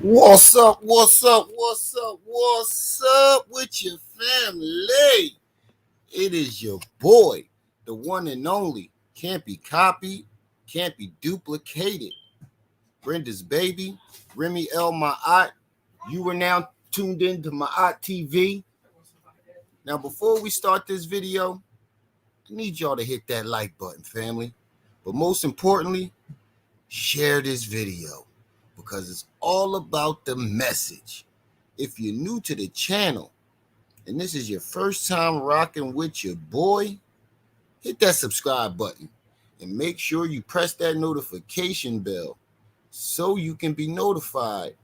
What's up? What's up? What's up? What's up with your family? It is your boy, the one and only. Can't be copied, can't be duplicated. Brenda's baby, Remy L. My Aunt. You are now tuned into My Aunt TV. Now, before we start this video, I need y'all to hit that like button, family. But most importantly, share this video because it's all about the message. If you're new to the channel and this is your first time rocking with your boy, hit that subscribe button and make sure you press that notification bell so you can be notified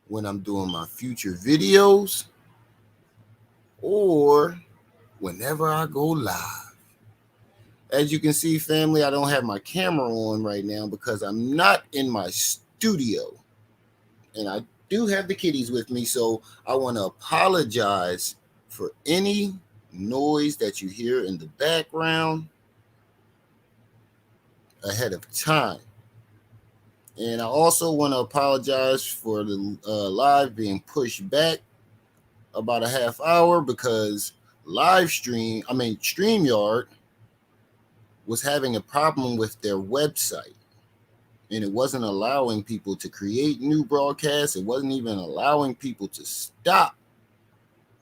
when I'm doing my future videos or whenever I go live. As you can see, family, I don't have my camera on right now because I'm not in my studio. And I do have the kitties with me, so I want to apologize for any noise that you hear in the background ahead of time. And I also want to apologize for the live being pushed back about a half hour because StreamYard was having a problem with their website. And it wasn't allowing people to create new broadcasts. It wasn't even allowing people to stop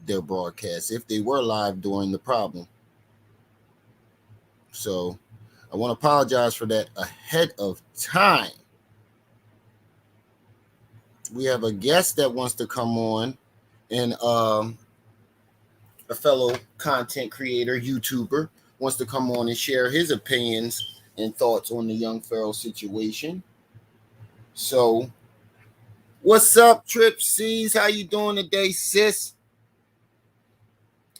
their broadcasts if they were live during the problem. So I want to apologize for that ahead of time. We have a guest that wants to come on, and a fellow content creator, YouTuber, wants to come on and share his opinions and thoughts on the young Phararoh situation. So, what's up, Trip C's? How you doing today, sis?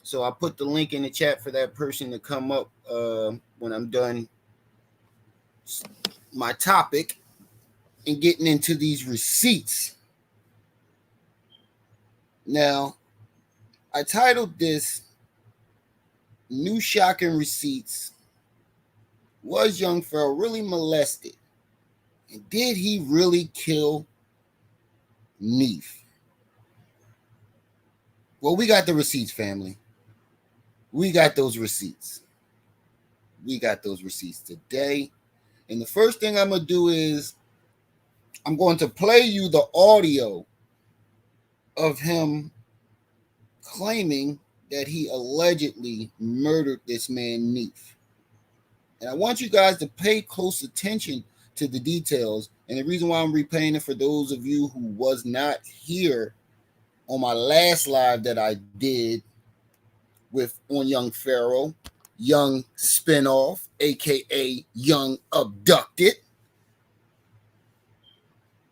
So I put the link in the chat for that person to come up when I'm done my topic and getting into these receipts. Now, I titled this New Shocking Receipts. Was young Phararoh really molested? And did he really kill Neef? Well, we got the receipts, family. We got those receipts. We got those receipts today. And the first thing I'm going to do is I'm going to play you the audio of him claiming that he allegedly murdered this man, Neef. And I want you guys to pay close attention to the details. And the reason why I'm replaying it for those of you who was not here on my last live that I did with on Young Phararoh, Young Spinoff, aka Young Abducted.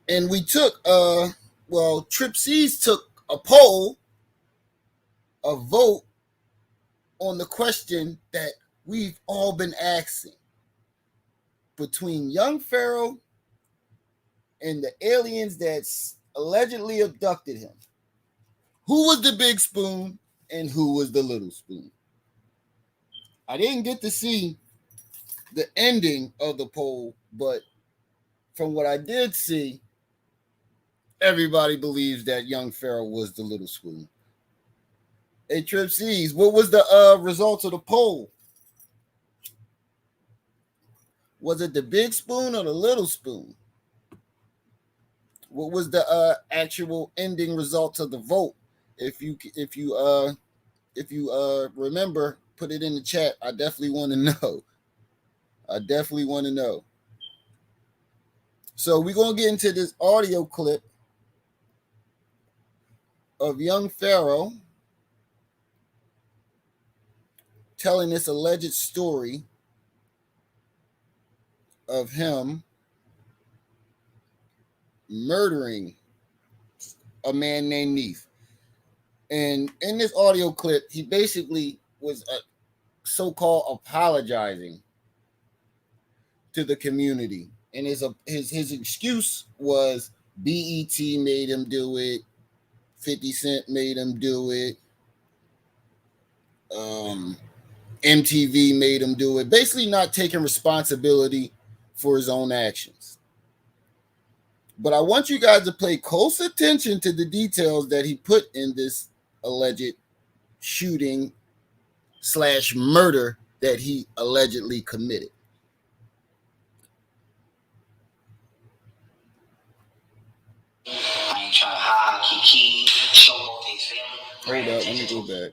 And we took Trip C's took a poll, a vote on the question that we've all been asking between young Pharaoh and the aliens that's allegedly abducted him. Who was the big spoon and who was the little spoon? I didn't get to see the ending of the poll, but from what I did see, everybody believes that young Pharaoh was the little spoon. Hey, Trip C's, what was the results of the poll? Was it the big spoon or the little spoon? What was the actual ending results of the vote? If you remember, put it in the chat. I definitely want to know. I definitely want to know. So we're gonna get into this audio clip of young Pharaoh telling this alleged story of him murdering a man named Neef. And in this audio clip, he basically was so-called apologizing to the community. And his excuse was BET made him do it, 50 Cent made him do it, MTV made him do it. Basically not taking responsibility for his own actions. But I want you guys to pay close attention to the details that he put in this alleged shooting / murder that he allegedly committed. I ain't trying to hide, kiki, showboat his family. Hold up, let me go back.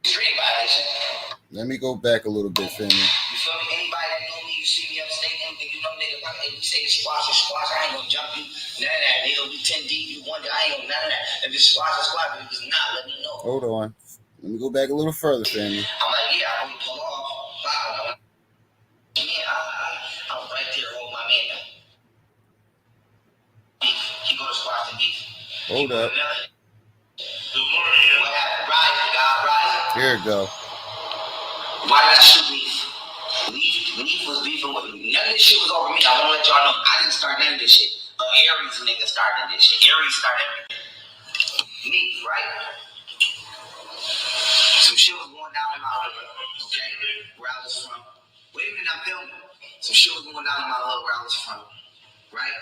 Street violation. Let me go back a little bit, family. You feel me? Anybody that know me, you see me upstate, anything, you know, nigga, if you say squash or squash, I ain't gonna jump you. None of that. Nigga, you 10 deep, you wonder, I ain't gonna none of that. If it's squash or squash, if it's not, let me know. Hold on. Let me go back a little further, family. I'm like, yeah, I'm gonna pull off. Wow. Yeah, I'm right there, hold my man down. He go to squash and beef. Hold up. Good morning. What happened? Rising, God, rising. Here we go. Why did I shoot Neef? Neef was beefing with me. None of this shit was over me. I want to let y'all know. I didn't start none of this shit. Aries nigga started this shit. Aries started everything. Neef, right? Some shit was going down in my hood, okay? Where I was from. Wait a minute, I'm filming. Some shit was going down in my hood where I was from, right?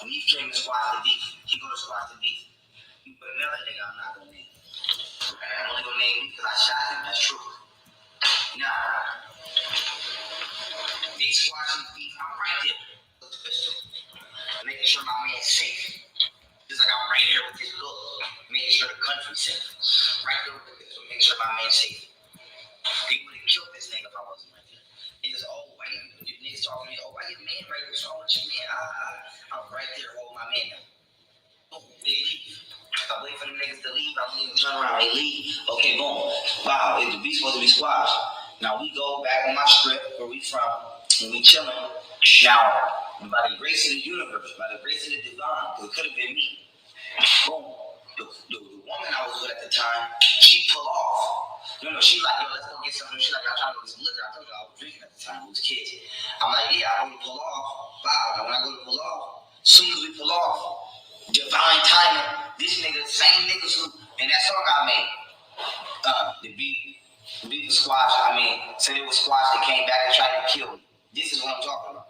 Neef came to squad the beef. He go to squad the beef. You put another nigga I'm not gonna name. I'm only gonna name me because I shot him. That's true. Nah. They squashing beef. I'm right there with the pistol. Making sure my man's safe. Just like I'm right here with this look. Making sure the country's safe. Right there with the pistol. Making sure my man's safe. They would have killed this nigga if I wasn't right there. Niggas, oh, why you niggas talking to me? Oh, why your man right there? What's wrong with your man? I'm right there holding my man down. Oh, they leave. I wait for the niggas to leave. I'm leaving, turn around, they leave. Okay, boom. Wow, the beef supposed to be squashed. Now we go back on my strip where we from, and we chilling. Now, by the grace of the universe, by the grace of the divine, because it could have been me. Boom. The woman I was with at the time, she pulled off. She like, yo, let's go get something. She like, I'm trying to get some liquor. I told you I was drinking at the time. We was kids. I'm like, yeah, I'm going to pull off. Wow. Now when I go to pull off, as soon as we pull off, divine timing, this nigga, same niggas who, and that song I made, the beat was squash. Said it was squash. They came back and tried to kill me. This is what I'm talking about.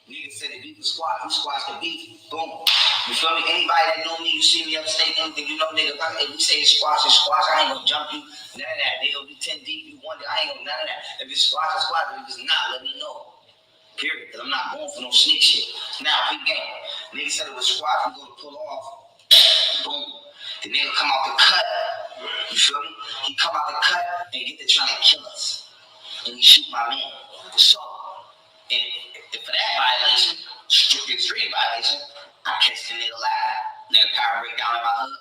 Niggas said the beef was squash. We squashed the beef. Boom. You feel me? Anybody that know me, you see me upstate, anything, you know, nigga, if we say squash is squash, I ain't gonna jump you. None of that. Nigga, you 10 deep, you wonder, I ain't gonna, none of that. If it's squash, it's squash. If it's not, let me know. Period. Because I'm not going for no sneak shit. Now, big game. Nigga said it was squash. We gonna pull off. Boom. The nigga come out the cut. You feel me? He come out the cut and get to trying to kill us. And he shoot my man. So, and for that violation, street violation, I catch the nigga live. Nigga power break down in my hood.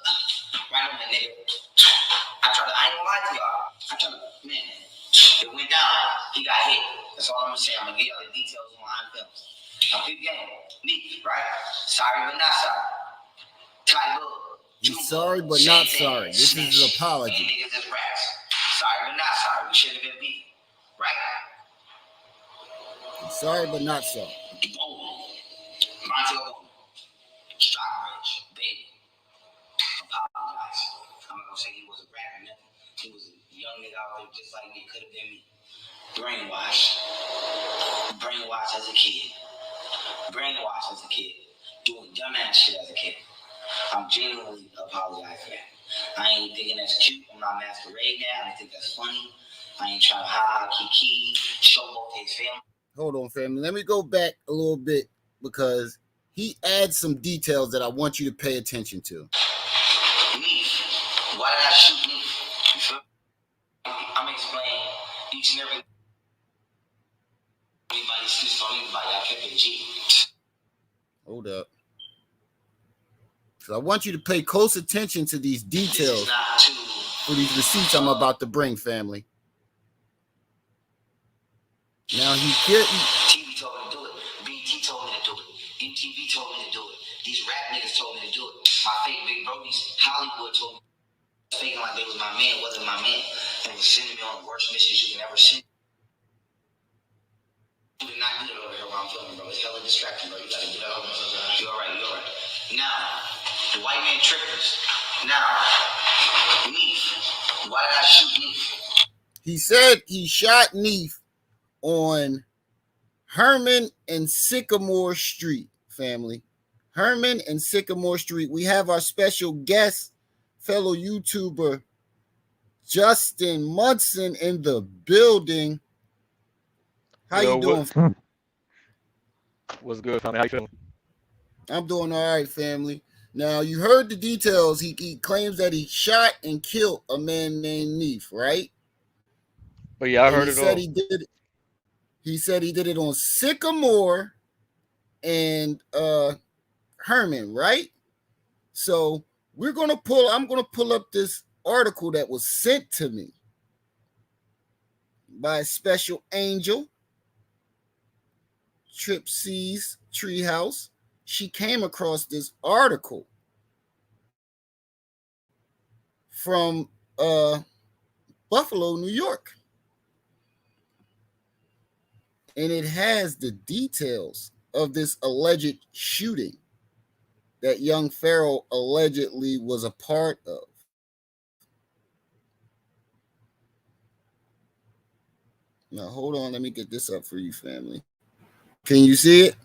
Right on the nigga. I ain't gonna lie to y'all. Man, it went down. He got hit. That's all I'm gonna say. I'm gonna give y'all the details on Iron Films. Now, big game. Neef, right? Sorry, but not sorry. Tiger. He's sorry, but not sorry. This is his apology. Niggas is rats. Sorry, but not sorry. We should have been beat. Right? He's sorry, but not sorry. Montel, Stockbridge, baby. Apologize. I'm not gonna say he was a rat or nothing. He was a young nigga out there just like me. Could have been me. Brainwashed. Brainwashed as a kid. Brainwashed as a kid. Doing dumbass shit as a kid. I'm genuinely apologizing for that. I ain't thinking that's cute. I'm not masquerading that. I think that's funny. I ain't trying to hide, kiki, showboat his family. Hold on, family. Let me go back a little bit because he adds some details that I want you to pay attention to. Neef. Why did I shoot Neef? I'm gonna explain each and every. Anybody snitched on anybody, I kept it G. Hold up. So I want you to pay close attention to these details for these receipts I'm about to bring, family. Now he couldn't. TV told me to do it. BT told me to do it. MTV told me to do it. These rap niggas told me to do it. My fake big brodies, Hollywood told me. Faking like they was my man, wasn't my man. And was sending me on the worst missions you can ever send. You did not do it over here while I'm filming, bro. It's hella distracting, bro. You gotta get it over. You're all right. Now, the white man trippers. Now, Neef. Why did I shoot Neef? He said he shot Neef on Herman and Sycamore Street, family. Herman and Sycamore Street. We have our special guest, fellow YouTuber Justin Munson in the building. How you Yo, what? doing? What's good, family? How you feeling? I'm doing all right, family. Now you heard the details. He claims that he shot and killed a man named Neef, right? But yeah, I And heard he it said all. he did. He said he did it on Sycamore and Herman, right? So I'm gonna pull up this article that was sent to me by a special angel, Trip C's Treehouse. She came across this article from Buffalo, New York. And it has the details of this alleged shooting that young Phararoh allegedly was a part of. Now, hold on. Let me get this up for you, family. Can you see it?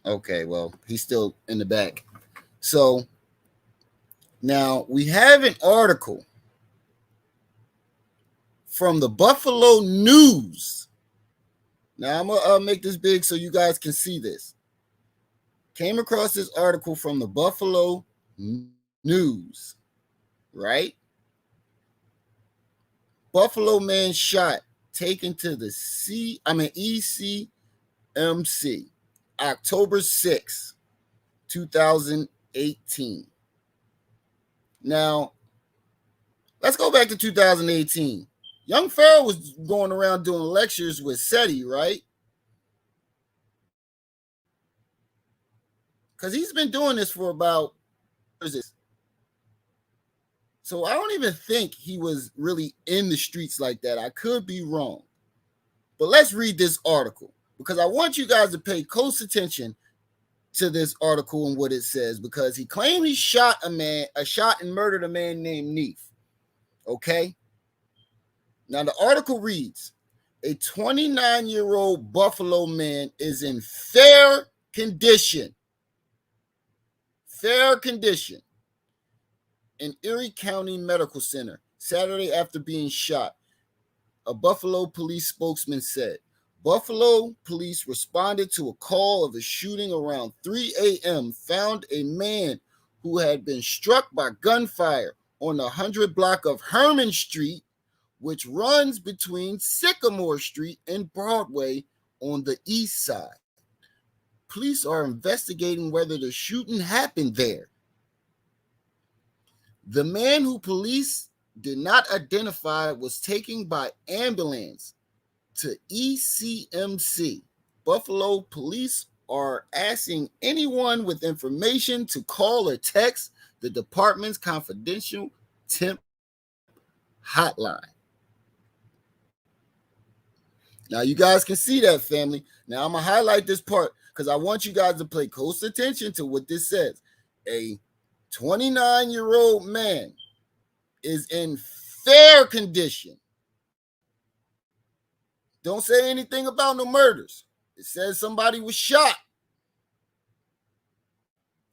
Okay, well, he's still in the back. So now we have an article from the Buffalo News. Now I'm gonna make this big so you guys can see this. Came across this article from the Buffalo News, right? Buffalo man shot, taken to the ECMC, October 6, 2018. Now, let's go back to 2018. Young Pharaoh was going around doing lectures with SETI, right? Because he's been doing this for about. So I don't even think he was really in the streets like that. I could be wrong. But let's read this article because I want you guys to pay close attention to this article and what it says because he claimed he shot and murdered a man named Neef. Okay? Now the article reads, a 29-year-old Buffalo man is in fair condition in Erie County Medical Center Saturday after being shot, a Buffalo police spokesman said. Buffalo police responded to a call of a shooting around 3 a.m., found a man who had been struck by gunfire on the 100 block of Herman Street, which runs between Sycamore Street and Broadway on the east side. Police are investigating whether the shooting happened there. The man who police did not identify was taken by ambulance to ECMC. Buffalo police are asking anyone with information to call or text the department's confidential tip hotline. Now you guys can see that, family. Now I'm going to highlight this part because I want you guys to pay close attention to what this says. A 29-year-old man is in fair condition. Don't say anything about no murders. It says somebody was shot.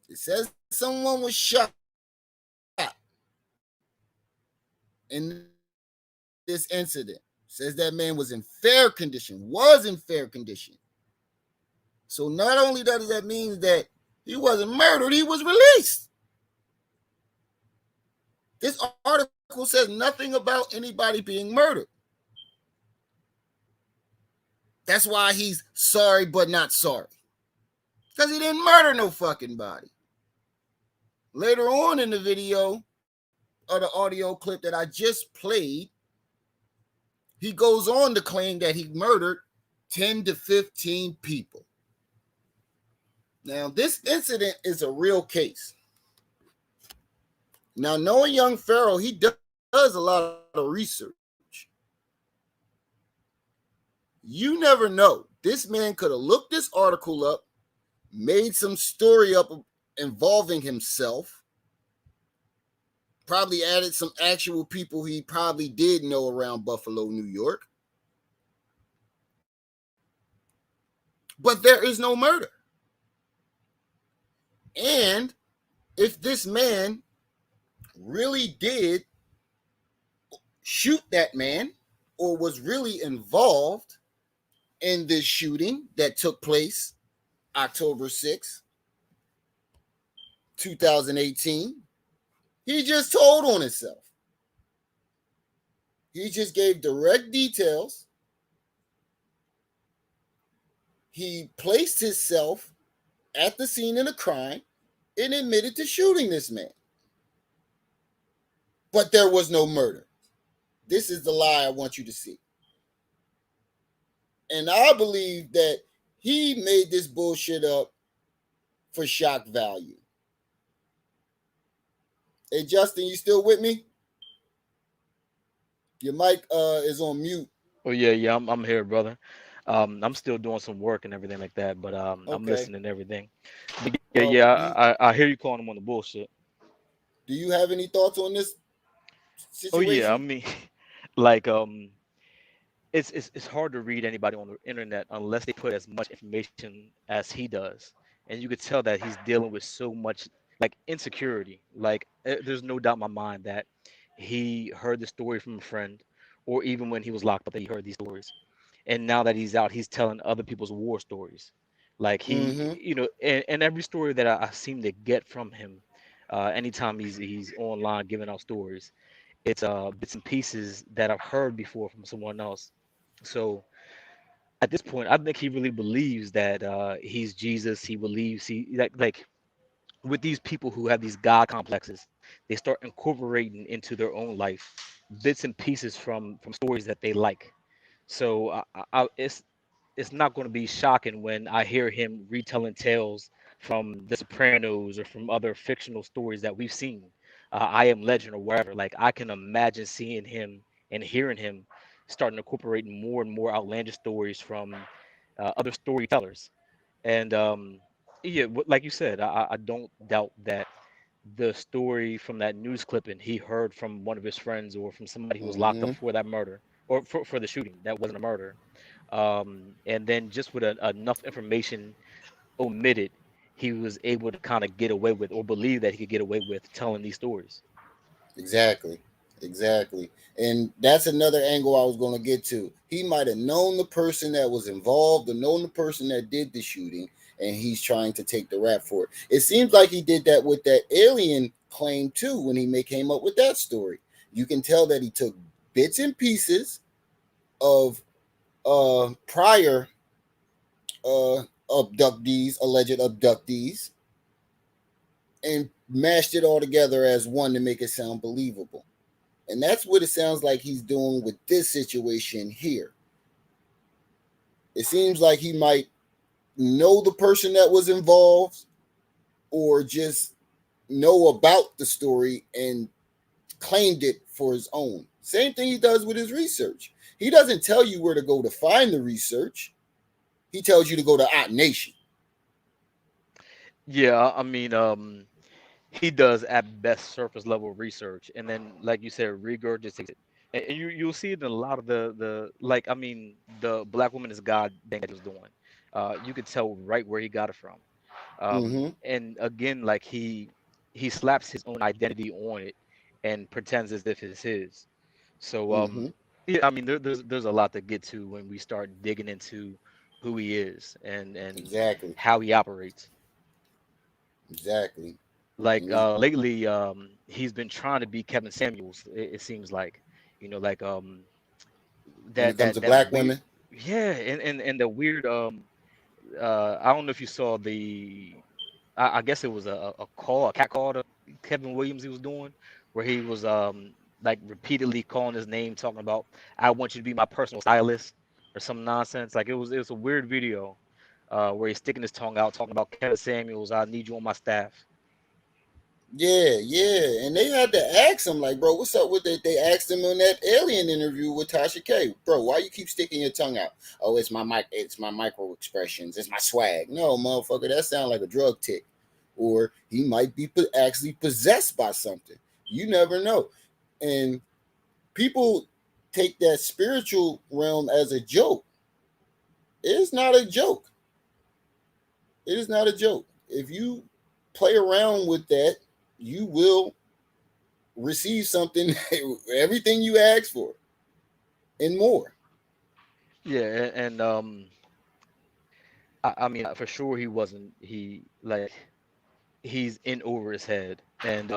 It says someone was shot in this incident. It says that man was in fair condition. So not only does that mean that he wasn't murdered, he was released. This article says nothing about anybody being murdered. That's why he's sorry but not sorry. Because he didn't murder no fucking body. Later on in the video, or the audio clip that I just played, he goes on to claim that he murdered 10 to 15 people. Now, this incident is a real case. Now, knowing young Phararoh, he does a lot of research. You never know. This man could have looked this article up, made some story up involving himself, probably added some actual people he probably did know around Buffalo, New York. But there is no murder. And if this man really did shoot that man or was really involved in this shooting that took place October 6th, 2018, he just told on himself. He just gave direct details. He placed himself at the scene of the crime and admitted to shooting this man. But there was no murder. This is the lie I want you to see. And I believe that he made this bullshit up for shock value. Hey, Justin, you still with me? Your mic is on mute. Oh yeah, I'm here, brother. I'm still doing some work and everything like that, but I'm Okay. listening to everything. But Well, I hear you calling him on the bullshit. do you have any thoughts on this Oh yeah, I situation? mean, like it's hard to read anybody on the internet unless they put as much information as he does, and you could tell that he's dealing with so much like insecurity. Like there's no doubt in my mind that he heard the story from a friend, or even when he was locked up, that he heard these stories, and now that he's out, he's telling other people's war stories. Like Mm-hmm. and every story that I seem to get from him, anytime he's online giving out stories, it's bits and pieces that I've heard before from someone else. So at this point, I think he really believes that he's Jesus. He believes he like with these people who have these God complexes, they start incorporating into their own life bits and pieces from stories that they like. So it's not going to be shocking when I hear him retelling tales from The Sopranos or from other fictional stories that we've seen, I Am Legend or wherever. Like I can imagine seeing him and hearing him starting to incorporate more and more outlandish stories from other storytellers. And yeah, like you said, I don't doubt that the story from that news clipping he heard from one of his friends or from somebody who was locked up Mm-hmm. for that murder or for the shooting that wasn't a murder, and then just with enough information omitted, he was able to kind of get away with or believe that he could get away with telling these stories. Exactly. Exactly. And that's another angle I was going to get to. He might have known the person that was involved or known the person that did the shooting, and he's trying to take the rap for it. It seems like he did that with that alien claim too when came up with that story. You can tell that he took bits and pieces of prior alleged abductees, and mashed it all together as one to make it sound believable. And that's what it sounds like he's doing with this situation here. It seems like he might know the person that was involved or just know about the story and claimed it for his own. Same thing he does with his research. He doesn't tell you where to go to find the research. He tells you to go to Odd Nation. Yeah, I mean, he does at best surface level research, and then, like you said, regurgitates it. And you'll see it in a lot of the like. I mean, the Black Woman is God thing that he was doing. You could tell right where he got it from. Mm-hmm. And again, like he slaps his own identity on it and pretends as if it's his. So Mm-hmm. yeah, I mean, there's a lot to get to when we start digging into who he is and Exactly. how he operates. Exactly. Like And he, lately, he's been trying to be Kevin Samuels. It seems like, like when it that comes to that that black weird, women, yeah, and the weird I don't know if you saw the I guess it was a cat call to Kevin Williams he was doing, where he was like repeatedly calling his name, talking about I want you to be my personal stylist or some nonsense. Like it was a weird video, where he's sticking his tongue out, talking about Kevin Samuels. I need you on my staff. Yeah, yeah. And they had to ask him, like, bro, what's up with it? They asked him on that alien interview with Tasha K. Bro, why you keep sticking your tongue out? Oh, it's my micro expressions, it's my swag. No, motherfucker, that sounds like a drug tick. Or he might be actually possessed by something. You never know. And people take that spiritual realm as a joke. It is not a joke. It is not a joke. If you play around with that, you will receive something, everything you ask for, and more. Yeah, and I mean, for sure he wasn't. He like he's in over his head, and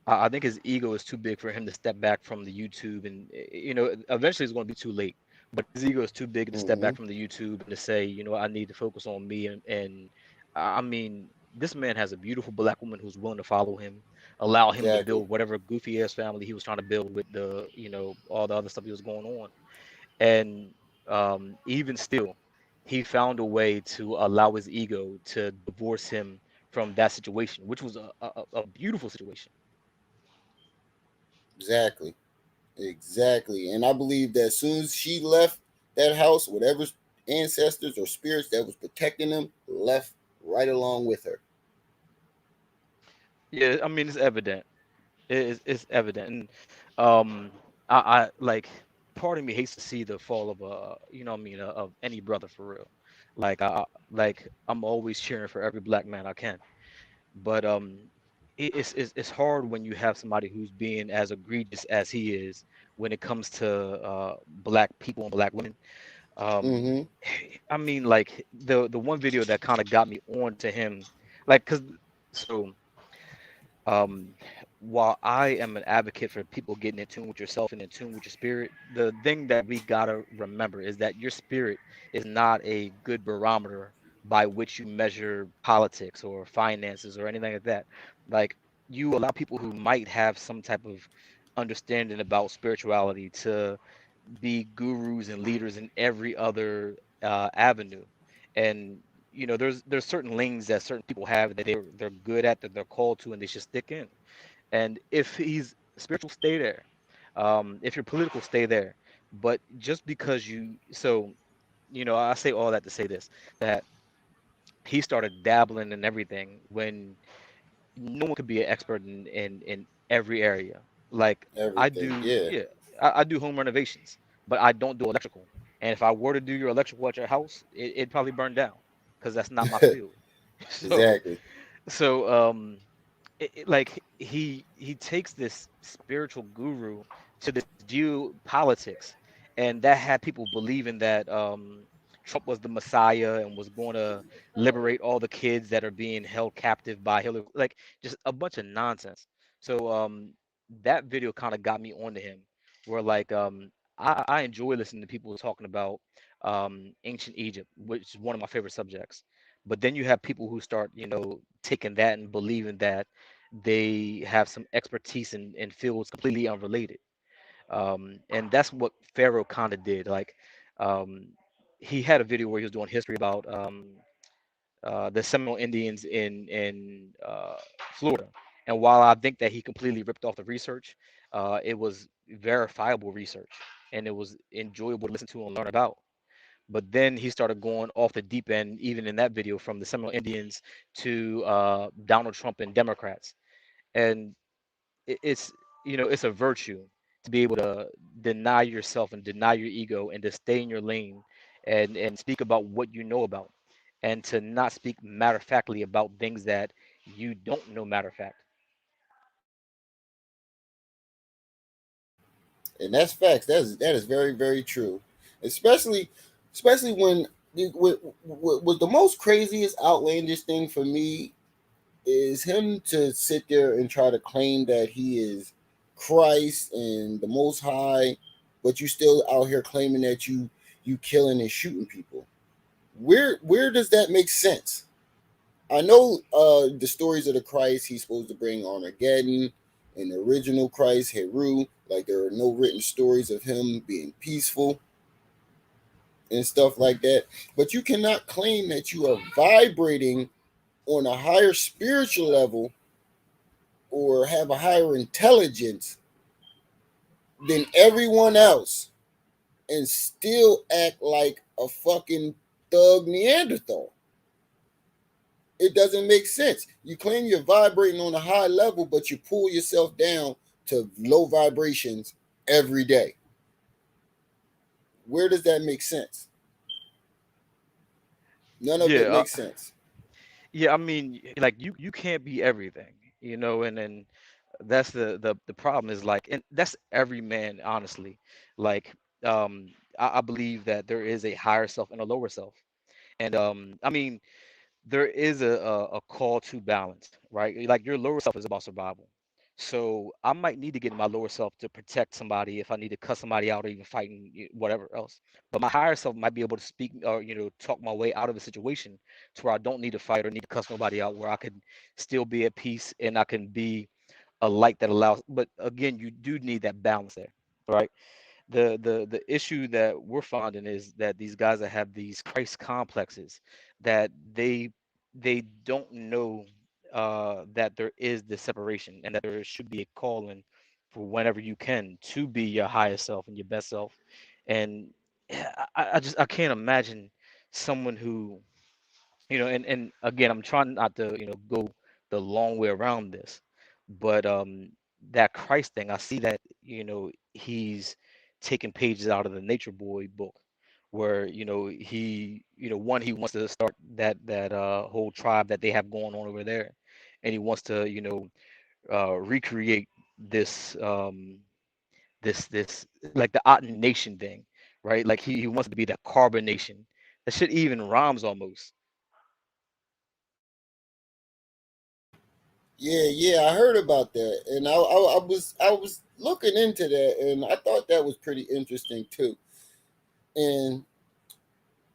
I think his ego is too big for him to step back from the YouTube, and eventually it's going to be too late. But his ego is too big to step Mm-hmm. back from the YouTube and to say, I need to focus on me, and I mean, this man has a beautiful black woman who's willing to follow him, allow him to Exactly. build whatever goofy ass family he was trying to build with the, all the other stuff he was going on, and even still, he found a way to allow his ego to divorce him from that situation, which was a beautiful situation. Exactly. Exactly. And I believe that as soon as she left that house, whatever ancestors or spirits that was protecting them left right along with her. Yeah, I mean, it's evident. It's evident, and um, I like part of me hates to see the fall of what I mean, of any brother for real. Like I'm always cheering for every black man I can, but it's hard when you have somebody who's being as egregious as he is when it comes to black people and black women. Um, Mm-hmm. I mean, like the one video that kind of got me on to him, like, so. Um, while I am an advocate for people getting in tune with yourself and in tune with your spirit, the thing that we gotta remember is that your spirit is not a good barometer by which you measure politics or finances or anything like that. Like, you allow people who might have some type of understanding about spirituality to be gurus and leaders in every other avenue. And there's certain lanes that certain people have that they're good at, that they're called to, and they should stick in. And if he's spiritual, stay there. If you're political, stay there. But just because I say all that to say this, that he started dabbling in everything when no one could be an expert in every area. Like, I Everything. do, Yeah. yeah, I do home renovations, but I don't do electrical. And if I were to do your electrical at your house, it'd probably burn down because that's not my field. So, Exactly. like he takes this spiritual guru to this geopolitics, and that had people believing that Trump was the Messiah and was going to liberate all the kids that are being held captive by Hillary, like just a bunch of nonsense. So that video kind of got me onto him, where like I enjoy listening to people talking about ancient Egypt, which is one of my favorite subjects. But then you have people who start, taking that and believing that they have some expertise in fields completely unrelated. And that's what Pharaoh kind of did. Like, um, he had a video where he was doing history about the Seminole Indians in Florida. And while I think that he completely ripped off the research, it was verifiable research, and it was enjoyable to listen to and learn about. But then he started going off the deep end, even in that video, from the Seminole Indians to Donald Trump and Democrats. And it's a virtue to be able to deny yourself and deny your ego and to stay in your lane and speak about what you know about, and to not speak matter of factly about things that you don't know matter of fact. And that's facts. That is very very true. Especially especially when with the most craziest outlandish thing for me is him to sit there and try to claim that he is Christ and the Most High, but you still out here claiming that you killing and shooting people. Where does that make sense? I know the stories of the Christ he's supposed to bring Armageddon and the original Christ, Heru. Like there are no written stories of him being peaceful and stuff like that. But you cannot claim that you are vibrating on a higher spiritual level or have a higher intelligence than everyone else and still act like a fucking thug Neanderthal. It doesn't make sense. You claim you're vibrating on a high level, but you pull yourself down to low vibrations every day. Where does that make sense? None of Yeah, it makes sense. yeah. I mean, like you can't be everything, and then that's the problem is like, and that's every man, honestly. Like, I believe that there is a higher self and a lower self, and I mean, there is a call to balance, right? Like your lower self is about survival. So I might need to get in my lower self to protect somebody if I need to cut somebody out or even fighting whatever else. But my higher self might be able to speak or talk my way out of a situation to where I don't need to fight or need to cuss nobody out, where I can still be at peace and I can be a light that allows. But again, you do need that balance there, right? The issue that we're finding is that these guys that have these Christ complexes, that they don't know that there is this separation and that there should be a calling for whenever you can to be your highest self and your best self. And I can't imagine someone who and again, I'm trying not to go the long way around this, but that Christ thing, I see that he's taking pages out of the Nature Boy book, where he one, he wants to start that whole tribe that they have going on over there, and he wants to recreate this this like the Otten Nation thing, right? Like he wants to be the Carbon Nation. That shit even rhymes almost. Yeah, yeah, I heard about that, and I was looking into that, and I thought that was pretty interesting too. And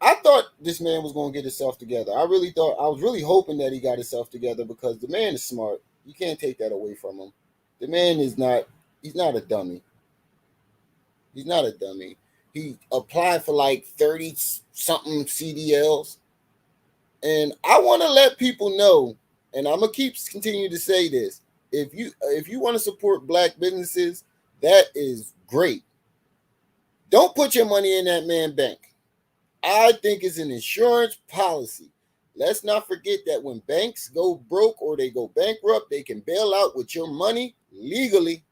I thought this man was going to get himself together. I was really hoping that he got himself together because the man is smart. You can't take that away from him. The man is not. He's not a dummy. He's not a dummy. He applied for like 30 something CDLs. And I want to let people know, and I'm gonna keep continue to say this. If you want to support black businesses, that is great. Don't put your money in that man bank. I think it's an insurance policy. Let's not forget that when banks go broke or they go bankrupt, they can bail out with your money legally.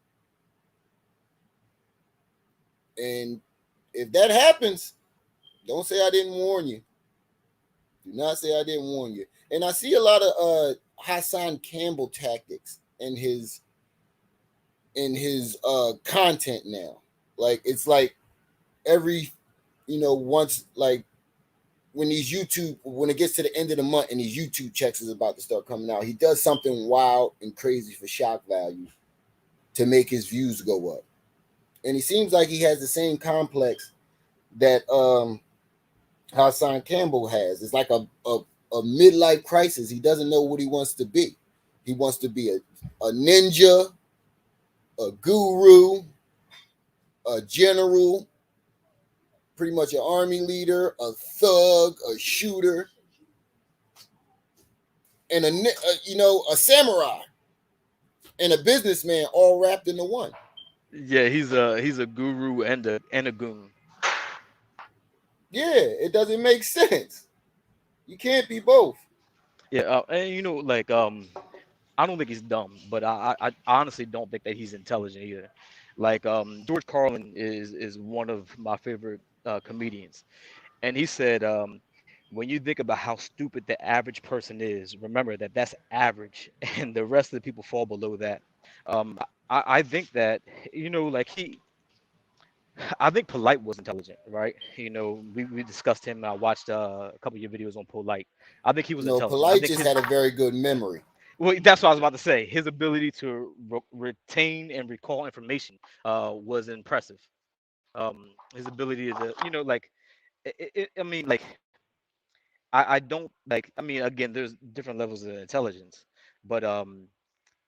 And if that happens, don't say I didn't warn you. Do not say I didn't warn you. And I see a lot of Hassan Campbell tactics in his content now. Like it's like every once like when it gets to the end of the month and these YouTube checks is about to start coming out, he does something wild and crazy for shock value to make his views go up. And he seems like he has the same complex that Hassan Campbell has. It's like a midlife crisis. He doesn't know what he wants to be. He wants to be a ninja, a guru, a general, pretty much an army leader, a thug, a shooter, and a samurai and a businessman all wrapped into one. Yeah, he's a guru and a goon. Yeah, it doesn't make sense. You can't be both. Yeah, and like I don't think he's dumb, but I honestly don't think that he's intelligent either. Like George Carlin is one of my favorite comedians, and he said when you think about how stupid the average person is, remember that that's average, and the rest of the people fall below that. I think that like I think Polite was intelligent, right? We discussed him. I watched a couple of your videos on Polite. I think he was No, intelligent. I Polite think just his had a very good memory. well, that's what I was about to say. His ability to retain and recall information was impressive. His ability to, like, I mean, like, I don't like. I mean, again, there's different levels of intelligence, but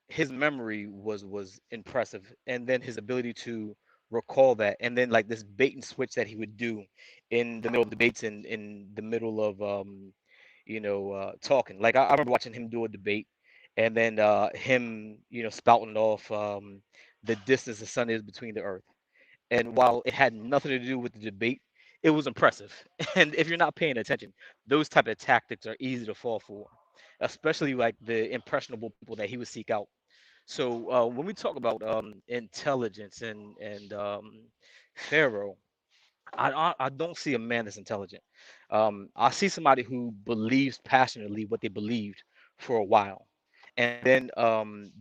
his memory was impressive, and then his ability to recall that, and then like this bait and switch that he would do in the middle of debates and in the middle of talking. Like I remember watching him do a debate, and then him, spouting off the distance the sun is between the earth. And while it had nothing to do with the debate, it was impressive. And if you're not paying attention, those type of tactics are easy to fall for, especially like the impressionable people that he would seek out. So when we talk about intelligence and Pharaoh, I don't see a man that's intelligent. I see somebody who believes passionately what they believed for a while, and then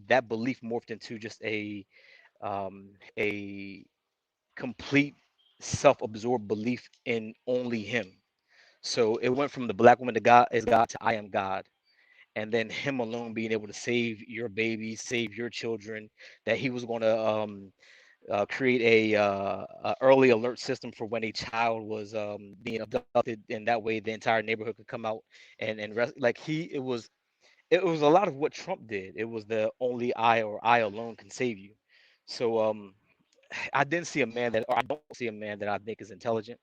that belief morphed into just a complete self-absorbed belief in only him. So it went from the black woman to God is God to I am God, and then him alone being able to save your babies, save your children. That he was going to create a early alert system for when a child was being abducted, and that way the entire neighborhood could come out and like it was a lot of what Trump did. It was the only I or I alone can save you. So I didn't see a man that, or I don't see a man that I think is intelligent.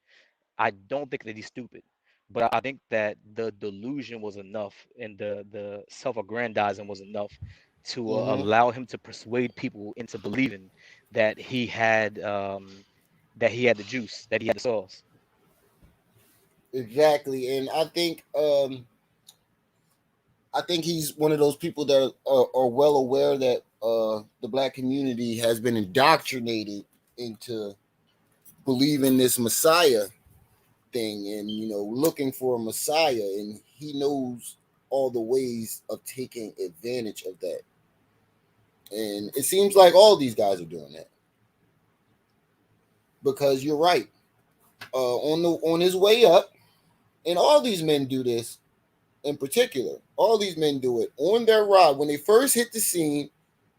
I don't think that he's stupid, but I think that the delusion was enough, and the self-aggrandizing was enough to Hmm. allow him to persuade people into believing that he had the juice, that he had the sauce. Exactly, and I think he's one of those people that are well aware that the black community has been indoctrinated into believing this Messiah thing, and looking for a Messiah, and he knows all the ways of taking advantage of that. And it seems like all these guys are doing that, because you're right. On his way up, and all these men do this in particular. All these men do it on their ride when they first hit the scene,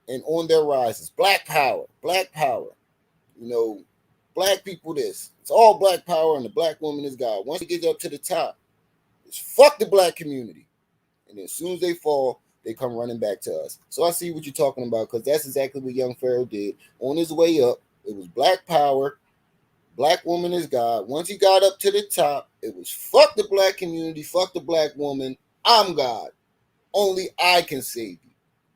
and on their rises. Black power, black power. You know, black people. This it's all black power, and the black woman is God. Once they get up to the top, it's fuck the black community, and as soon as they fall, they come running back to us. So I see what you're talking about, because that's exactly what young Pharaoh did on his way up. It was black power. Black woman is God. Once he got up to the top, it was fuck the black community, fuck the black woman. I'm God. Only I can save you.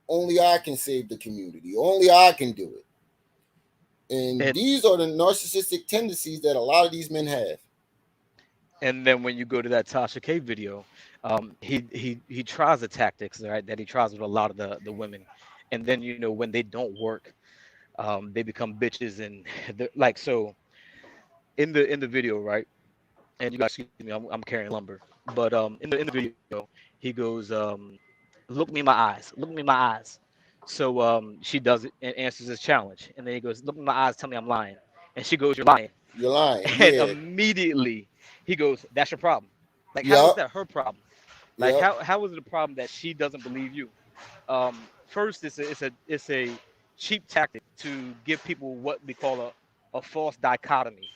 Only I can save the community. Only I can do it. And And these are the narcissistic tendencies that a lot of these men have. and then when you go to that Tasha K video, he tries the tactics, right, that he tries with a lot of the women, and then when they don't work, they become bitches, and like so in the video, right? And you guys excuse me, I'm carrying lumber. But in the video, he goes, look me in my eyes, look me in my eyes. So she does it and answers his challenge, and then he goes, look me in my eyes, tell me I'm lying. And she goes, you're lying. You're lying. And Yeah. immediately he goes, that's your problem. Like, how is Yup. that her problem? Like, Yup. how is it a problem that she doesn't believe you? First, it's a cheap tactic to give people what we call a false dichotomy,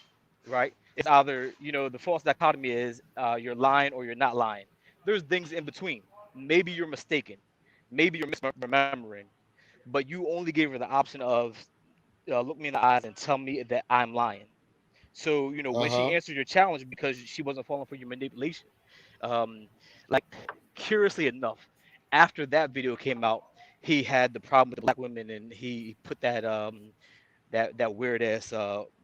right? It's either the false dichotomy is you're lying or you're not lying. There's things in between. Maybe you're mistaken, maybe you're misremembering, but you only gave her the option of look me in the eyes and tell me that I'm lying. So, Uh when she huh. answered your challenge because she wasn't falling for your manipulation, um, like curiously enough, after that video came out, he had the problem with the black women, and he put that weird ass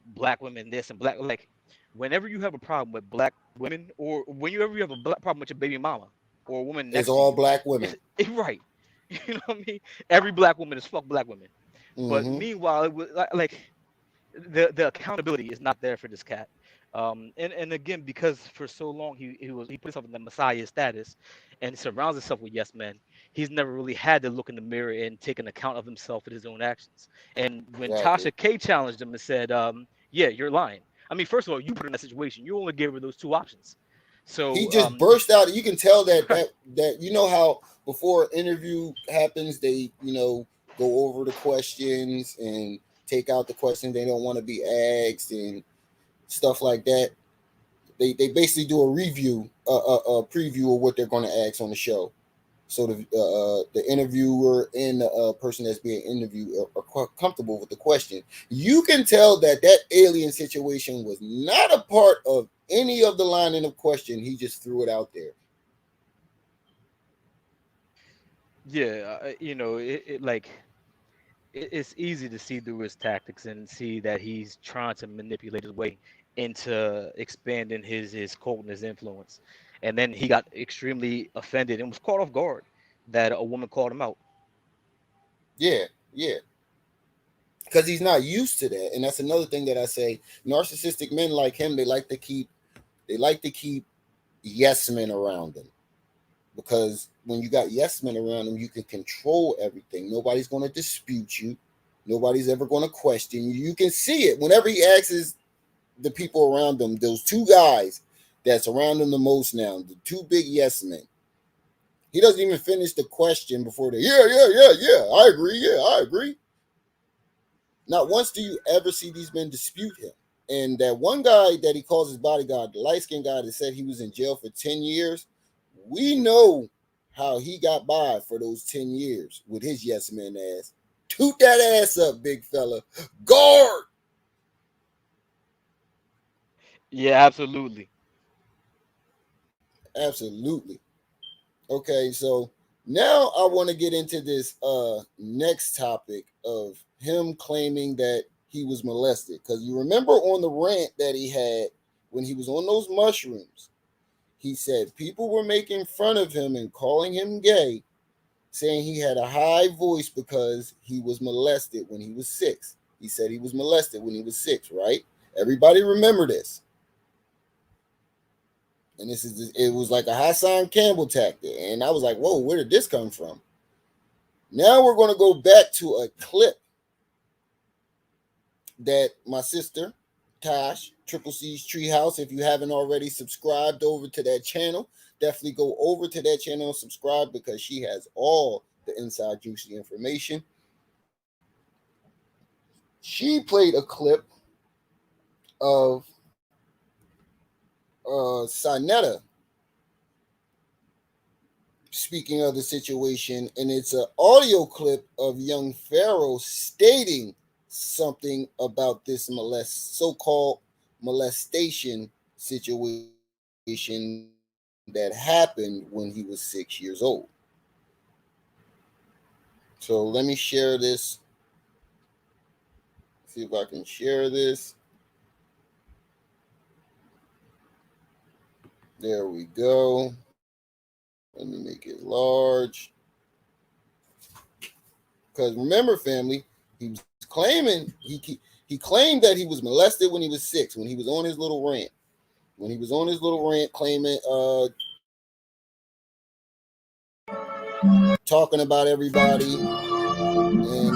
black women this and black like whenever you have a problem with black women, or whenever you have a black problem with your baby mama or a woman It's next to all you, black it's women. right. You know what I mean? Every black woman is fuck black women. But Mm meanwhile, it was like the accountability is not there for this cat. And again, because for so long he put himself in the messiah status and surrounds himself with yes men, he's never really had to look in the mirror and take an account of himself and his own actions. And hmm. when Exactly. Tasha K challenged him and said, yeah, you're lying. I mean, first of all, you put her in that situation. You only gave her those two options. He So just burst out. You can tell that right. how before an interview happens, they go over the questions and take out the questions they don't want to be asked and stuff like that. They basically do a review, a preview of what they're going to ask on the show. So the interviewer and the person that's being interviewed are quite comfortable with the question. You can tell that that alien situation was not a part of any of the lining of question. He just threw it out there. Yeah, it's easy to see through his tactics and see that he's trying to manipulate his way into expanding his cult and his influence. And then he got extremely offended and was caught off guard that a woman called him out. Yeah, yeah. Because he's not used to that. And that's another thing that I say. Narcissistic men like him, they like to keep yes men around them. Because when you got yes men around them, you can control everything. Nobody's going to dispute you. Nobody's ever going to question you. You can see it whenever he asks the people around him, those two guys that's around him the most now, the two big yes men. He doesn't even finish the question before they, yeah, I agree, yeah, I agree. Not once do you ever see these men dispute him. And that one guy that he calls his bodyguard, the light skinned guy that said he was in jail for 10 years, we know how he got by for those 10 years with his yes man ass. Toot that ass up, big fella. Guard! Yeah, absolutely. Absolutely. Okay, so now I want to get into this next topic of him claiming that he was molested. Because you remember on the rant that he had when he was on those mushrooms, he said people were making fun of him and calling him gay, saying he had a high voice because he was molested when he was 6. He said he was molested when he was 6, right? Everybody remember this. And it was like a Hassan Campbell tactic. And I was like, whoa, where did this come from? Now we're going to go back to a clip that my sister, Tosh, Triple C's Treehouse, if you haven't already subscribed over to that channel, definitely go over to that channel and subscribe because she has all the inside juicy information. She played a clip of Sinetta speaking of the situation, and it's an audio clip of young Phararoh stating something about this so-called molestation situation that happened when he was 6 years old. So let me share this. See if I can share this. There we go. Let me make it large. Because remember, family, he was claiming he claimed that he was molested when he was 6, when he was on his little rant. When he was on his little rant claiming talking about everybody and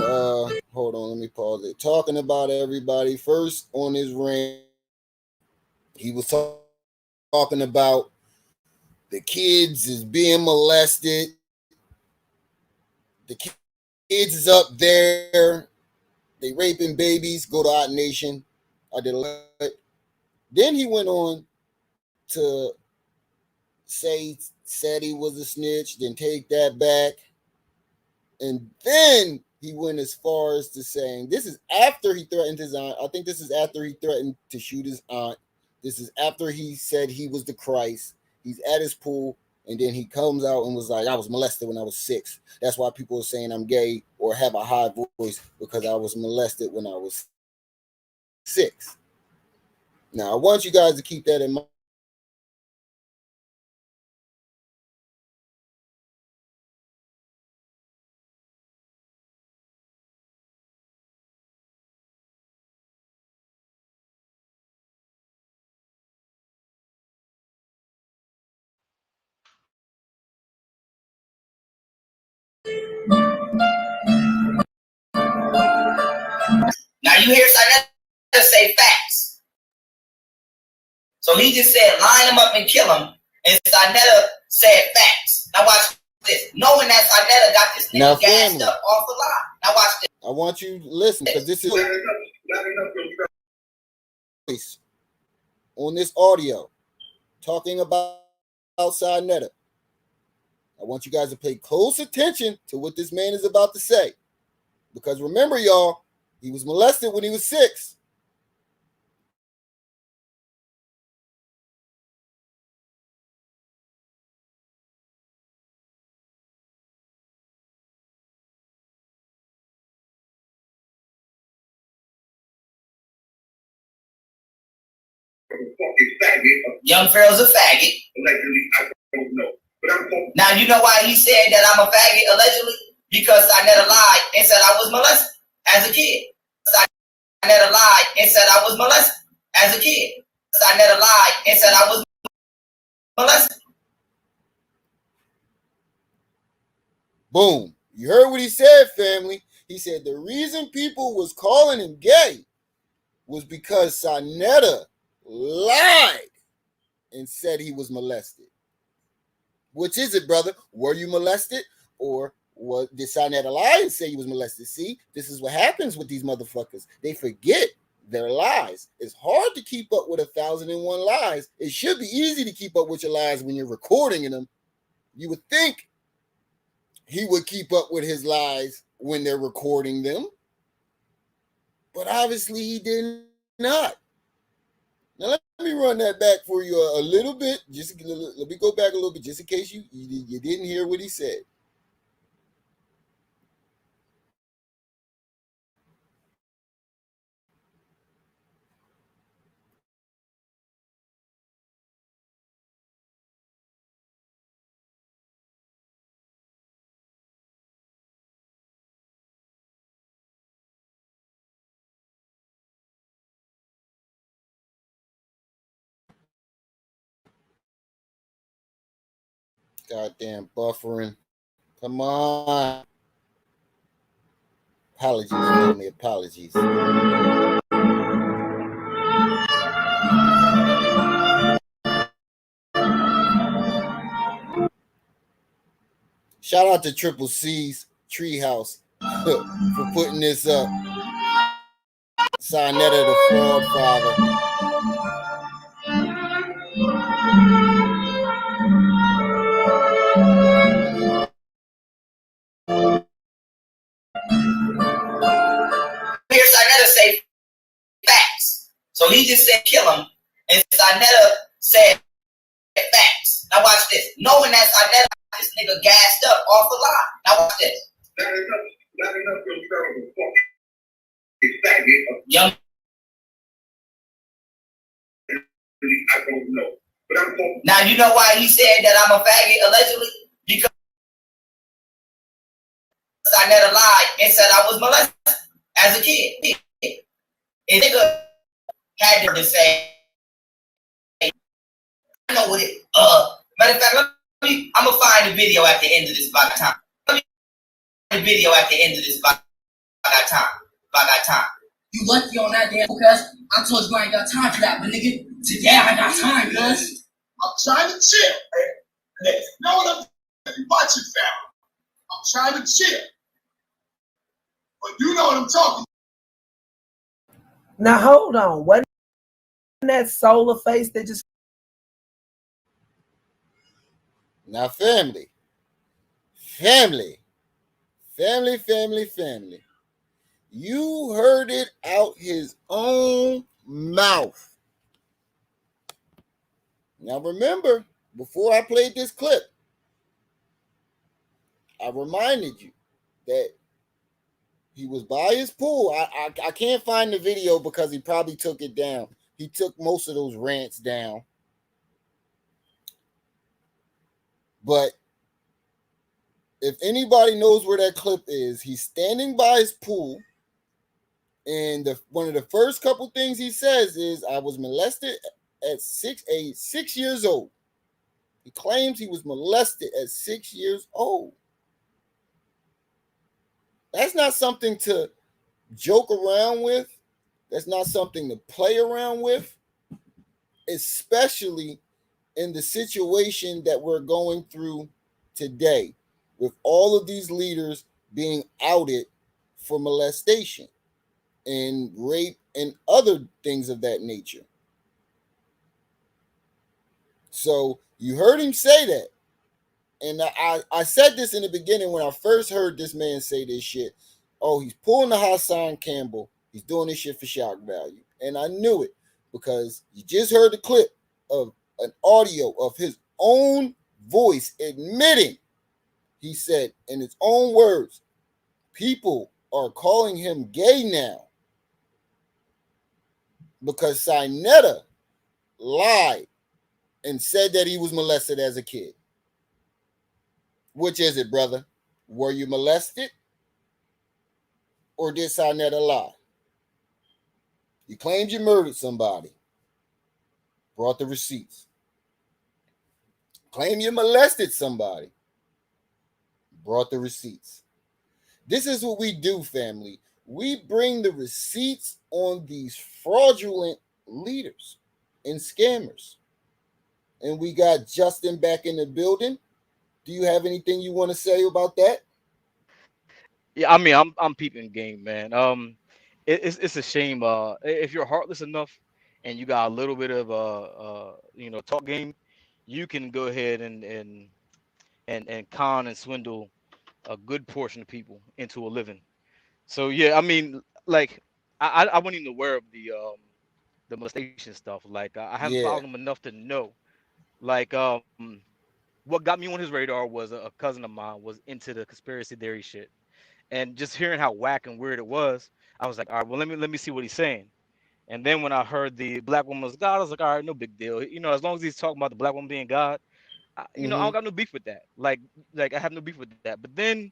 hold on, let me pause it. Talking about everybody first on his rant. He was talking about the kids is being molested. The kids is up there. They raping babies. Go to Odd Nation. I did a lot. Then he went on to said he was a snitch, then take that back. And then he went as far as to saying this is after he threatened his aunt. I think this is after he threatened to shoot his aunt. This is after he said he was the Christ. He's at his pool, and then he comes out and was like, I was molested when I was 6. That's why people are saying I'm gay or have a high voice because I was molested when I was 6. Now, I want you guys to keep that in mind. Now you hear Sinetta say facts. So he just said line him up and kill him. And Sinetta said facts. Now watch this. Knowing that Sinetta got this nigga gassed up off the line. Now watch this. I want you to listen because this is on this audio talking about Sinetta. I want you guys to pay close attention to what this man is about to say. Because remember, y'all, he was molested when he was 6. Young Pharaoh's a faggot. Allegedly, I don't know. But now you know why he said that I'm a faggot allegedly? Because I never lied and said I was molested as a kid. I never lied and said I was molested as a kid. I never lied and said I was molested. Boom. You heard what he said, family. He said the reason people was calling him gay was because Sonetta lied and said he was molested. Which is it, brother? Were you molested? Or did Sonetta lie and say he was molested? See, this is what happens with these motherfuckers. They forget their lies. It's hard to keep up with 1,001 lies. It should be easy to keep up with your lies when you're recording them. You would think he would keep up with his lies when they're recording them. But obviously he did not. Now let me run that back for you a little bit. Just let me go back a little bit, just in case you didn't hear what he said. Goddamn buffering. Come on. Apologies, family. Apologies. Shout out to Triple C's Treehouse for putting this up. Sonetta the Fraud Father. Here's Sonetta say facts. So he just said kill him, and Sonetta said facts. Now watch this. Knowing that Sonetta got this nigga gassed up off the line. Now watch this. Young. I don't know. Now you know why he said that I'm a faggot allegedly? Because I never lied and said I was molested as a kid. And nigga had to say, I know what it. Matter of fact, I'm gonna find the video at the end of this by the time. Let me find the video at the end of this by that time. By that time. You lucky on that damn because I told you I ain't got time for that, but nigga, today I got time, cuz. I'm trying to chill. You know what I'm watching, Phararoh. I'm trying to chill. But you know what I'm talking about. Now hold on. Wasn't that solar face that just Now family. You heard it out his own mouth. Now remember, before I played this clip, I reminded you that he was by his pool. I can't find the video because he probably took it down. He took most of those rants down. But if anybody knows where that clip is, he's standing by his pool. And one of the first couple things he says is, I was molested at 6 years old. He claims he was molested at 6 years old. That's not something to joke around with. That's not something to play around with, especially in the situation that we're going through today with all of these leaders being outed for molestation and rape and other things of that nature. So you heard him say that. And I said this in the beginning when I first heard this man say this shit. Oh, he's pulling the Hassan Campbell. He's doing this shit for shock value. And I knew it because you just heard the clip of an audio of his own voice admitting, he said in his own words, people are calling him gay now because Sonetta lied and said that he was molested as a kid. Which is it, brother? Were you molested or did Sarnetta lie? You claimed you murdered somebody, brought the receipts. Claim you molested somebody, brought the receipts. This is what we do, family. We bring the receipts on these fraudulent leaders and scammers. And we got Justin back in the building. Do you have anything you want to say about that? Yeah, I mean, I'm peeping game, man. It's a shame. If you're heartless enough and you got a little bit of talk game, you can go ahead and con and swindle a good portion of people into a living. So yeah, I mean, like I wasn't even aware of the molestation stuff. Like I haven't Yeah. followed him enough to know. Like what got me on his radar was a cousin of mine was into the conspiracy theory shit, and just hearing how whack and weird it was, I was like, all right, well let me see what he's saying. And then when I heard the black woman was God, I was like, all right, no big deal. As long as he's talking about the black woman being God, I Mm-hmm. don't got no beef with that. Like I have no beef with that. But then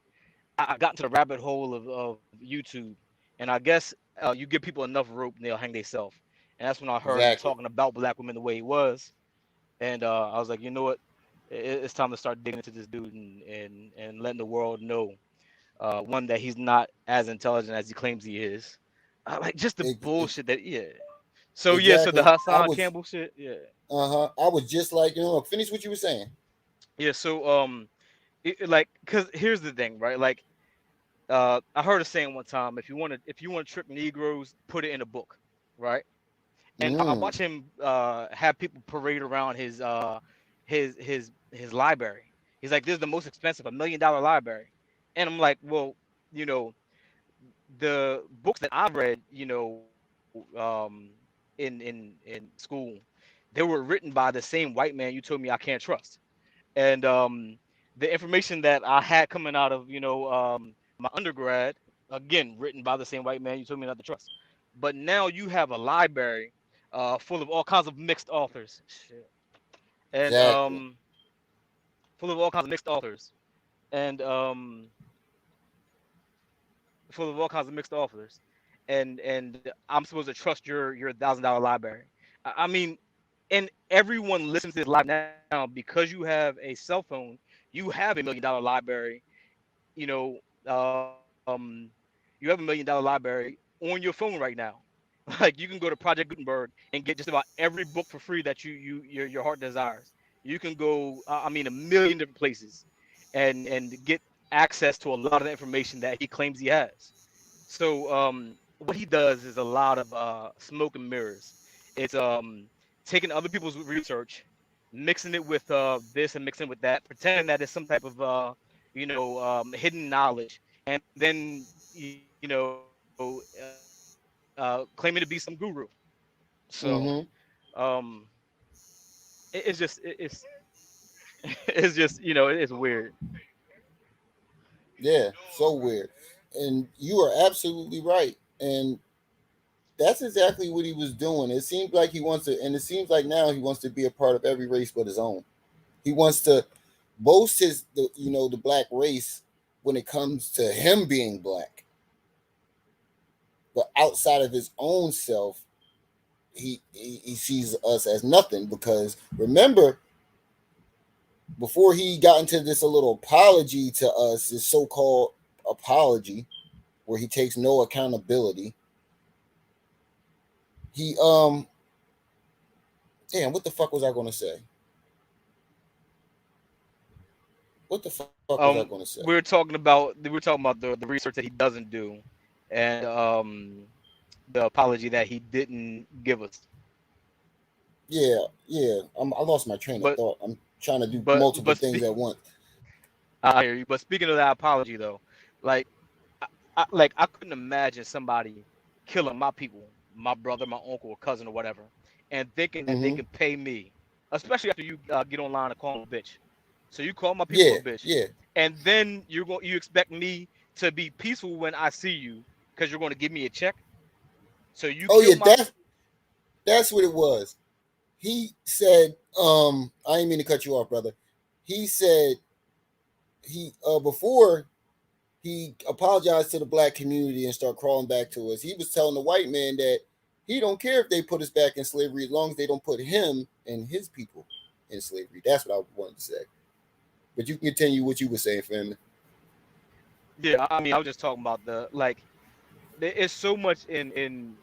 I got into the rabbit hole of YouTube, and I guess you give people enough rope and they'll hang themselves. And that's when I heard him Exactly. talking about black women the way he was, and I was like, you know what, it's time to start digging into this dude and letting the world know, one, that he's not as intelligent as he claims he is. Like just the bullshit that, yeah. So yeah, so the Exactly. I Hassan was Campbell shit, yeah, I was just like, finish what you were saying. yeah. So like, cause here's the thing, right? Like, I heard a saying one time: if you want to trick Negroes, put it in a book, right? And I Mm. watch him have people parade around his library. He's like, "This is the most expensive, $1 million library," and I'm like, "Well, you know, the books that I've read, in school, they were written by the same white man you told me I can't trust." And the information that I had coming out of my undergrad, again written by the same white man you told me not to trust. But now you have a library full of all kinds of mixed authors. Shit. And Exactly. full of all kinds of mixed authors. And full of all kinds of mixed authors. And I'm supposed to trust your $1,000 library. I mean, and everyone listens to this live now because you have a cell phone. You have $1 million library, you know, you have $1 million library on your phone right now. Like you can go to Project Gutenberg and get just about every book for free that your heart desires. You can go, I mean, a million different places, and get access to a lot of the information that he claims he has. So what he does is a lot of smoke and mirrors. It's taking other people's research, mixing it with this and mixing with that, pretending that it's some type of hidden knowledge, and then claiming to be some guru. So Mm-hmm. um, it's it's just it's weird. Yeah. So weird. And you are absolutely right. And that's exactly what he was doing. It seems like he wants to, and it seems like now he wants to be a part of every race but his own. He wants to boast the black race when it comes to him being black, but outside of his own self, he sees us as nothing. Because remember, before he got into this a little apology to us, this so-called apology where he takes no accountability, he damn, what the fuck was I going to say? What the fuck was I going to say? We were talking about the research that he doesn't do, and the apology that he didn't give us. Yeah, yeah. I lost my train of But thought. I'm trying to do but multiple but things spe- at once. I hear you. But speaking of that apology though, like I couldn't imagine somebody killing my people, my brother, my uncle, or cousin, or whatever, and thinking that they Mm-hmm. can pay me, especially after you get online and call them a bitch. So you call my people Yeah, a bitch, yeah. and then you expect me to be peaceful when I see you because you're going to give me a check. So you Oh kill yeah, my that's what it was. he said, I didn't mean to cut you off, brother. He said he before he apologized to the black community and start crawling back to us. He was telling the white man that he don't care if they put us back in slavery as long as they don't put him and his people in slavery. That's what I wanted to say. But you can continue what you were saying, family. Yeah, I mean, I was just talking about the like. There is so much in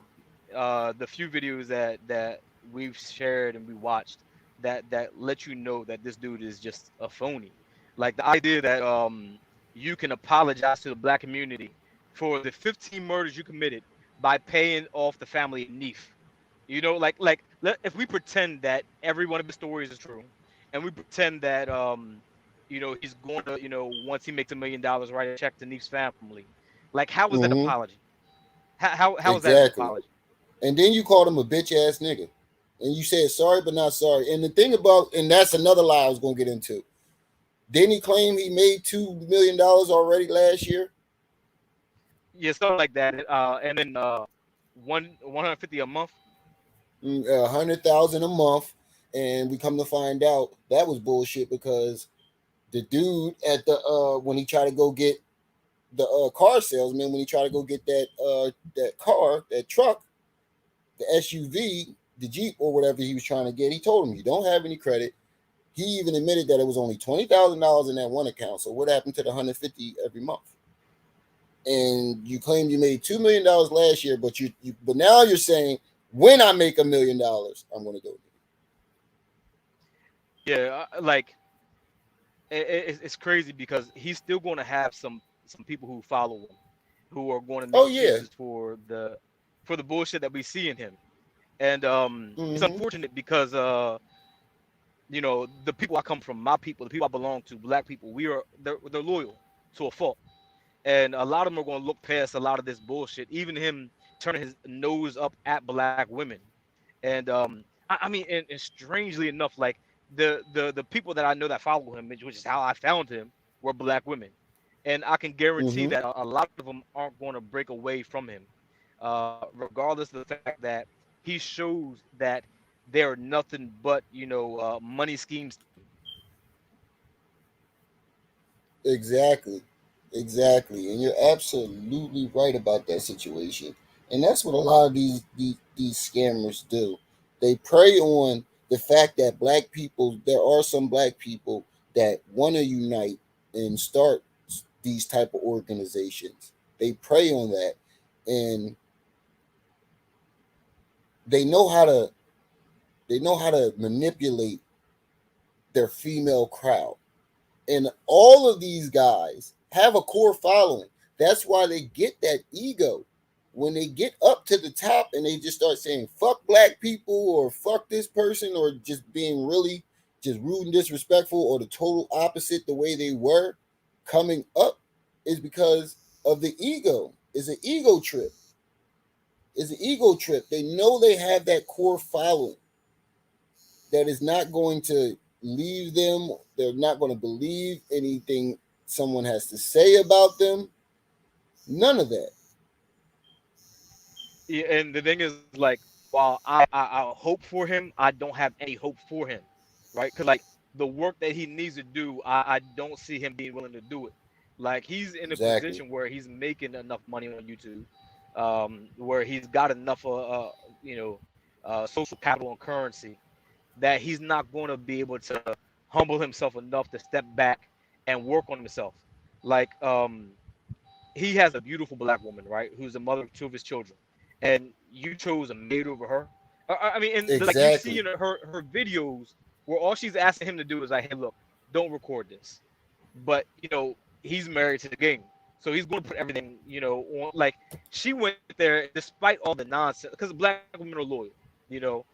the few videos that we've shared and we watched that let you know that this dude is just a phony. Like the idea that you can apologize to the black community for the 15 murders you committed by paying off the family of Neef. You know, if we pretend that every one of his stories is true, and we pretend that he's going to once he makes $1 million write a check to Neef's family, like how is that Mm-hmm. apology? How is that an Exactly. apology? And then you called him a bitch ass nigga. And you said sorry but not sorry. And the thing about, and that's another lie I was gonna get into. Didn't he claim he made $2 million already last year? Yeah, something like that. And then 150 a month. 100,000 a month, and we come to find out that was bullshit because the dude at the when he tried to go get the car salesman, when he tried to go get that car, that truck, the SUV, the Jeep or whatever he was trying to get, he told him you don't have any credit. He even admitted that it was only $20,000 in that one account. So what happened to the 150 every month? And you claim you made $2 million last year, but now you're saying when I make $1 million, I'm going to go. Yeah, like it's crazy because he's still going to have some people who follow him, who are going to make Oh yeah. excuses for the bullshit that we see in him. And it's Mm-hmm. unfortunate because the people I come from, my people, the people I belong to, black people, they're loyal to a fault. And a lot of them are going to look past a lot of this bullshit. Even him turning his nose up at black women. And I mean, and strangely enough, like the people that I know that follow him, which is how I found him, were black women. And I can guarantee Mm-hmm. that a lot of them aren't going to break away from him, regardless of the fact that he shows that they're nothing but money schemes to him. Exactly. Exactly. And you're absolutely right about that situation. And that's what a lot of these scammers do. They prey on the fact that black people, there are some black people that want to unite and start these type of organizations. They prey on that, and they know how to they know how to manipulate their female crowd. And all of these guys have a core following. That's why they get that ego. When they get up to the top and they just start saying fuck black people or fuck this person or just being really just rude and disrespectful or the total opposite the way they were coming up is because of the ego. It's an ego trip. It's an ego trip. They know they have that core following that is not going to leave them. They're not going to believe anything someone has to say about them. None of that. Yeah, and the thing is, like, while I hope for him, I don't have any hope for him, right? Because like the work that he needs to do, I don't see him being willing to do it. Like he's in a Exactly. position where he's making enough money on YouTube, where he's got enough social capital and currency that he's not going to be able to humble himself enough to step back and work on himself. Like he has a beautiful black woman, right, who's the mother of two of his children, and you chose a maid over her. I mean, and like you see Exactly. in her videos where all she's asking him to do is like, hey, look, don't record this. But he's married to the game, so he's going to put everything on. Like she went there despite all the nonsense, because black women are loyal, you know,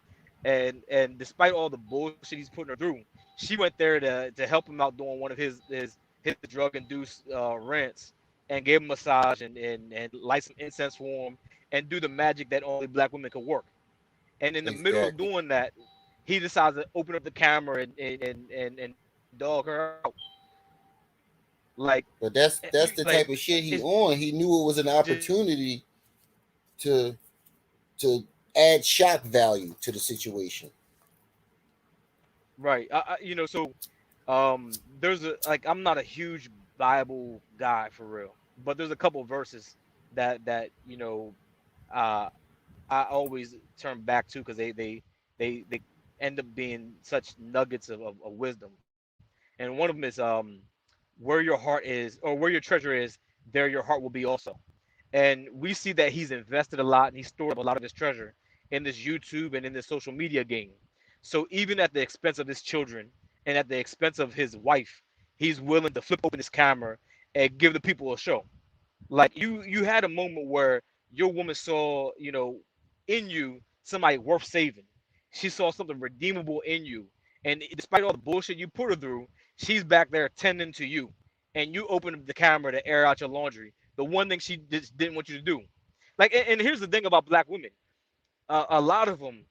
and despite all the bullshit he's putting her through, she went there to help him out doing one of his drug induced rants and gave him a massage and light some incense for him and do the magic that only black women could work. And in the middle of Exactly. doing that, he decides to open up the camera and dog her out. Like But that's the type of shit it's he on. He knew it was an just opportunity to to add shock value to the situation. right. So there's a like I'm not a huge Bible guy for real, but there's a couple verses that uh I always turn back to because they end up being such nuggets of wisdom. And one of them is where your heart is or where your treasure is, there your heart will be also. And we see that he's invested a lot and he stored up a lot of his treasure in this YouTube and in this social media game. So even at the expense of his children and at the expense of his wife, he's willing to flip open his camera and give the people a show. Like you had a moment where your woman saw, in you somebody worth saving. She saw something redeemable in you. And despite all the bullshit you put her through, she's back there tending to you. And you open up the camera to air out your laundry. The one thing she just didn't want you to do. Like, and here's the thing about black women. A lot of them,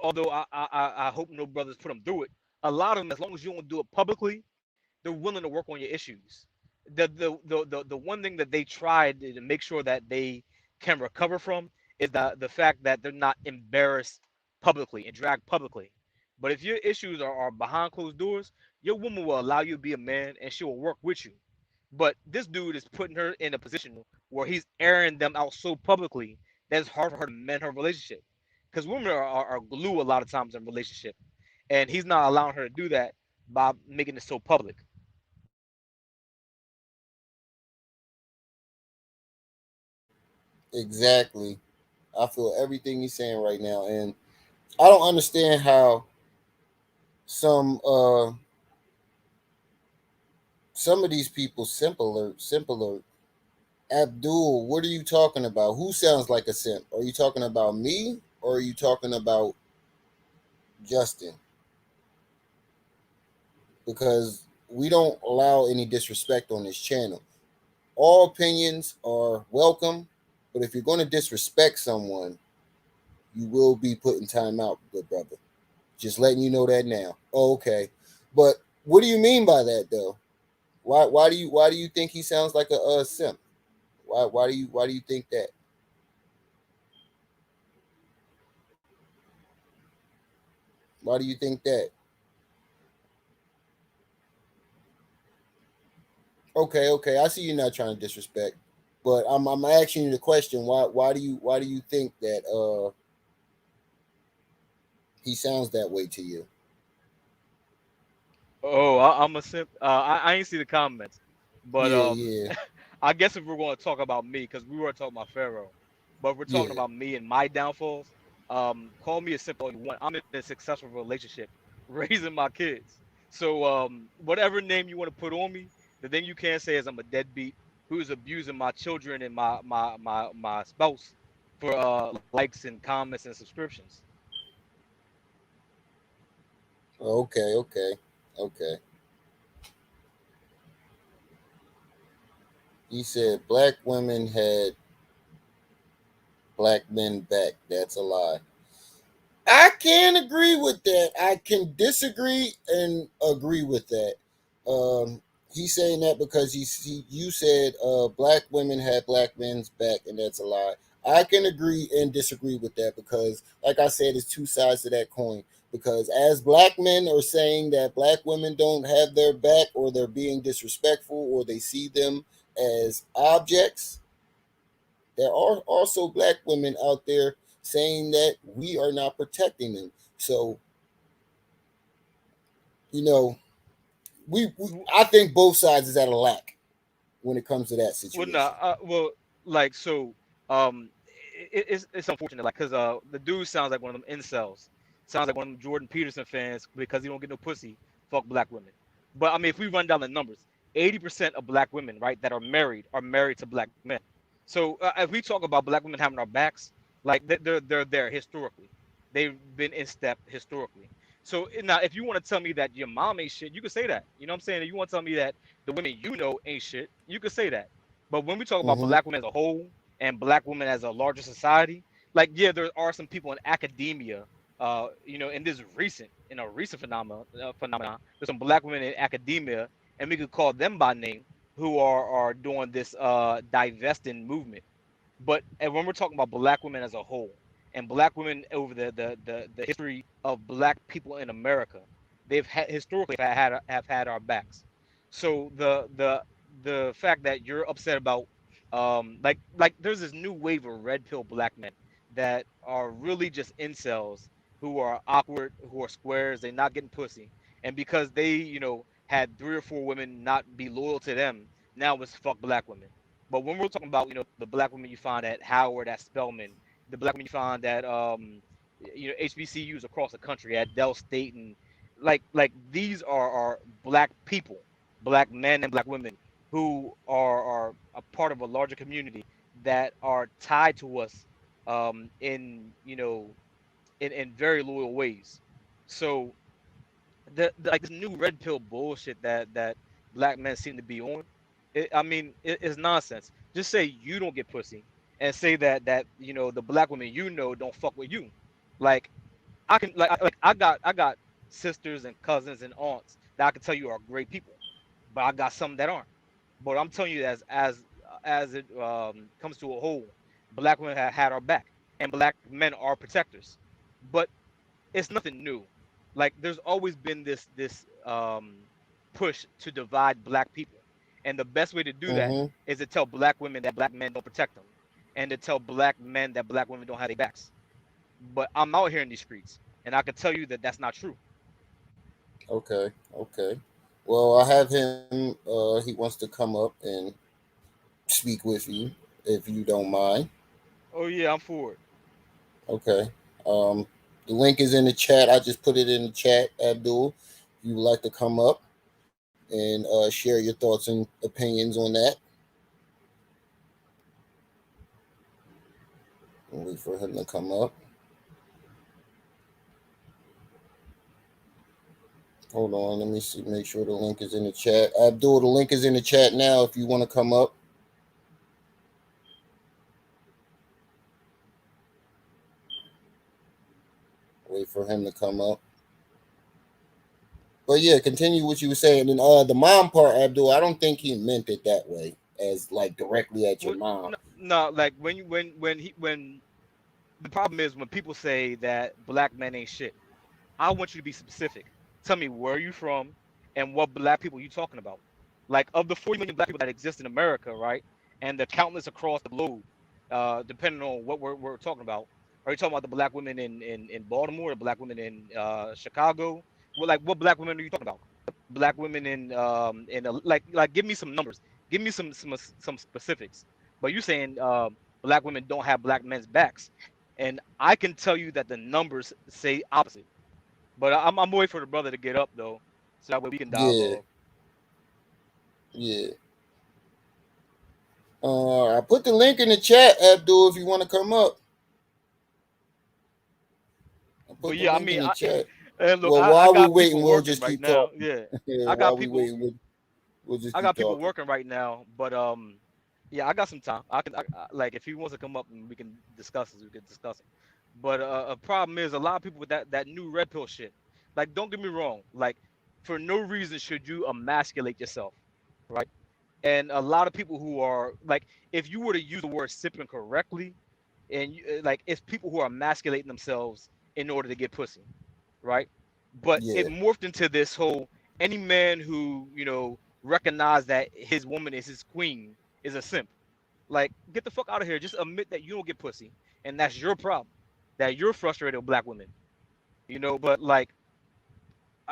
although I hope no brothers put them through it. A lot of them, as long as you don't do it publicly, they're willing to work on your issues. The one thing that they tried to make sure that they can recover from is the fact that they're not embarrassed publicly and dragged publicly. But if your issues are behind closed doors, your woman will allow you to be a man and she will work with you. But this dude is putting her in a position where he's airing them out so publicly that it's hard for her to mend her relationship. Because women are glue a lot of times in relationship, and he's not allowing her to do that by making it so public. Exactly. I feel everything he's saying right now, and I don't understand how some uh some of these people simpler. Abdul, what are you talking about? Who sounds like a simp? Are you talking about me or are you talking about Justin? Because we don't allow any disrespect on this channel. All opinions are welcome, but if you're going to disrespect someone, you will be put in time out, good brother. Just letting you know that now. Oh, okay. But what do you mean by that though? Why do you think he sounds like a simp? Why do you think that? Why do you think that? Okay, okay. I see you're not trying to disrespect, but I'm asking you the question. Why do you think that he sounds that way to you? Oh, I'm a simp. I ain't see the comments, but Yeah, yeah, I guess if we're going to talk about me, because we were talking about Pharaoh, but if we're talking yeah. about me and my downfalls. Call me a simp all you want. I'm in a successful relationship, raising my kids. So whatever name you want to put on me, the thing you can't say is I'm a deadbeat who's abusing my children and my spouse for likes and comments and subscriptions. Okay, okay, okay. He said black women had black men back. That's a lie. I can agree with that. I can disagree and agree with that. Um, he's saying that because you said black women had black men's back, and that's a lie. I can agree and disagree with that because, like I said, it's two sides to that coin. Because as black men are saying that black women don't have their back, or they're being disrespectful, or they see them as objects, there are also black women out there saying that we are not protecting them. So, you know, we I think both sides is at a lack when it comes to that Well, no, situation. like so, it's unfortunate, like, cause the dude sounds like one of them incels, sounds like one of them Jordan Peterson fans because he don't get no pussy, fuck black women. But I mean, if we run down the numbers, 80% of black women, right, that are married to black men. So if we talk about black women having our backs, like they're there historically, they've been in step historically. So now, if you want to tell me that your mom ain't shit, you can say that. You know what I'm saying? If you want to tell me that the women you know ain't shit, you could say that. But when we talk about Mm-hmm. black women as a whole and black women as a larger society, like yeah, there are some people in academia, in a recent phenomenon, there's some black women in academia, and we could call them by name, who are doing this divesting movement. But and when we're talking about black women as a whole, and black women over the history of black people in America, they've had historically have had our backs. So the fact that you're upset about like there's this new wave of red pill black men that are really just incels who are awkward, who are squares, they're not getting pussy. And because they, had 3 or 4 women not be loyal to them, now it's fuck black women. But when we're talking about, the black women you find at Howard, at Spelman, the black women you find at HBCUs across the country, at Dell State, and like these are black people, black men and black women who are a part of a larger community that are tied to us in in very loyal ways. So the like this new red pill bullshit that black men seem to be on, I mean, it's nonsense. Just say you don't get pussy, and say that the black women don't fuck with you. Like I can like I got sisters and cousins and aunts that I can tell you are great people, but I got some that aren't. But I'm telling you, as it comes to a whole, black women have had our back, and black men are protectors. But it's nothing new. Like there's always been this push to divide black people, and the best way to do that Mm-hmm. is to tell black women that black men don't protect them, and to tell black men that black women don't have their backs. But I'm out here in these streets, and I can tell you that that's not true. Okay. Okay. Well, I have him. He wants to come up and speak with you, if you don't mind. Oh yeah, I'm for it. Okay. Um, the link is in the chat. I just put it in the chat, Abdul. If you would like to come up and share your thoughts and opinions on that, and wait for him to come up. Hold on, let me see. Make sure the link is in the chat. Abdul, the link is in the chat now. If you want to come up, wait for him to come up. But yeah, continue what you were saying. And the mom part, Abdul, I don't think he meant it that way, as like directly at your Well, mom. no, like when the problem is when people say that black men ain't shit. I want you to be specific. Tell me where you from and what black people you talking about. Like of the 40 million black people that exist in America, right? And the countless across the globe, depending on what we're talking about. Are you talking about the black women in Baltimore, the black women in Chicago? Well, like what black women are you talking about? The black women in like give me some numbers. Give me some specifics. But you saying black women don't have black men's backs. And I can tell you that the numbers say opposite. But I'm waiting for the brother to get up though, so that way we can Yeah, dialogue. yeah. I put the link in the chat, Abdul, if you want to come up. I put But the yeah, I link mean, in the I chat. and look, Well, I while we're got waiting, people we'll working just right keep now. talking. Yeah, Yeah, I got while we people. waiting, we'll just I keep got people talking. working right now. But yeah, I got some time. Like if he wants to come up and we can discuss this, we can discuss it. But a problem is a lot of people with that new red pill shit. Like, don't get me wrong. Like, for no reason should you emasculate yourself, right? And a lot of people who are like, if you were to use the word sipping correctly, and like it's people who are emasculating themselves in order to get pussy, right? But it Yeah, morphed into this whole any man who recognize that his woman is his queen is a simp. Like, get the fuck out of here. Just admit that you don't get pussy, and that's your problem. That you're frustrated with black women, But like,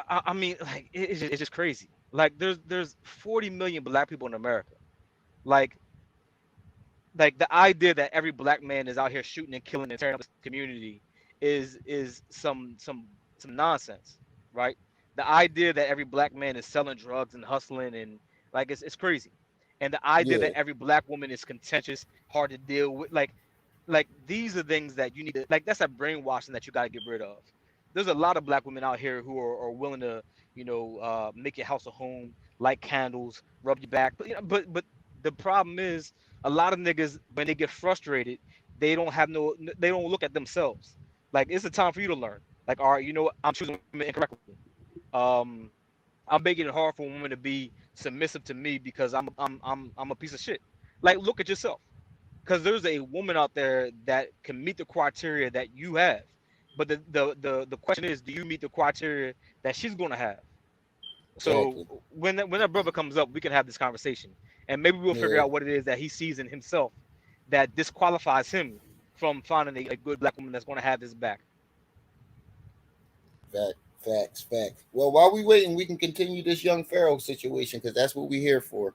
I mean, like it's just crazy. Like, there's 40 million black people in America. Like, like the idea that every black man is out here shooting and killing and tearing up his community is some nonsense, right? The idea that every black man is selling drugs and hustling and like it's crazy. And the idea yeah, that every black woman is contentious, hard to deal with, like these are things that you need to like that's that brainwashing that you got to get rid of. There's a lot of black women out here who are willing to make your house a home, light candles, rub your back, but the problem is a lot of niggas when they get frustrated they don't look at themselves. Like, it's a time for you to learn. Like, all right, I'm choosing women incorrectly. um I'm making it hard for women to be submissive to me because I'm a piece of shit. Like, look at yourself, because there's a woman out there that can meet the criteria that you have. But the question is, do you meet the criteria that she's gonna have? So Exactly. when that brother comes up, we can have this conversation, and maybe we'll figure Yeah. out what it is that he sees in himself that disqualifies him from finding a good black woman that's gonna have his back. Facts. Well, while we waiting, we can continue this young Pharaoh situation because that's what we're here for.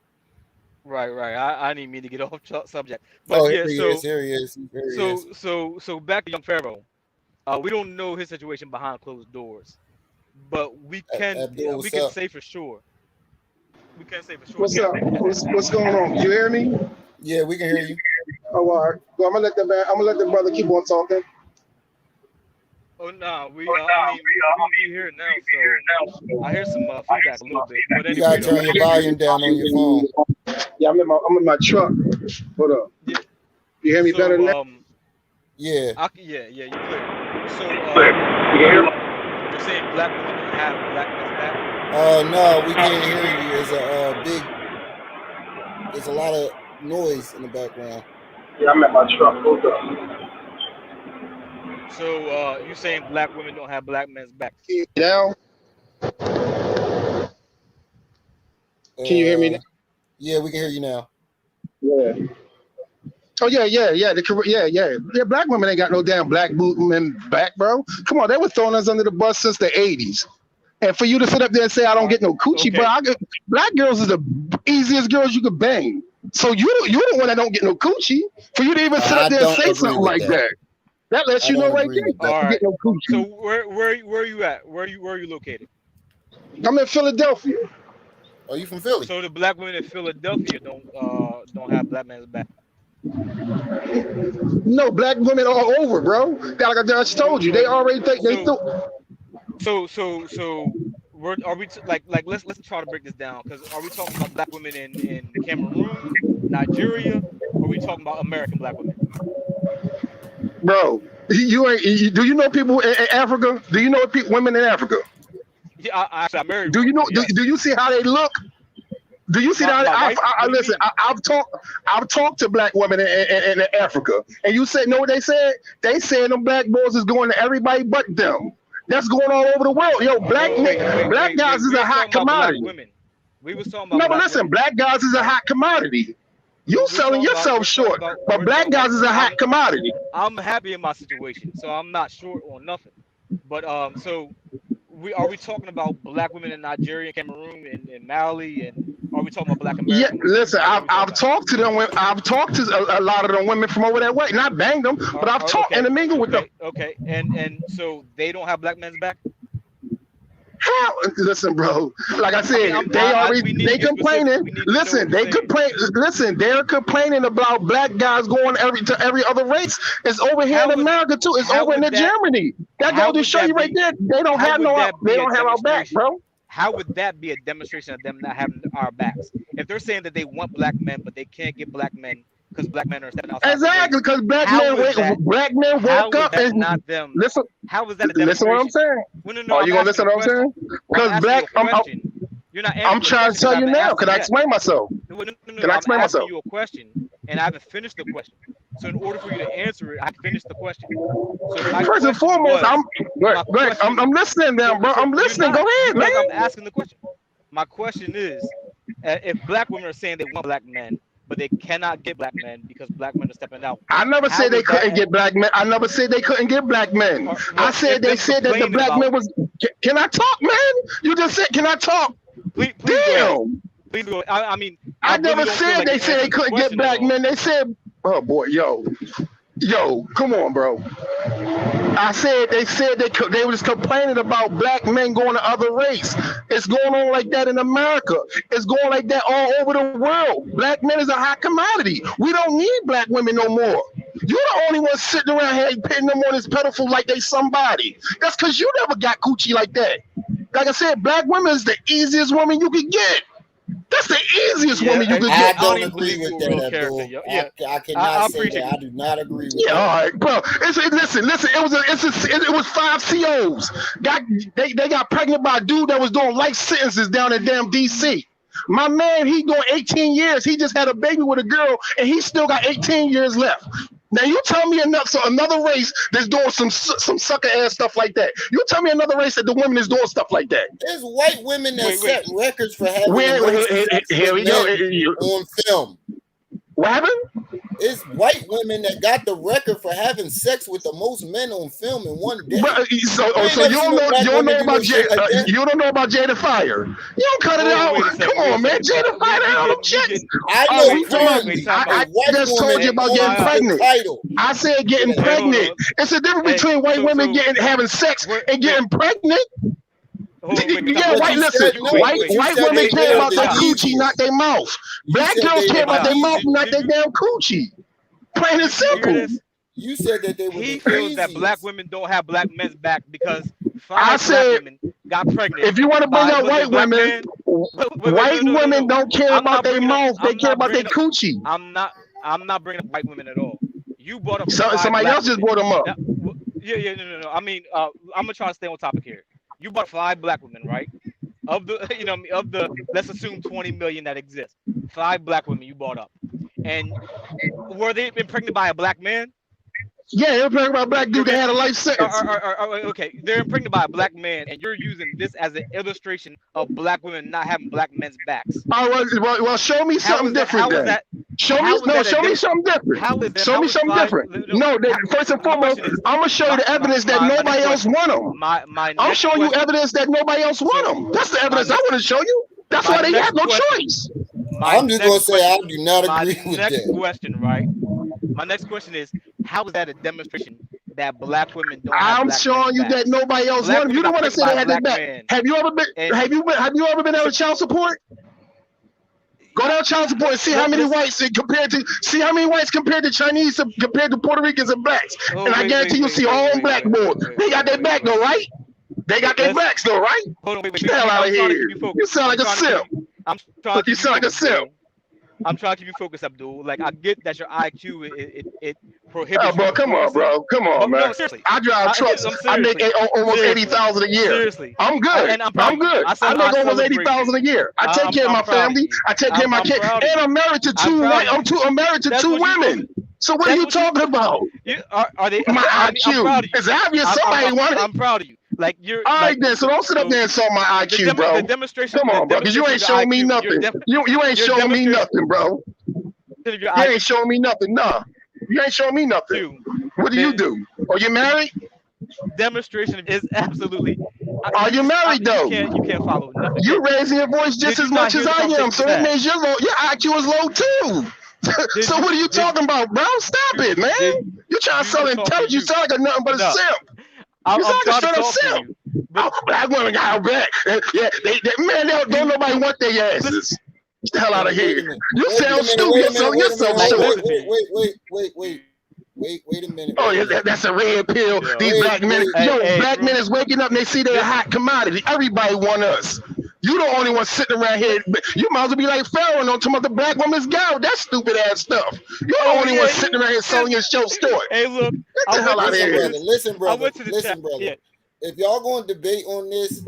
Right. I didn't mean to get off subject, but Oh, yeah. here he is. Here he is. Here he is. So back to young Pharaoh. We don't know his situation behind closed doors, but Abdul, we what's can up? say for sure. We can say for sure. What's up? What's going on? You hear me? Yeah, we can hear you. Oh, all right. Well, I'm gonna let the brother keep on talking. Oh no, I mean we hear it now, so I hear some feedback a little bit. But You gotta anyway, turn your volume down on your phone. Yeah, I'm in my truck. Hold up. yeah. You hear me better than that? Yeah. Yeah, you clear. So you're saying black women don't have black men's back? No, we can't hear you. There's a lot of noise in the background. Yeah, I'm in my truck. Hold up. So you saying black women don't have black men's backs? Down. Can you hear me now? Yeah, we can hear you now. Yeah. Oh yeah. Yeah. Black women ain't got no damn black men back, bro. Come on, they were throwing us under the bus since the '80s. And for you to sit up there and say I don't get no coochie, Okay. bro, black girls is the easiest girls you could bang. So you're the one that don't get no coochie. For you to even sit up there and say something like that lets you know right there. All right. Get no coochie. So where are you at? Where are you located? I'm in Philadelphia. Oh, you from Philly? So the black women in Philadelphia don't have black men's back. No, black women all over, bro. Like I just told you, they already think they thought. So are we let's try to break this down, because are we talking about black women in Cameroon, Nigeria, or are we talking about American black women? Bro, do you know people in Africa? Do you know women in Africa? Yeah, I married. Do you know? Yes. Do you see how they look? Do you see that? Listen, I've talked to black women in Africa, and you know what they said? They said them black boys is going to everybody but them. That's going all over the world. Yo, black guys is a hot commodity. We was talking about. No, but listen, black guys is a hot commodity. You selling yourself short, but black guys is a hot commodity. I'm happy in my situation, so I'm not short on nothing. But so are we talking about black women in Nigeria, Cameroon, and Mali, and are we talking about black American? Yeah, listen, I've talked to them. I've talked to a lot of them women from over that way. Not banged them, but I've talked and mingled with them. Okay, and so they don't have black men's back. How? Listen, bro. Like I said, they complaining. Listen, they complain. Listen, they're complaining about black guys going to every other race. It's over here in America too. It's over in Germany. That goes to show you right there. They don't have our back, bro. How would that be a demonstration of them not having our backs? If they're saying that they want black men, but they can't get black men because black men are stepping outside. Exactly, because black men woke up and not them. Listen. How was that a demonstration? Listen what I'm saying. No, Are you gonna listen to what I'm saying? Because black, you're not. I'm trying to tell you now. Can I explain myself? No, Can I explain myself? I'm asking you a question, and I haven't finished the question. So in order for you to answer it, I finished the question. So first and foremost, I'm listening now, bro. I'm listening. Go ahead, man. I'm asking the question. My question is, if black women are saying they want black men, but they cannot get black men because black men are stepping out. I never said they couldn't get black men. I never said they couldn't get black men. I said they said that the black men was. Can I talk, man? You just said, can I talk? Please Damn. Please go. I mean, I never said they said they couldn't get black men. They said, oh boy, yo, come on, bro. I said they said they was complaining about black men going to other race. It's going on like that in America. It's going like that all over the world. Black men is a hot commodity. We don't need black women no more. You're the only one sitting around here pitting them on this pedestal like they somebody. That's because you never got coochie like that. Like I said, black women is the easiest woman you could get. That's the easiest woman you could get. I don't agree with that, Abdul. I cannot say that. I do not agree with that. Yeah, all right, bro. Listen. It was 5 COs. They got pregnant by a dude that was doing life sentences down in damn DC. My man, he doing 18 years. He just had a baby with a girl, and he still got 18 years left. Now you tell me another race that's doing some sucker ass stuff like that. You tell me another race that the women is doing stuff like that. There's white women that set records for having here we go on film. What happened? It's white women that got the record for having sex with the most men on film in one day. So you don't know about Jada? You don't know about Jada Fire? You don't cut it out. Come on, man, Jada Fire out them chicks. I know currently. I just told you about getting pregnant. I said getting pregnant. It's a difference between white women having sex and getting pregnant. Yeah, white women care about their coochie, not their mouth. Black girls care about their mouth, not their damn coochie. Plain and simple. You said that they were. He feels that black women don't have black men's back because black women got pregnant. If you want to bring up white women, white women don't care about their mouth. They care about their coochie. I'm not bringing up white women at all. You brought up somebody else just brought them up. No. I mean, I'm gonna try to stay on topic here. You brought 5 black women, right? Of the let's assume 20 million that exist. 5 black women you brought up, and were they impregnated by a black man? Yeah, they were impregnated by a black dude that had a life sentence. Okay, they're impregnated by a black man, and you're using this as an illustration of black women not having black men's backs. Well, show me something different then. Show me something different. Show me something different. No, first and foremost, I'm gonna show you the evidence that nobody else want them. I'm showing you evidence that nobody else want them. That's the evidence I want to show you. That's why they have no choice. I'm just gonna say I do not agree with that. Next question, right? My next question is, how is that a demonstration that black women don't have I'm showing you that nobody else want them. You don't want to say they had their back. Have you ever been out of child support? Go down child support and see how many whites compared to Chinese compared to Puerto Ricans and blacks. And I guarantee you'll see all black boys. They got their back though, right? They got their backs though, right? Get the hell out of here. You sound like a simp. You sound like a simp. I'm trying to keep you focused, Abdul. Like, I get that your IQ it prohibits. Oh, bro, come on, bro. Come on, man. No, I drive trucks. I make almost 80,000 a year. Seriously, I'm good. I'm good. I make almost 80,000 a year. I take care of my family. I take care of my kids, and I'm married to two. I'm married to 2 women. So what are you talking about? Are they? My IQ. It's obvious somebody wanted. I'm proud of you. Like you're all right then, so don't sit up there and insult my IQ, bro. Come on, bro, because you ain't showing me nothing. You ain't showing me nothing, bro. You ain't showing me nothing, nah. You ain't showing me nothing. What do you do? Are you married? Demonstration is absolutely. Are you married though? You can't follow nothing. You raising your voice just as much as I am, so that means your IQ is low too. So what are you talking about, bro? Stop it, man. You trying to sell intelligence? You sound like a nothing but a simp. You sound like a straight up simp. Black women got her back. Yeah, man, don't nobody want their asses. Get the hell out of here. You sound stupid. You sound stupid. Wait a minute. Oh, yeah, that's a red pill. These black men, black men is waking up and they see they're a hot commodity. Everybody want us. You the only one sitting around here. You might as well be like Phararoh and talking about the black woman's gout. That stupid ass stuff. You're the only one sitting around here selling your show story. Hey, look. Get the hell out of here. Listen, brother. Yeah. If y'all going to debate on this,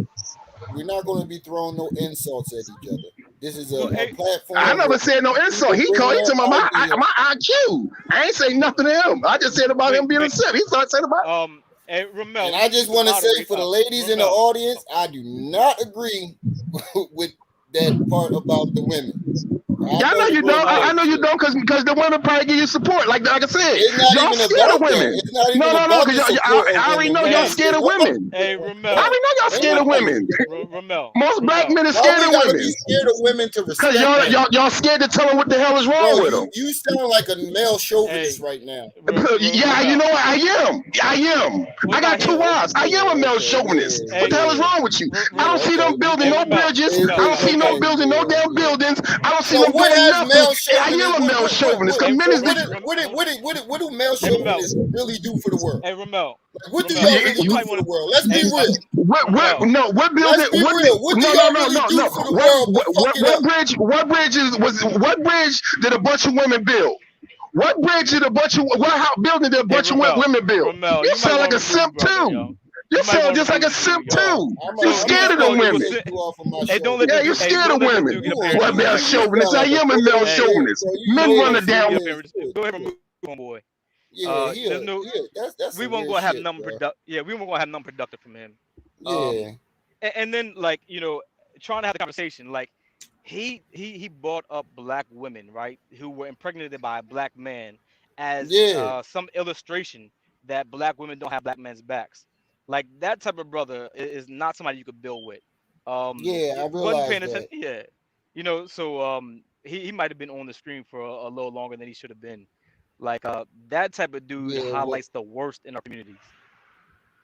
we're not going to be throwing no insults at each other. This is a platform. I never said no insult. He talking about my IQ. I ain't saying nothing to him. I just said about him being a simp. He started saying about. Hey, Ramel, and I just want to say for the ladies in the audience, I do not agree with that part about the women. I know you don't. I know you don't because the women probably give you support. Like I said, y'all scared of women. No. Because I already know y'all scared of women. Hey, Ramel. I already know y'all scared of women. Ramel. Most black men are scared of women. Scared of women to respect. Because y'all scared to tell them what the hell is wrong with them. You sound like a male chauvinist right now. Yeah, you know what? I am. I got 2 wives. I am a male chauvinist. What the hell is wrong with you? I don't see them building no bridges. I don't see no building no damn buildings. I don't see them what doing nothing. I am a male chauvinist. What do male chauvinists really do for the world? Hey, Ramel. What do y'all really do for the world? Let's be real. What building? No. What bridge did a bunch of women build? What bridge did building did a bunch of women build? You sound like a simp too. You sound just like a simp too. You scared of the women. Yeah, you scared of women. What male chauvinist? I am a male chauvinist. Men run the damn. Go ahead and move on, boy. Yeah, There's no, that's we some won't weird go have shit, none bro. product. Yeah, we won't go have none productive from him. Um, Yeah, and then like trying to have the conversation, like he brought up black women, right, who were impregnated by a black man as yeah, some illustration that black women don't have black men's backs. Like that type of brother is not somebody you could build with. yeah. I Wasn't realized paying attention. that. Yeah, so he might have been on the screen for a little longer than he should have been. Like that type of dude Yeah, what? highlights the worst in our communities.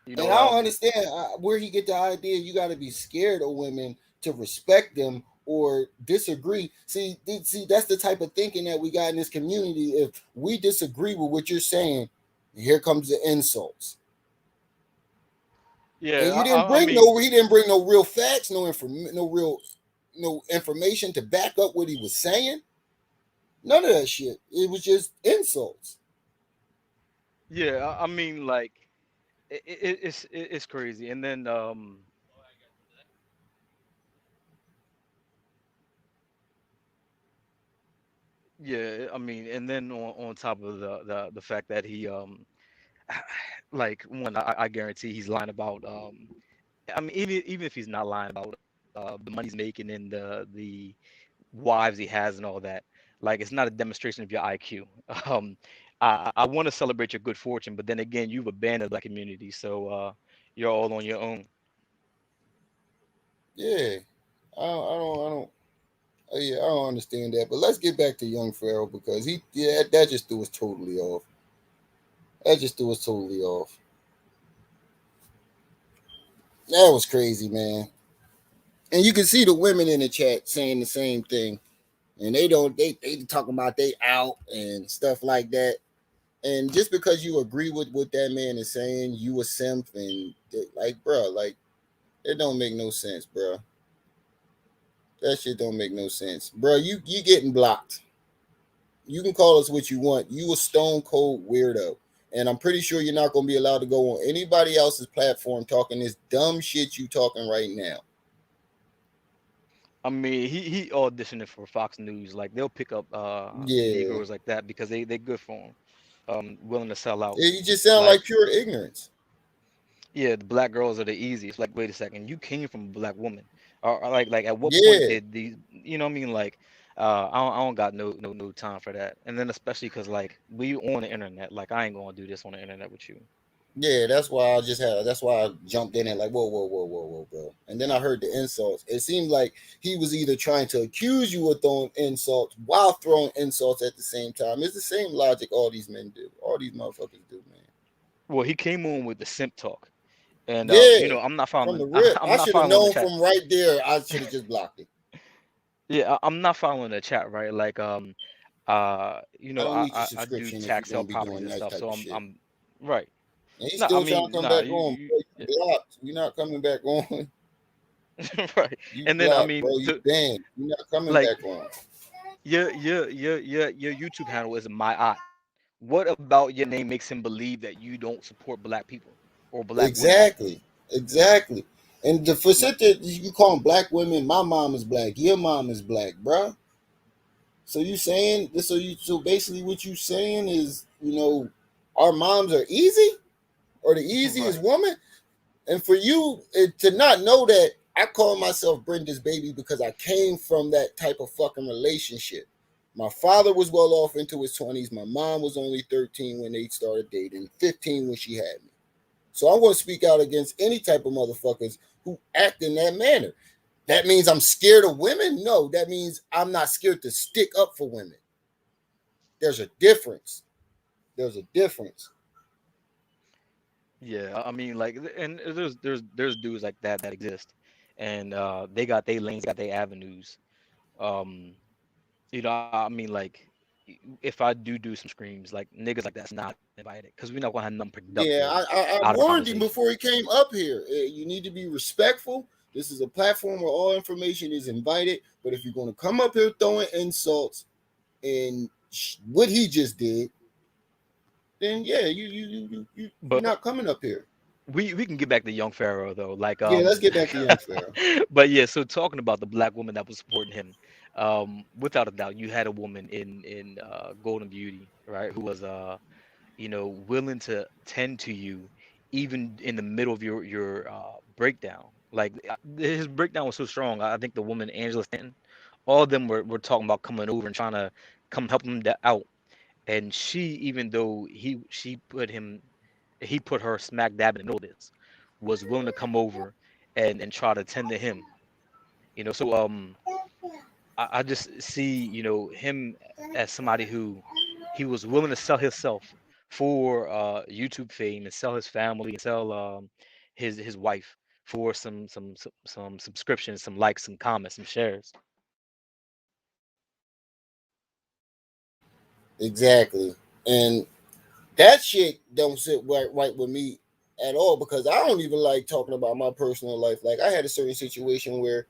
You And know, I don't understand where he get the idea you got to be scared of women to respect them or disagree. See, that's the type of thinking that we got in this community. If we disagree with what you're saying, here comes the insults. And yeah. you didn't I bring mean, no, he didn't bring no real facts, no real, no information to back up what he was saying. None of that shit. It was just insults. yeah. I mean, like it's crazy. And then yeah, I mean, and then on top of the fact that he like one, I guarantee he's lying about I mean, even if he's not lying about the money he's making and the wives he has and all that, like it's not a demonstration of your IQ. Um, I want to celebrate your good fortune, but then again, you've abandoned the black community, so you're all on your own. Yeah, I don't. Yeah, I don't understand that. But let's get back to young Pharaoh because that just threw us totally off. That just threw us totally off. That was crazy, man. And you can see the women in the chat saying the same thing, and they talking about they out and stuff like that. And just because you agree with what that man is saying, you a simp and like, bro, like it don't make no sense, bro. That shit don't make no sense, bro. You getting blocked. You can call us what you want. You a stone cold weirdo. And I'm pretty sure you're not gonna be allowed to go on anybody else's platform talking this dumb shit you talking right now. I mean, he auditioned for Fox News. Like they'll pick up Yeah. Negroes like that because they good for him. Willing to sell out. You just sound Like like pure ignorance. yeah, the black girls are the easiest. Like wait a second, you came from a black woman, or like at what point Yeah. did these? You know what I mean? Like I don't got no time for that. And then especially because like we on the internet. Like I ain't gonna do this on the internet with you. Yeah, that's why I jumped in and like, whoa, bro. And then I heard the insults. It seemed like he was either trying to accuse you of throwing insults while throwing insults at the same time. It's the same logic all these men do. All these motherfuckers do, man. Well, he came on with the simp talk, and Yeah, I'm not from following. the rip. I'm I not should have following the known chat. from right there. I should have just blocked it. Yeah, I'm not following the chat, right? Like I don't need your I do subscription if you're tax sale gonna be properties doing and that stuff, type so of shit. I'm right. And he's No, I still trying to mean, come nah, back on, bro. yeah, You blocked. You're not coming back on. right. You And then I blocked, bro. mean, You banned. You're not coming like back on. your YouTube handle is my eye. What about your name makes him believe that you don't support black people or black women? Exactly. Exactly. And the for Like, sit there, you call them black women. My mom is black. Your mom is black, bro. So you saying so basically what you saying is our moms are easy or the easiest right. woman. And for you to not know that, I call myself Brenda's baby because I came from that type of fucking relationship. My father was well off into his 20s. My mom was only 13 when they started dating, 15 when she had me. So I'm going to speak out against any type of motherfuckers who act in that manner. That means I'm scared of women? No, that means I'm not scared to stick up for women. There's a difference. There's a difference. Yeah, I mean, like, and there's dudes like that exist, and they got their lanes, got their avenues. Um, I mean, like, if I do some screams, like niggas like that's not invited, because we're not gonna have nothing Yeah, productive I out of a warned him conversation. before he came up here. You need to be respectful. This is a platform where all information is invited. But if you're going to come up here throwing insults and what he just did, then yeah, you're But not coming up here. we can get back to young Pharaoh though, like Yeah, let's get back to young Pharaoh. but yeah. So talking about the black woman that was supporting him, without a doubt, you had a woman in Golden Beauty, right, who was willing to tend to you even in the middle of your breakdown. Like his breakdown was so strong. I think the woman Angela Stanton, all of them were talking about coming over and trying to come help him out. And she, even though he put her smack dab in the middle of this, was willing to come over and try to tend to him. So I just see, him as somebody who he was willing to sell himself for YouTube fame and sell his family and sell his wife for some subscriptions, some likes, some comments, some shares. Exactly. And that shit don't sit right with me at all because I don't even like talking about my personal life. Like I had a certain situation where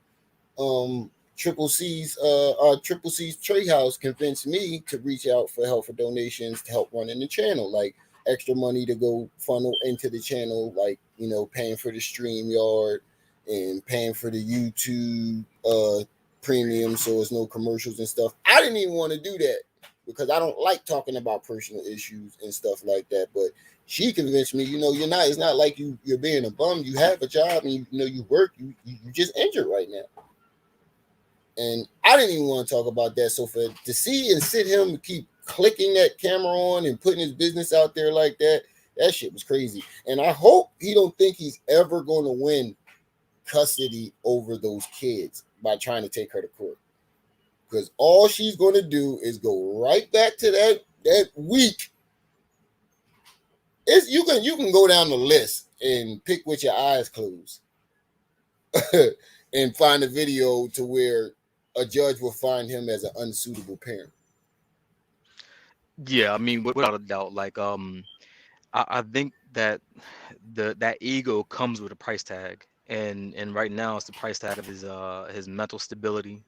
Triple C's Treehouse convinced me to reach out for help for donations to help running the channel, like extra money to go funnel into the channel, like paying for the StreamYard and paying for the YouTube premium, so it's no commercials and stuff. I didn't even want to do that because I don't like talking about personal issues and stuff like that. But she convinced me, you're not. It's not like you're being a bum. You have a job and you work. You just injured right now. And I didn't even want to talk about that. So for to see and sit him keep clicking that camera on and putting his business out there like that, that shit was crazy. And I hope he don't think he's ever going to win custody over those kids by trying to take her to court. Because all she's going to do is go right back to that week. You can go down the list and pick with your eyes closed and find a video to where a judge will find him as an unsuitable parent. Yeah, I mean, without a doubt, like I think that that ego comes with a price tag, and right now it's the price tag of his mental stability,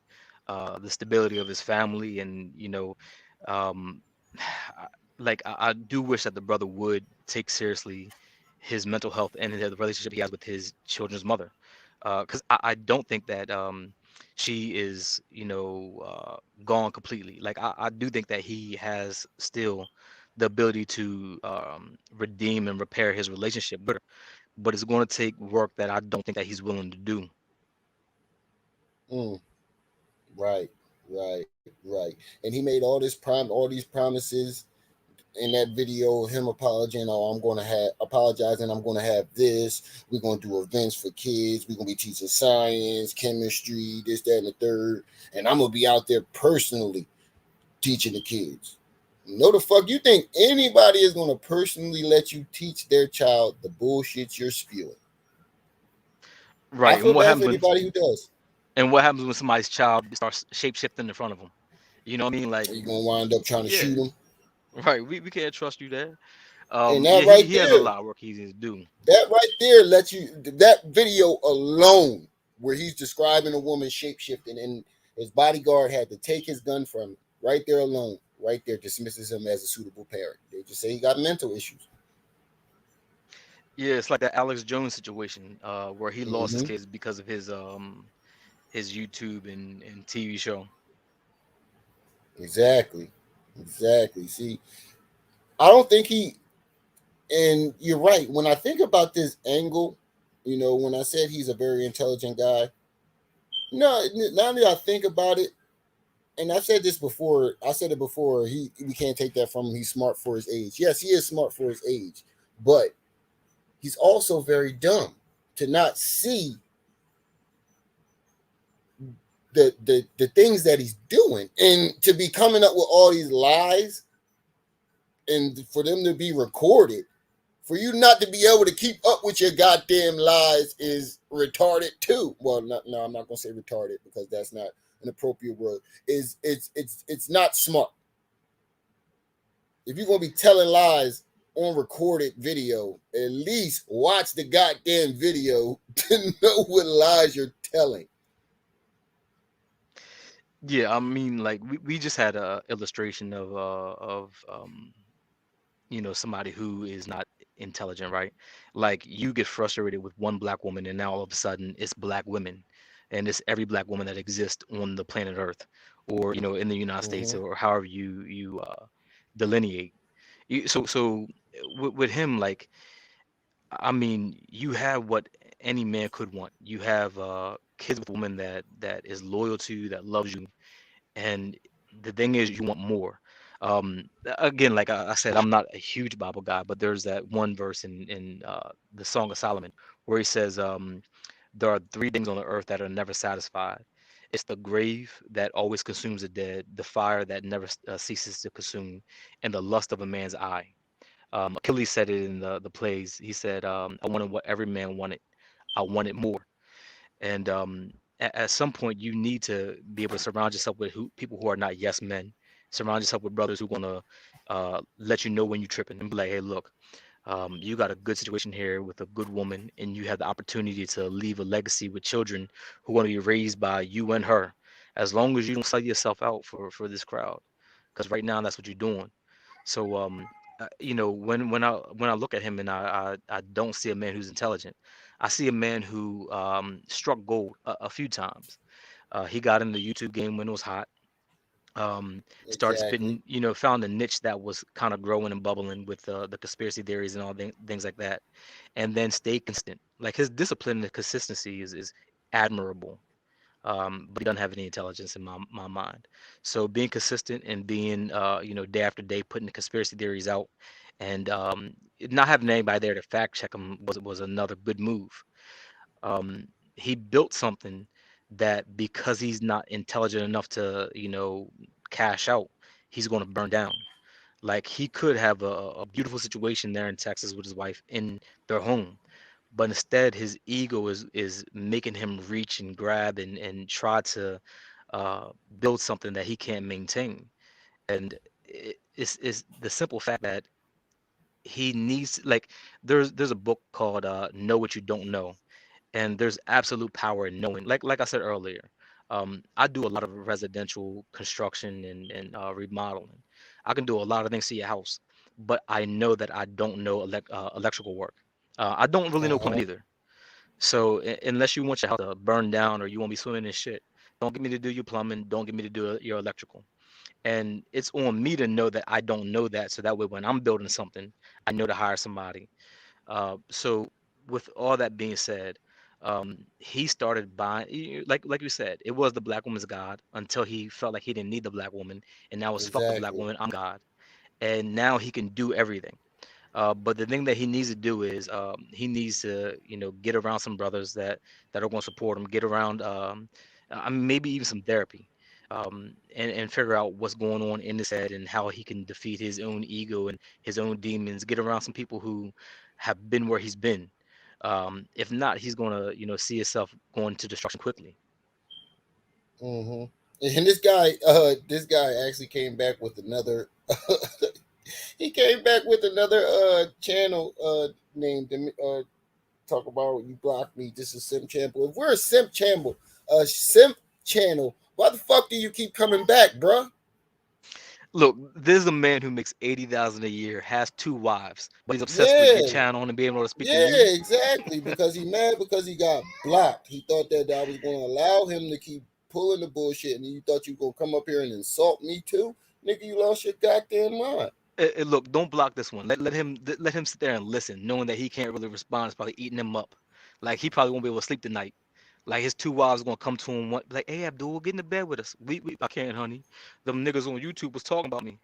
the stability of his family, and um, I- I do wish that the brother would take seriously his mental health and the relationship he has with his children's mother, because I don't think that she is gone completely. Like I do think that he has still the ability to redeem and repair his relationship with her, but it's going to take work that I don't think that he's willing to do. Mm, right, right. And he made all these promises in that video. Him apologizing, oh, I'm going to have apologizing. I'm going to have this. We're going to do events for kids. We're going to be teaching science, chemistry, this, that, and the third. And I'm going to be out there personally teaching the kids. No, the fuck you think anybody is going to personally let you teach their child the bullshit you're spewing? I Right, feel bad for anybody who does. and what happens when somebody's child starts shape shifting in front of them? You know what I mean? Like, Are you gonna wind up trying to yeah, shoot them? right. We can't trust you there. And Yeah, that he right he has a there, lot of work he needs to do. lets you that video alone where he's describing a woman shape shifting and his bodyguard had to take his gun from him. Right there alone, right there dismisses him as a suitable parent. They just say he got mental issues. Yeah, it's like that Alex Jones situation, where he lost his Mm-hmm. kids because of his YouTube and TV show. Exactly. Exactly. See, I don't think he and you're right. When I think about this angle, when I said he's a very intelligent guy, no, now that I think about it, and I've said this before, I said it before, we can't take that from him. He's smart for his age. Yes, he is smart for his age, but he's also very dumb to not see the things that he's doing and to be coming up with all these lies and for them to be recorded. For you not to be able to keep up with your goddamn lies is retarded too. Well, no, I'm not gonna say retarded because that's not an appropriate word. Is it's not smart. If you're gonna be telling lies on recorded video, at least watch the goddamn video to know what lies you're telling. Yeah, I mean, like we just had a illustration of somebody who is not intelligent, right? Like you get frustrated with one black woman, and now all of a sudden it's black women, and it's every black woman that exists on the planet Earth, or in the United States, Mm-hmm. or however you delineate. With him, like, I mean, you have what any man could want. You have kids with a woman that is loyal to you, that loves you, and the thing is, you want more. Again, like I said, I'm not a huge Bible guy, but there's that one verse in the Song of Solomon where he says, there are three things on the earth that are never satisfied. It's the grave that always consumes the dead, the fire that never ceases to consume, and the lust of a man's eye. Achilles said it in the plays. He said, "I wanted what every man wanted. I wanted more." And at some point, you need to be able to surround yourself with people who are not yes men. Surround yourself with brothers who are gonna let you know when you're tripping and be like, "Hey, look, you got a good situation here with a good woman, and you have the opportunity to leave a legacy with children who are going to be raised by you and her. As long as you don't sell yourself out for this crowd, because right now that's what you're doing." So when I look at him and I don't see a man who's intelligent. I see a man who struck gold a few times. He got in the YouTube game when it was hot. Started Exactly. spitting, found a niche that was kind of growing and bubbling with the conspiracy theories and all things like that, and then stay consistent. Like his discipline and consistency is admirable. But he doesn't have any intelligence in my mind. So being consistent and being, day after day putting the conspiracy theories out, and not having anybody there to fact check him was another good move. He built something that because he's not intelligent enough to, cash out, he's going to burn down. Like he could have a beautiful situation there in Texas with his wife in their home, but instead his ego is making him reach and grab and try to uh, build something that he can't maintain. And it's the simple fact that he needs, like, there's a book called Know What You Don't Know, and there's absolute power in knowing. Like I said earlier, I do a lot of residential construction and remodeling. I can do a lot of things to your house, but I know that I don't know electrical work. I don't really know plumbing Uh-huh. either. So unless you want your house to burn down or you want to be swimming in shit, don't get me to do your plumbing. Don't get me to do your electrical. And it's on me to know that I don't know that, so that way when I'm building something, I know to hire somebody. So with all that being said, he started buying, like you said, it was the black woman's God until he felt like he didn't need the black woman, and now it's fuck the black Exactly. woman, I'm God, and now he can do everything. But the thing that he needs to do is he needs to, get around some brothers that are going to support him, get around, I mean, maybe even some therapy, and figure out what's going on in his head and how he can defeat his own ego and his own demons. Get around some people who have been where he's been. If not, he's going to, see himself going to destruction quickly. Hmm. And this guy actually came back with another. He came back with another channel named talk about you blocked me. This is Simp Channel. If we're a Simp channel, why the fuck do you keep coming back, bruh? Look, there's a man who makes 80,000 a year, has two wives, but he's obsessed with your Yeah, channel and being able to speak to you. yeah, exactly. Because he mad because he got blocked. He thought that I was going to allow him to keep pulling the bullshit, and you thought you were gonna come up here and insult me too, nigga. You lost your goddamn mind. Look, don't block this one. Let him sit there and listen, knowing that he can't really respond. It's probably eating him up. Like he probably won't be able to sleep tonight. Like his two wives gonna come to him, like, "Hey, Abdul, get in the bed with us." We I can't, honey. Them niggas on YouTube was talking about me.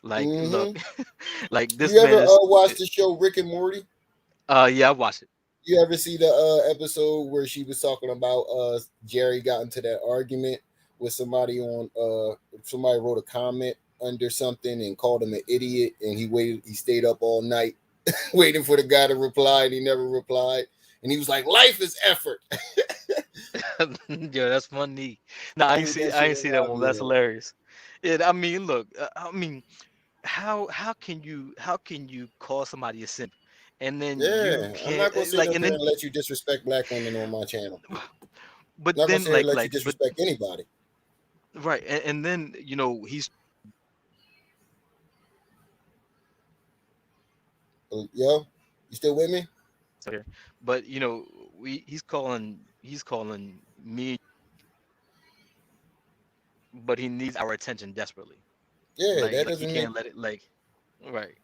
Like, look, Mm-hmm. like this You man ever is. watch the show Rick and Morty? Yeah, I watched it. You ever see the episode where she was talking about Jerry got into that argument with somebody on somebody wrote a comment under something and called him an idiot, and he stayed up all night waiting for the guy to reply, and he never replied, and he was like, life is effort. Yeah, that's funny. Nah, I ain't That's what see that I shit ain't see that reminded one. me That's of. hilarious. Yeah, I mean, look, I mean, how can you call somebody a simp, and then you Yeah, I'm can't not gonna sit like, up and here then and let you disrespect black women on my channel. but I'm not gonna then sit here and like let you like but disrespect anybody. right, and then he's Yo, you still with me? here, but he's calling me, but he needs our attention desperately. Yeah, that Like he doesn't make can't let it, like, right.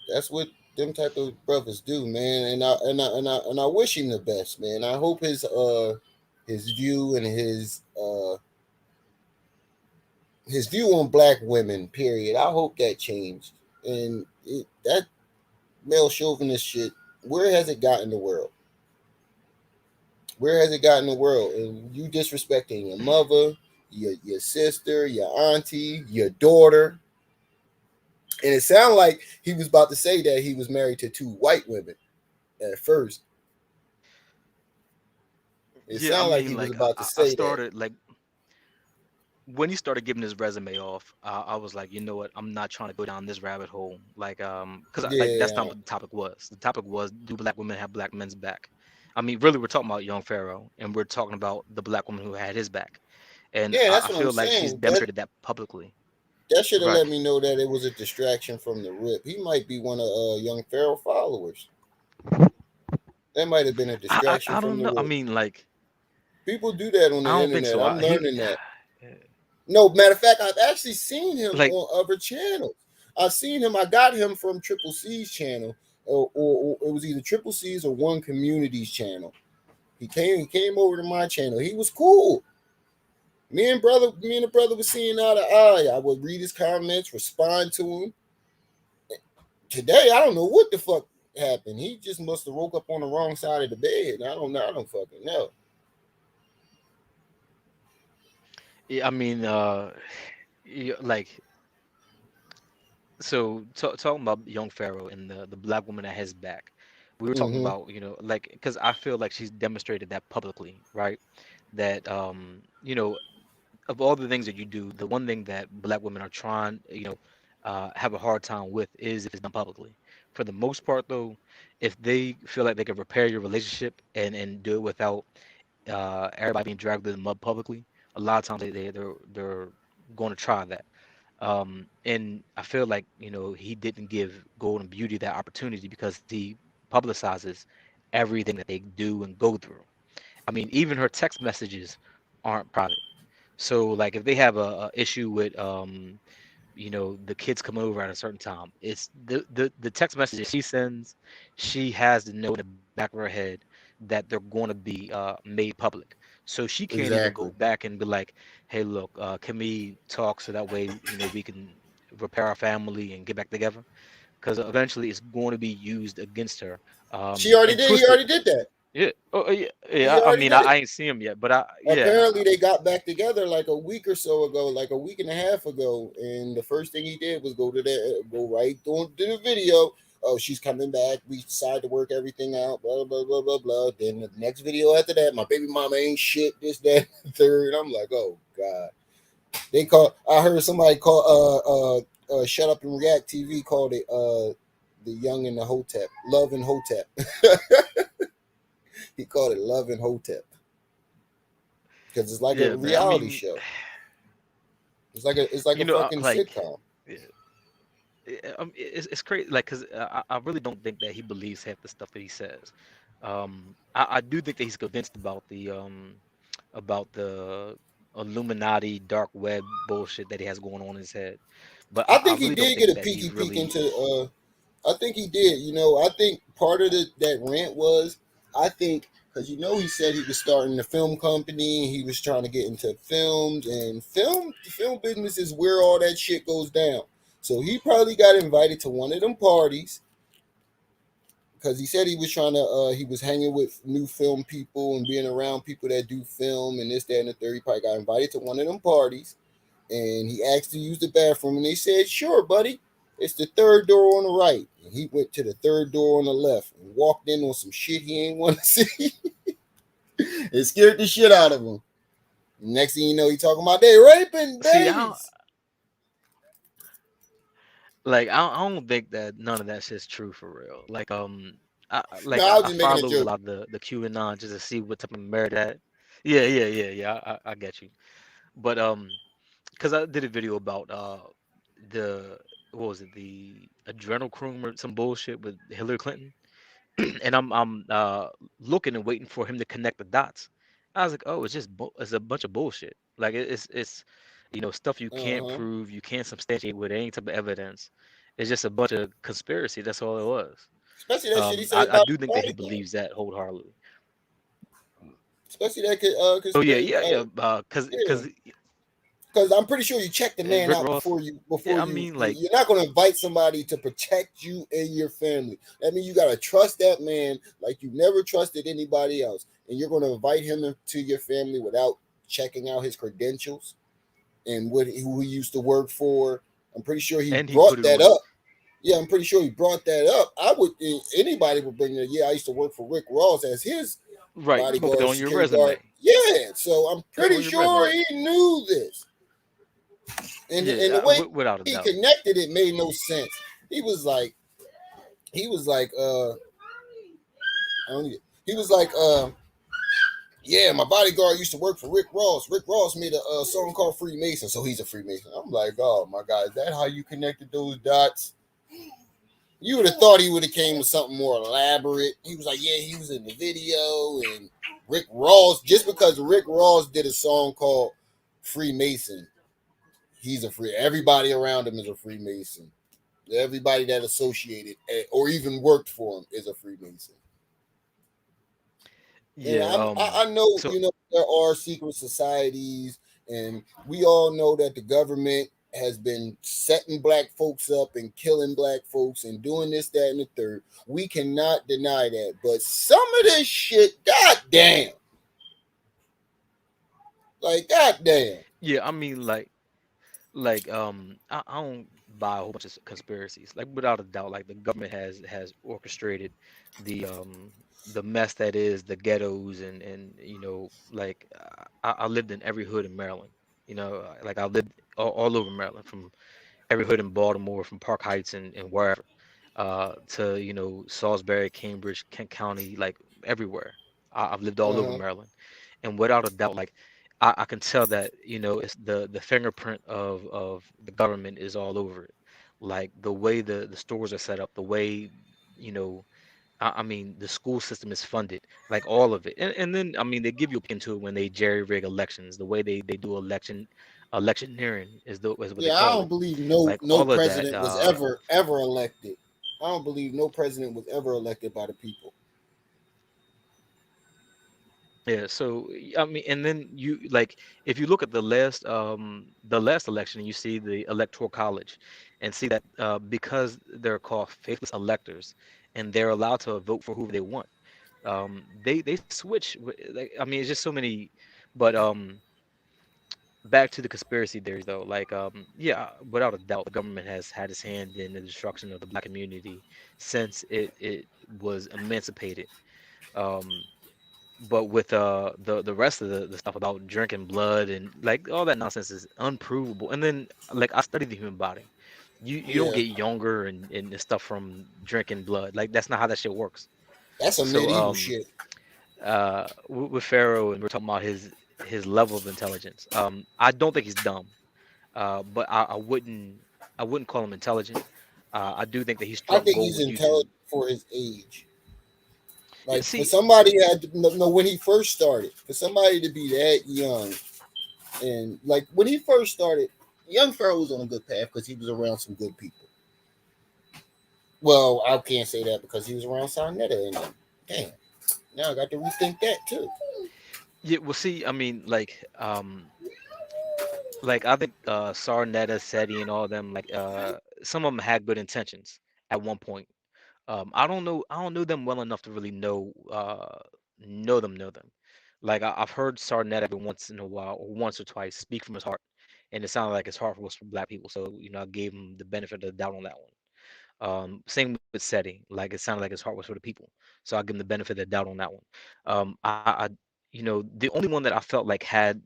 That's what them type of brothers do, man. And I wish him the best, man. I hope his view and his view on black women, period. I hope that changed. And that male chauvinist shit, where has it got in the world? Where has it got in the world? And you disrespecting your mother, your sister, your auntie, your daughter. And it sounded like he was about to say that he was married to two white women at first. It Yeah, I sounded like mean, he was like about to I say that. started like when he started giving his resume off, I was like, you know what? I'm not trying to go down this rabbit hole. Because like that's not Yeah, what the topic was. The topic was, do black women have black men's back? I mean, really, we're talking about young Pharaoh, and we're talking about the black woman who had his back. And yeah, I that's what I'm feel like she's saying. That demonstrated that publicly. that should have Right. let me know that it was a distraction from the rip. He might be one of young Pharaoh followers. That might have been a distraction I from don't the know. I rip. mean, like, People do that on I the don't think internet. so. I'm learning that. Yeah, No, matter of fact, I've actually seen him like, on other channels. I've seen him. I got him from Triple C's channel, or it was either Triple C's or One Community's channel. He came over to my channel. He was cool. Me and the brother was seeing eye to eye. I would read his comments, respond to him. Today, I don't know what the fuck happened. He just must have woke up on the wrong side of the bed. I don't know. I don't fucking know. yeah, I mean, like, so talking about young Pharaoh and the black woman at his back, we were talking Mm-hmm. about, like, because I feel like she's demonstrated that publicly, right? That of all the things that you do, the one thing that black women are trying, have a hard time with is if it's done publicly. For the most part, though, if they feel like they can repair your relationship and do it without everybody being dragged through the mud publicly, a lot of times they're going to try that. And I feel like, he didn't give Golden Beauty that opportunity because he publicizes everything that they do and go through. I mean, even her text messages aren't private. So like if they have a issue with the kids coming over at a certain time, it's the text messages she sends, she has to know in the back of her head that they're going to be made public. So she can't even go Exactly. back and be like, hey, look, can we talk so that way we can repair our family and get back together? Because eventually it's going to be used against her, She already and did. He twisted. already did that. Yeah. Oh, yeah. He Yeah. I already mean, did it. I ain't seen him yet, but yeah. Apparently they got back together like a week or so ago, like a week and a half ago. And the first thing he did was go right to the video. Oh, she's coming back. We decided to work everything out. Blah blah blah blah blah. Then the next video after that, my baby mama ain't shit. This that third. I'm like, oh god. They call. I heard somebody call. Shut up and react. TV called it. The young and the hotep. Love and hotep. He called it Love and hotep because it's like a Yeah, man. I reality mean, show. It's like a fucking like, sitcom. yeah, it's crazy. Like, cause I really don't think that he believes half the stuff that he says. I do think that he's convinced about the Illuminati dark web bullshit that he has going on in his head, but I I think he really don't did get think a that he's peeky peek really. into. I think he did. I think part of that rant was, I think, because he said he was starting a film company. He was trying to get into films and the film business is where all that shit goes down. So he probably got invited to one of them parties because he said he was trying to. He was hanging with new film people and being around people that do film and this, that, and the third. He probably got invited to one of them parties and he asked to use the bathroom, and they said, "Sure, buddy. It's the third door on the right." And he went to the third door on the left and walked in on some shit he ain't want to see. It scared the shit out of him. Next thing you know, he talking about they raping See, I don't, babies. like I don't think that none of that shit's true for real. Like No, I was I just making a follow a joke. lot of the QAnon just to see what type of merit that. Yeah. I get you. But because I did a video about the what was it, the adrenochrome or some bullshit with Hillary Clinton, and I'm looking and waiting for him to connect the dots. I was like, oh, it's a bunch of bullshit. Like it's stuff you Uh can't huh. prove, you can't substantiate with any type of evidence. It's just a bunch of conspiracy. That's all it was. Especially that shit he said I about do his think that he bodyguard. believes that wholeheartedly. Especially that Oh yeah, conspiracy. yeah, yeah. Yeah. Cause Because I'm pretty sure you check the man Rick out Ross. before Yeah, I mean, like, you're not going to invite somebody to protect you and your family. That means you got to trust that man like you never trusted anybody else, and you're going to invite him into your family without checking out his credentials and who he used to work for. I'm pretty sure he and he put brought it that on. up. Yeah, I'm pretty sure he brought that up. I would anybody would bring it. Yeah, I used to work for Rick Ross as his Right, you put that bodyguard, on your security guard. resume. Yeah, so I'm Put it pretty on your sure resume. he knew this. And Yeah, the way without a he doubt. connected it made no sense. He was like he was like I don't need- he was like yeah, my bodyguard used to work for Rick Ross. Rick Ross made a song called Freemason, so he's a Freemason. I'm like, oh my god, is that how you connected those dots? You would have thought he would have came with something more elaborate. He was like, yeah, he was in the video, and Rick Ross, just because Rick Ross did a song called Freemason, he's a free. Everybody around him is a Freemason. Everybody that associated or even worked for him is a Freemason. And Yeah. I know, So there are secret societies, and we all know that the government has been setting black folks up and killing black folks and doing this, that, and the third. We cannot deny that. But some of this shit, goddamn, like goddamn. yeah, I mean, I don't buy a whole bunch of conspiracies. Like without a doubt, like the government has orchestrated the mess that is the ghettos and like I lived in every hood in Maryland. Like I lived all over Maryland, from every hood in Baltimore, from Park Heights and wherever, to Salisbury, Cambridge, Kent County, like everywhere. I've lived all over Uh-huh. Maryland, and without a doubt, like I can tell that it's the fingerprint of the government is all over it. Like the way the stores are set up, the way you know I mean, the school system is funded, like all of it. And then, I mean, they give you a peek into it when they jerry rig elections, the way they do electioneering is what they Yeah, I call don't it. believe no Like no all of that. president was ever elected. I don't believe no president was ever elected by the people. Yeah, so I mean, and then you like if you look at the last election, you see the electoral college, and see that because they're called faithless electors, and they're allowed to vote for whoever they want. They switch. Like, I mean, it's just so many. But back to the conspiracy theories, though. Like yeah, without a doubt, the government has had its hand in the destruction of the black community since it was emancipated. Um, but with the rest of the stuff about drinking blood and like all that nonsense is unprovable. And then like I studied the human body. You don't Yeah, get younger and stuff from drinking blood. Like that's not how that shit works. that's some So medieval shit. with Pharaoh, and we're talking about his level of intelligence. I don't think he's dumb. But I wouldn't call him intelligent. I do think that he I struck think gold he's with YouTube. intelligent for his age. Yeah, Like for see, somebody had to know when he first started, for somebody to be that young, and like when he first started, young Pharaoh was on a good path because he was around some good people. Well, I can't say that because he was around Sarnetta and them. Damn, now I got to rethink that too. yeah, well, see, I mean, like I think Sarnetta, Seti, and all them, like some of them had good intentions at one point. I don't know them well enough to really know them. Like I've heard Sarnetta every once in a while, or once or twice, speak from his heart, and it sounded like his heart was for Black people. So I gave him the benefit of the doubt on that one. Same with Seti. Like it sounded like his heart was for the people. So I give him the benefit of the doubt on that one. The only one that I felt like had,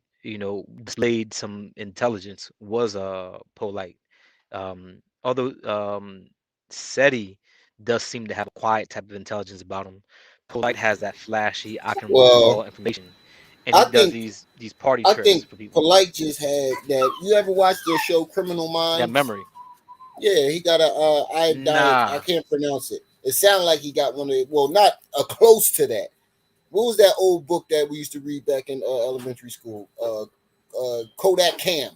displayed some intelligence was Polite. Although Seti does seem to have a quiet type of intelligence about him. Polite has that flashy, I can Well, recall information, and I he does think these party I tricks think for people. Polite just had that. You ever watch the show Criminal That Minds? memory. Yeah, he got a iodine. I Nah, can't pronounce it. It sounded like he got one of the, well, not close to that. What was that old book that we used to read back in elementary school? Kodak Cam.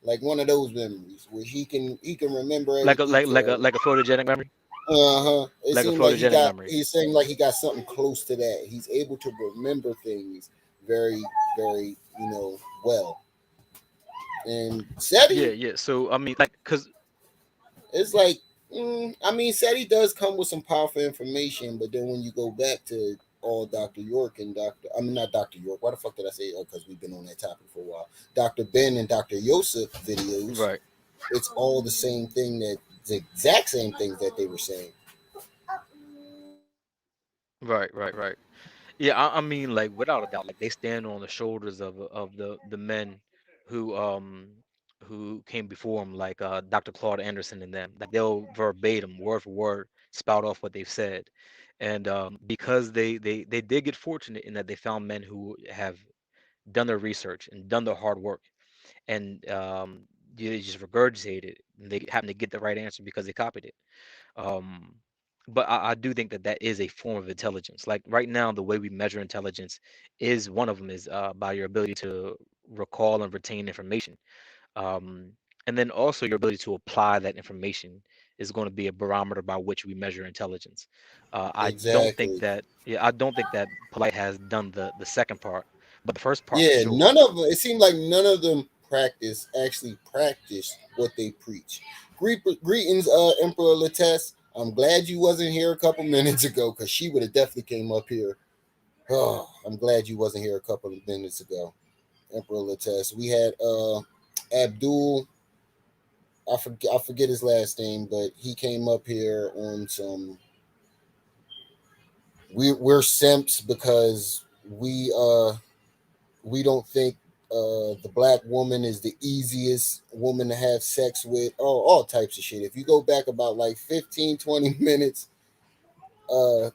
like one of those memories where he can remember Like a everything. like a photogenic memory, Uh-huh. It like a seemed like photogenic memory. he seemed like he got something close to that. He's able to remember things very, very, well. And Yeah, SETI, yeah. So I mean, like, cause it's like, I mean, SETI does come with some powerful information, but then when you go back to all Dr. York and I mean, not Dr. York, why the fuck did I say, oh, because we've been on that topic for a while. Dr. Ben and Dr. Yosef videos, right, it's all the same thing, the exact same things that they were saying. right. Yeah, I mean, like without a doubt, like they stand on the shoulders of the men who um who came before them, like Dr. Claude Anderson and them. Like they'll verbatim, word for word, spout off what they've said, and because they did get fortunate in that they found men who have done their research and done their hard work, and they just regurgitated it. And they happen to get the right answer because they copied it. Um, but I do think that that is a form of intelligence. Like right now, the way we measure intelligence is one of them is by your ability to recall and retain information. Um, and then also your ability to apply that information is going to be a barometer by which we measure intelligence. I don't think Exactly. that, yeah, I don't think that Polite has done the second part, but the first part for Yeah, sure. none of them. It seemed like none of them actually practice what they preach. Greetings, Emperor Lattes. I'm glad you wasn't here a couple minutes ago because she would have definitely came up here. Oh, I'm glad you wasn't here a couple of minutes ago, Emperor Lattes. We had Abdul. I forget his last name, but he came up here on some. We're simps because we don't think the black woman is the easiest woman to have sex with. Oh, all types of shit. If you go back about like 15, 20 minutes, uh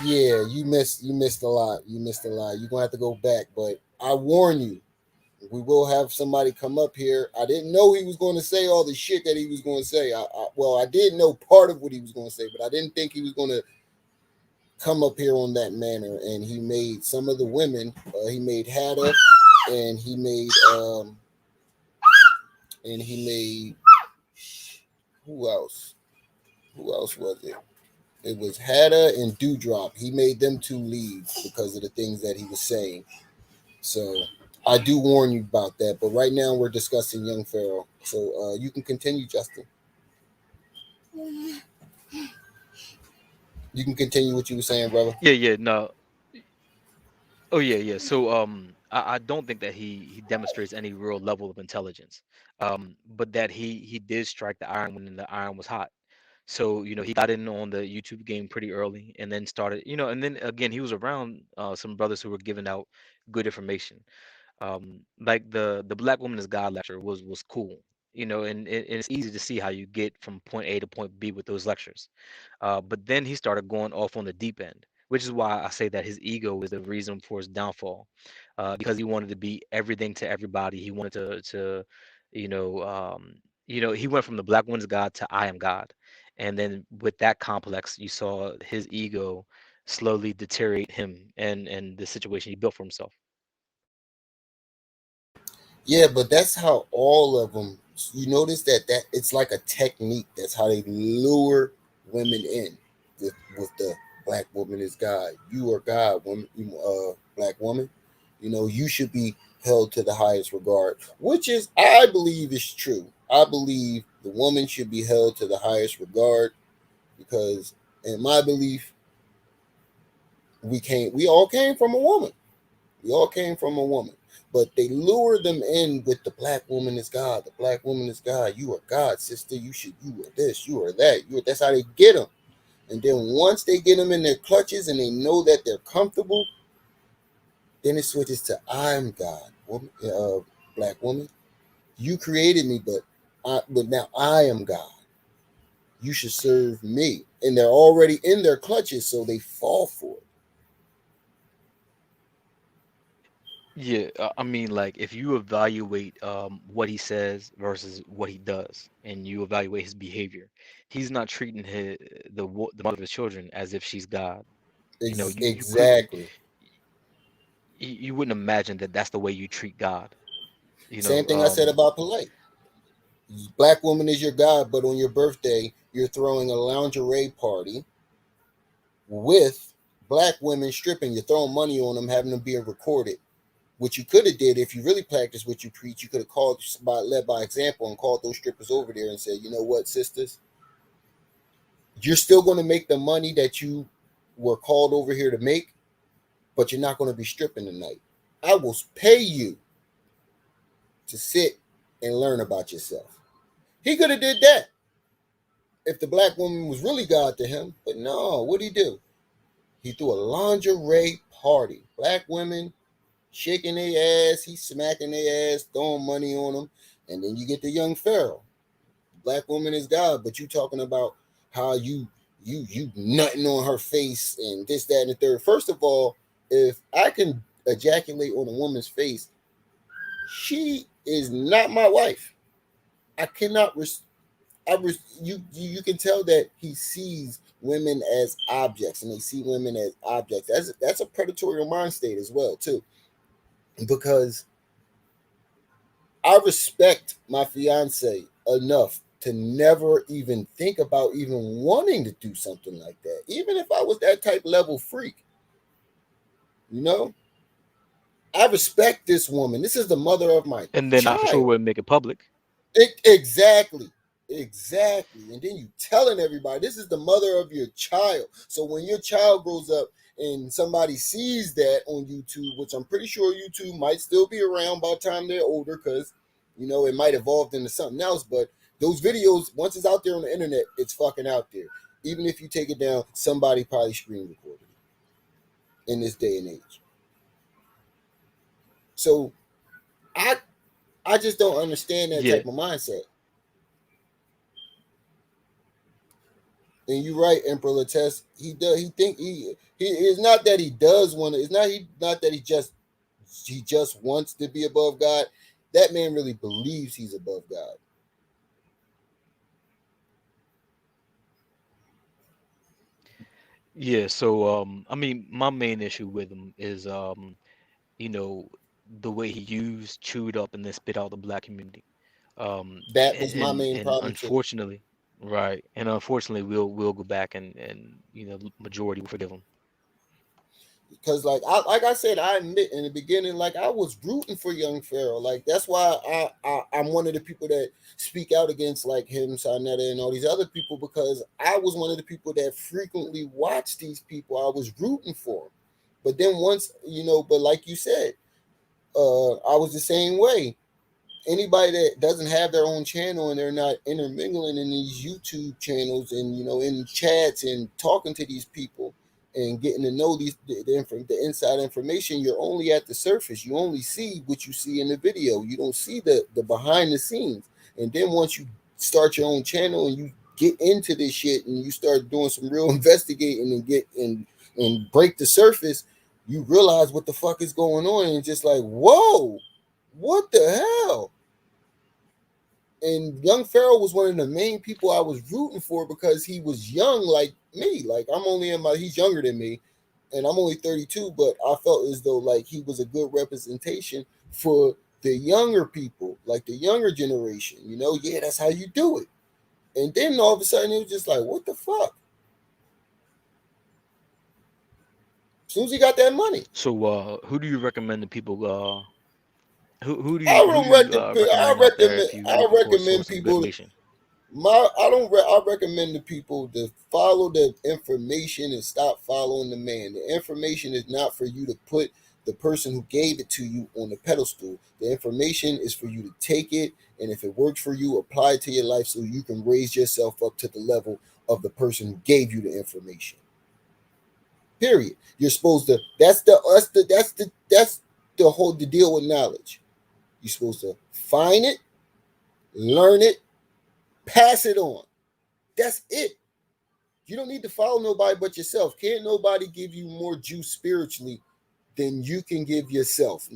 yeah, you missed a lot. You missed a lot. You're gonna have to go back. But I warn you, we will have somebody come up here. I didn't know he was going to say all the shit that he was going to say. Well, I did know part of what he was going to say, but I didn't think he was going to come up here on that manner. And he made some of the women. He made Hatta, and he made who else? Who else was it? It was Hatta and Dewdrop. He made them two leads because of the things that he was saying. So I do warn you about that. But right now we're discussing Young Pharaoh. So you can continue, Justin. You can continue what you were saying, brother. Yeah, yeah, no. Oh yeah, yeah. So I don't think that he demonstrates any real level of intelligence. But that he did strike the iron when the iron was hot. So, he got in on the YouTube game pretty early and then started, and then again he was around some brothers who were giving out good information. Like the Black Woman is God lecture was cool. And it's easy to see how you get from point A to point B with those lectures. But then he started going off on the deep end, which is why I say that his ego is the reason for his downfall, because he wanted to be everything to everybody. He wanted to you know, he went from the Black Woman's God to I am God, and then with that complex, you saw his ego slowly deteriorate him and the situation he built for himself. Yeah, but that's how all of them. You notice that it's like a technique. That's how they lure women in with the black woman is God. You are God, woman. Black woman. You should be held to the highest regard, which is I believe is true. I believe the woman should be held to the highest regard because, in my belief, we all came from a woman. We all came from a woman. But they lure them in with the black woman is God. The black woman is God. You are God, sister. You are this, you are that. That's how they get them. And then once they get them in their clutches and they know that they're comfortable, then it switches to I'm God, woman, black woman. You created me, but now I am God. You should serve me. And they're already in their clutches, so they fall for it. Yeah, I mean, like if you evaluate what he says versus what he does, and you evaluate his behavior, he's not treating the mother of his children as if she's God. You couldn't, Exactly. you wouldn't imagine that that's the way you treat God. You Same know, thing I said about polite. Black woman is your god, but on your birthday, you're throwing a lingerie party with black women stripping. You're throwing money on them, having them being recorded. What you could have did, if you really practiced what you preach, you could have led by example, and called those strippers over there and said, you know what, sisters, you're still going to make the money that you were called over here to make, but you're not going to be stripping tonight. I will pay you to sit and learn about yourself. He could have did that if the black woman was really God to him, but no, what'd he do? He threw a lingerie party. Black women shaking their ass, he's smacking their ass, throwing money on them, and then you get the young Pharaoh. Black woman is God, but you talking about how you nutting on her face and this, that, and the third. First of all, if I can ejaculate on a woman's face, she is not my wife. I cannot. You can tell that he sees women as objects, and they see women as objects. That's a predatory mind state as well too, because I respect my fiance enough to never even think about even wanting to do something like that, even if I was that type level freak. You know, I respect this woman. This is the mother of my And then I for sure child. would make it public. Exactly. Exactly. And then you telling everybody this is the mother of your child. So when your child grows up and somebody sees that on YouTube, which I'm pretty sure YouTube might still be around by the time they're older, because it might evolve into something else. But those videos, once it's out there on the internet, it's fucking out there. Even if you take it down, somebody probably screen recorded it in this day and age. So I just don't understand that Yeah. type of mindset. And you're right, Emperor Lattes. He does. He think he. It's not that he does want to. It's not that he just wants to be above God. That man really believes he's above God. Yeah. So I mean, my main issue with him is you know, the way he used, chewed up, and then spit out the black community. That And was my main problem too. unfortunately, right. And unfortunately, we'll go back and the majority will forgive him. Because like I said, I admit in the beginning, like I was rooting for young Pharaoh. Like that's why I'm one of the people that speak out against like him, Sarnetta, and all these other people, because I was one of the people that frequently watched these people. I was rooting for them. But then once, but like you said, I was the same way. Anybody that doesn't have their own channel and they're not intermingling in these YouTube channels and in chats and talking to these people and getting to know the inside information, you're only at the surface. You only see what you see in the video. You don't see the behind the scenes. And then once you start your own channel and you get into this shit and you start doing some real investigating and and break the surface, you realize what the fuck is going on, and just like, whoa, what the hell? And young Pharaoh was one of the main people I was rooting for because he was young like me. Like he's younger than me, and I'm only 32, but I felt as though like he was a good representation for the younger people, like the younger generation. Yeah, that's how you do it. And then all of a sudden it was just like, what the fuck? As soon as he got that money, So who do you recommend the people I who do don't you recommend. recommend out there if you're I looking for a recommend source of good people. information? I recommend the people to follow the information and stop following the man. The information is not for you to put the person who gave it to you on the pedestal. The information is for you to take it, and if it works for you, apply it to your life so you can raise yourself up to the level of the person who gave you the information. Period. You're supposed to. That's the deal with knowledge. You're supposed to find it, learn it, pass it on. That's it. You don't need to follow nobody but yourself. Can't nobody give you more juice spiritually than you can give yourself.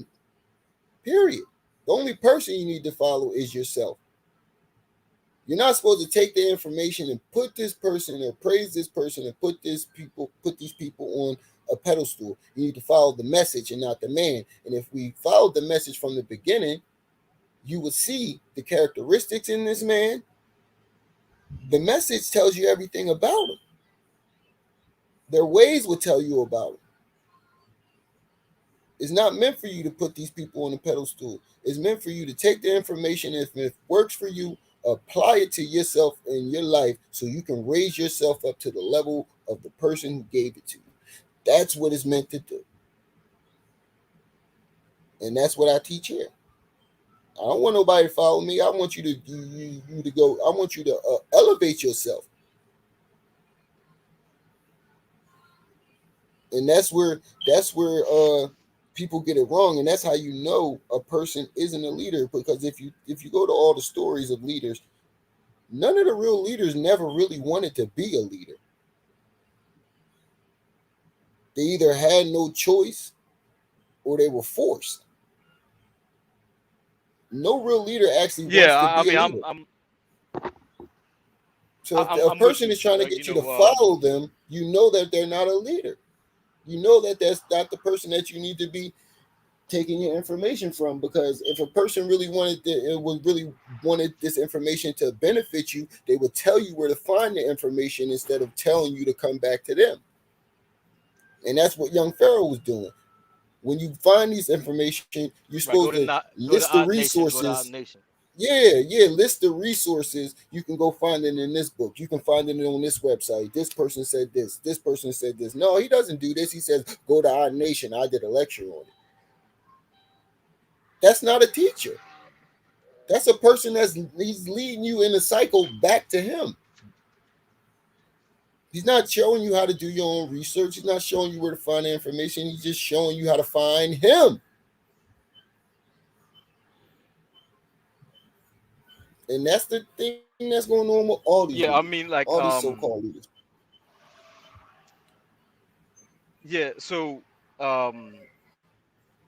Period. The only person you need to follow is yourself. You're not supposed to take the information and put this person or praise this person and put these people on a pedestal. You need to follow the message and not the man. And if we followed the message from the beginning, you would see the characteristics in this man. The message tells you everything about them. Their ways will tell you about them. It's not meant for you to put these people on a pedestal. It's meant for you to take the information, if it works for you, apply it to yourself in your life so you can raise yourself up to the level of the person who gave it to you. That's what it's meant to do. And that's what I teach here. I don't want nobody to follow me. I want you to go. I want you to elevate yourself. And that's where people get it wrong, and that's how you know a person isn't a leader. Because if you go to all the stories of leaders, none of the real leaders never really wanted to be a leader. They either had no choice or they were forced. No real leader actually wants Yeah, to I be a mean, leader. So if a I'm with person you. is trying to Like, get you to follow them, you know that they're not a leader. You know that that's not the person that you need to be taking your information from. Because if a person really wanted this information to benefit you, they would tell you where to find the information instead of telling you to come back to them. And that's what young Pharaoh was doing. When you find these information, you're right. supposed to Go to list the Odd Nation. Go to Odd resources. Nation. Yeah, list the resources. You can go find it in this book. You can find it on this website. This person said this. This person said this. No, he doesn't do this. He says, go to Odd Nation. I did a lecture on it. That's not a teacher. That's a person he's leading you in a cycle back to him. He's not showing you how to do your own research. He's not showing you where to find the information. He's just showing you how to find him. And that's the thing that's going on with all these leaders, Yeah, I mean, all like, these so-called leaders. yeah. So, um,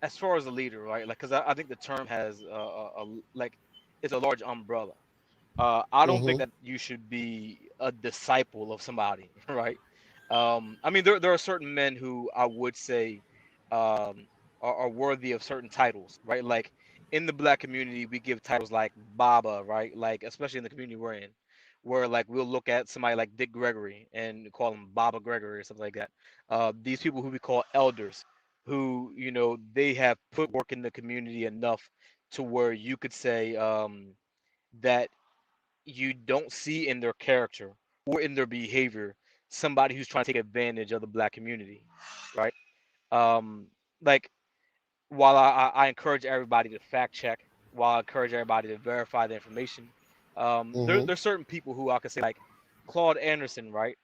as far as a leader, right? Like, because I think the term has like, it's a large umbrella. I don't think Mm-hmm. that you should be a disciple of somebody, right? I mean, there are certain men who I would say um, are worthy of certain titles, right? Like in the black community, we give titles like Baba, right? Like especially in the community we're in, where like we'll look at somebody like Dick Gregory and call him Baba Gregory or something like that. These people who we call elders, who they have put work in the community enough to where you could say that you don't see in their character or in their behavior somebody who's trying to take advantage of the black community, right? Um, like while I encourage everybody to fact check, while I encourage everybody to verify the information, Mm-hmm. there's certain people who I could say like Claude Anderson, right?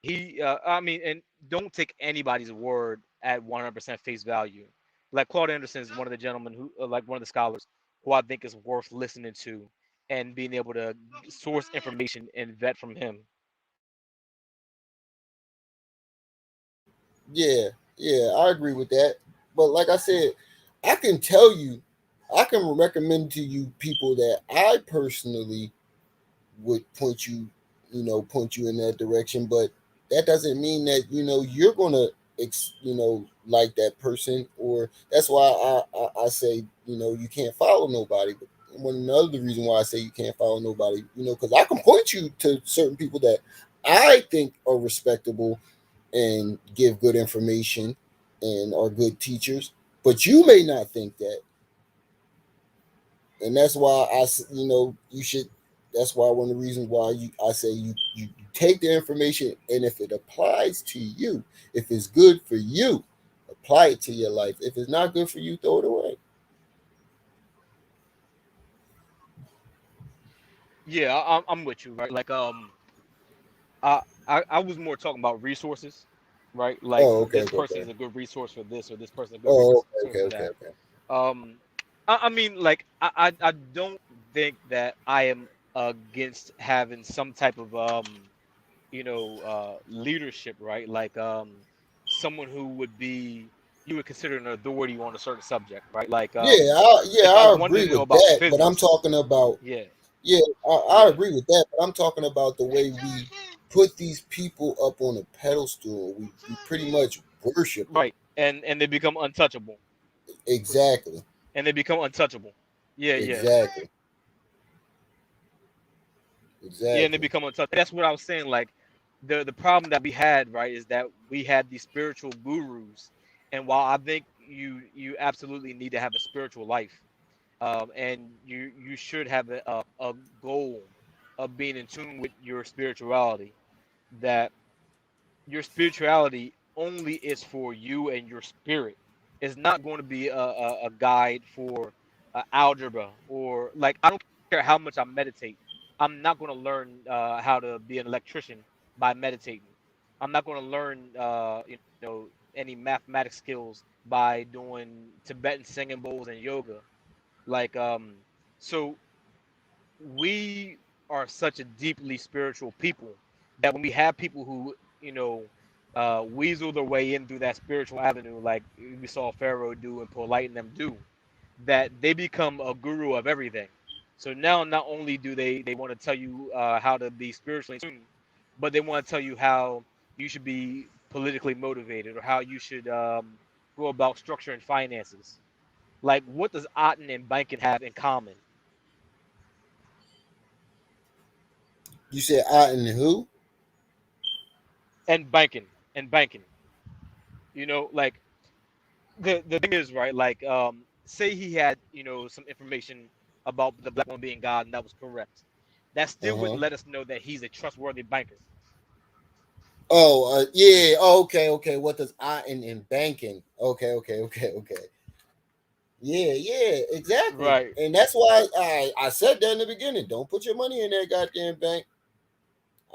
I mean, and don't take anybody's word at 100% face value. Like Claude Anderson is one of the gentlemen who, like one of the scholars, who I think is worth listening to and being able to source information and vet from him. Yeah, yeah, I agree with that. But like I said, I can tell you, I can recommend to you people that I personally would point you in that direction. But that doesn't mean that you're gonna like that person, or that's why I say you can't follow nobody. But one another reason why I say you can't follow nobody, because I can point you to certain people that I think are respectable and give good information and are good teachers, but you may not think that. And that's why you should. That's why one of the reasons why I say you take the information, and if it applies to you, if it's good for you, apply it to your life. If it's not good for you, throw it away. Yeah, I'm with you, right? Like I was more talking about resources, right? Like Oh, okay, this okay, person okay. is a good resource for this, or this person is a good Oh, resource okay, for okay, that. okay. Um, I mean, like I don't think that I am against having some type of leadership, right? Like someone who would be you would consider an authority on a certain subject, right? Like Yeah, if I I wanted agree to know with about that. But I'm physics, talking about yeah, yeah, I yeah, agree with that. But I'm talking about the way we put these people up on a pedestal. We pretty much worship them. right, and they become untouchable, Exactly. and they become untouchable. Yeah, yeah. Exactly. Yeah, and they Exactly. become untouched. That's what I was saying. Like the problem that we had, right, is that we had these spiritual gurus. And while I think you absolutely need to have a spiritual life, and you should have a goal of being in tune with your spirituality, that your spirituality only is for you and your spirit. It's not going to be a guide for algebra, or like, I don't care how much I meditate. I'm not going to learn how to be an electrician by meditating. I'm not going to learn any mathematics skills by doing Tibetan singing bowls and yoga. Like so we are such a deeply spiritual people that when we have people who, weasel their way in through that spiritual avenue, like we saw Pharaoh do and Polite and them do, that they become a guru of everything. So now, not only do they want to tell you how to be spiritually in tune, but they want to tell you how you should be politically motivated, or how you should go about structuring finances. Like, what does Otten and banking have in common? You said I and who? And banking. Like, the thing is, right, like, say he had, some information about the black woman being God, and that was correct. That still Uh-huh. wouldn't let us know that he's a trustworthy banker. Oh, yeah. Oh, okay, okay. What does I in banking? Okay, okay, okay, okay. Yeah, yeah, exactly. Right. And that's why I said that in the beginning. Don't put your money in that goddamn bank.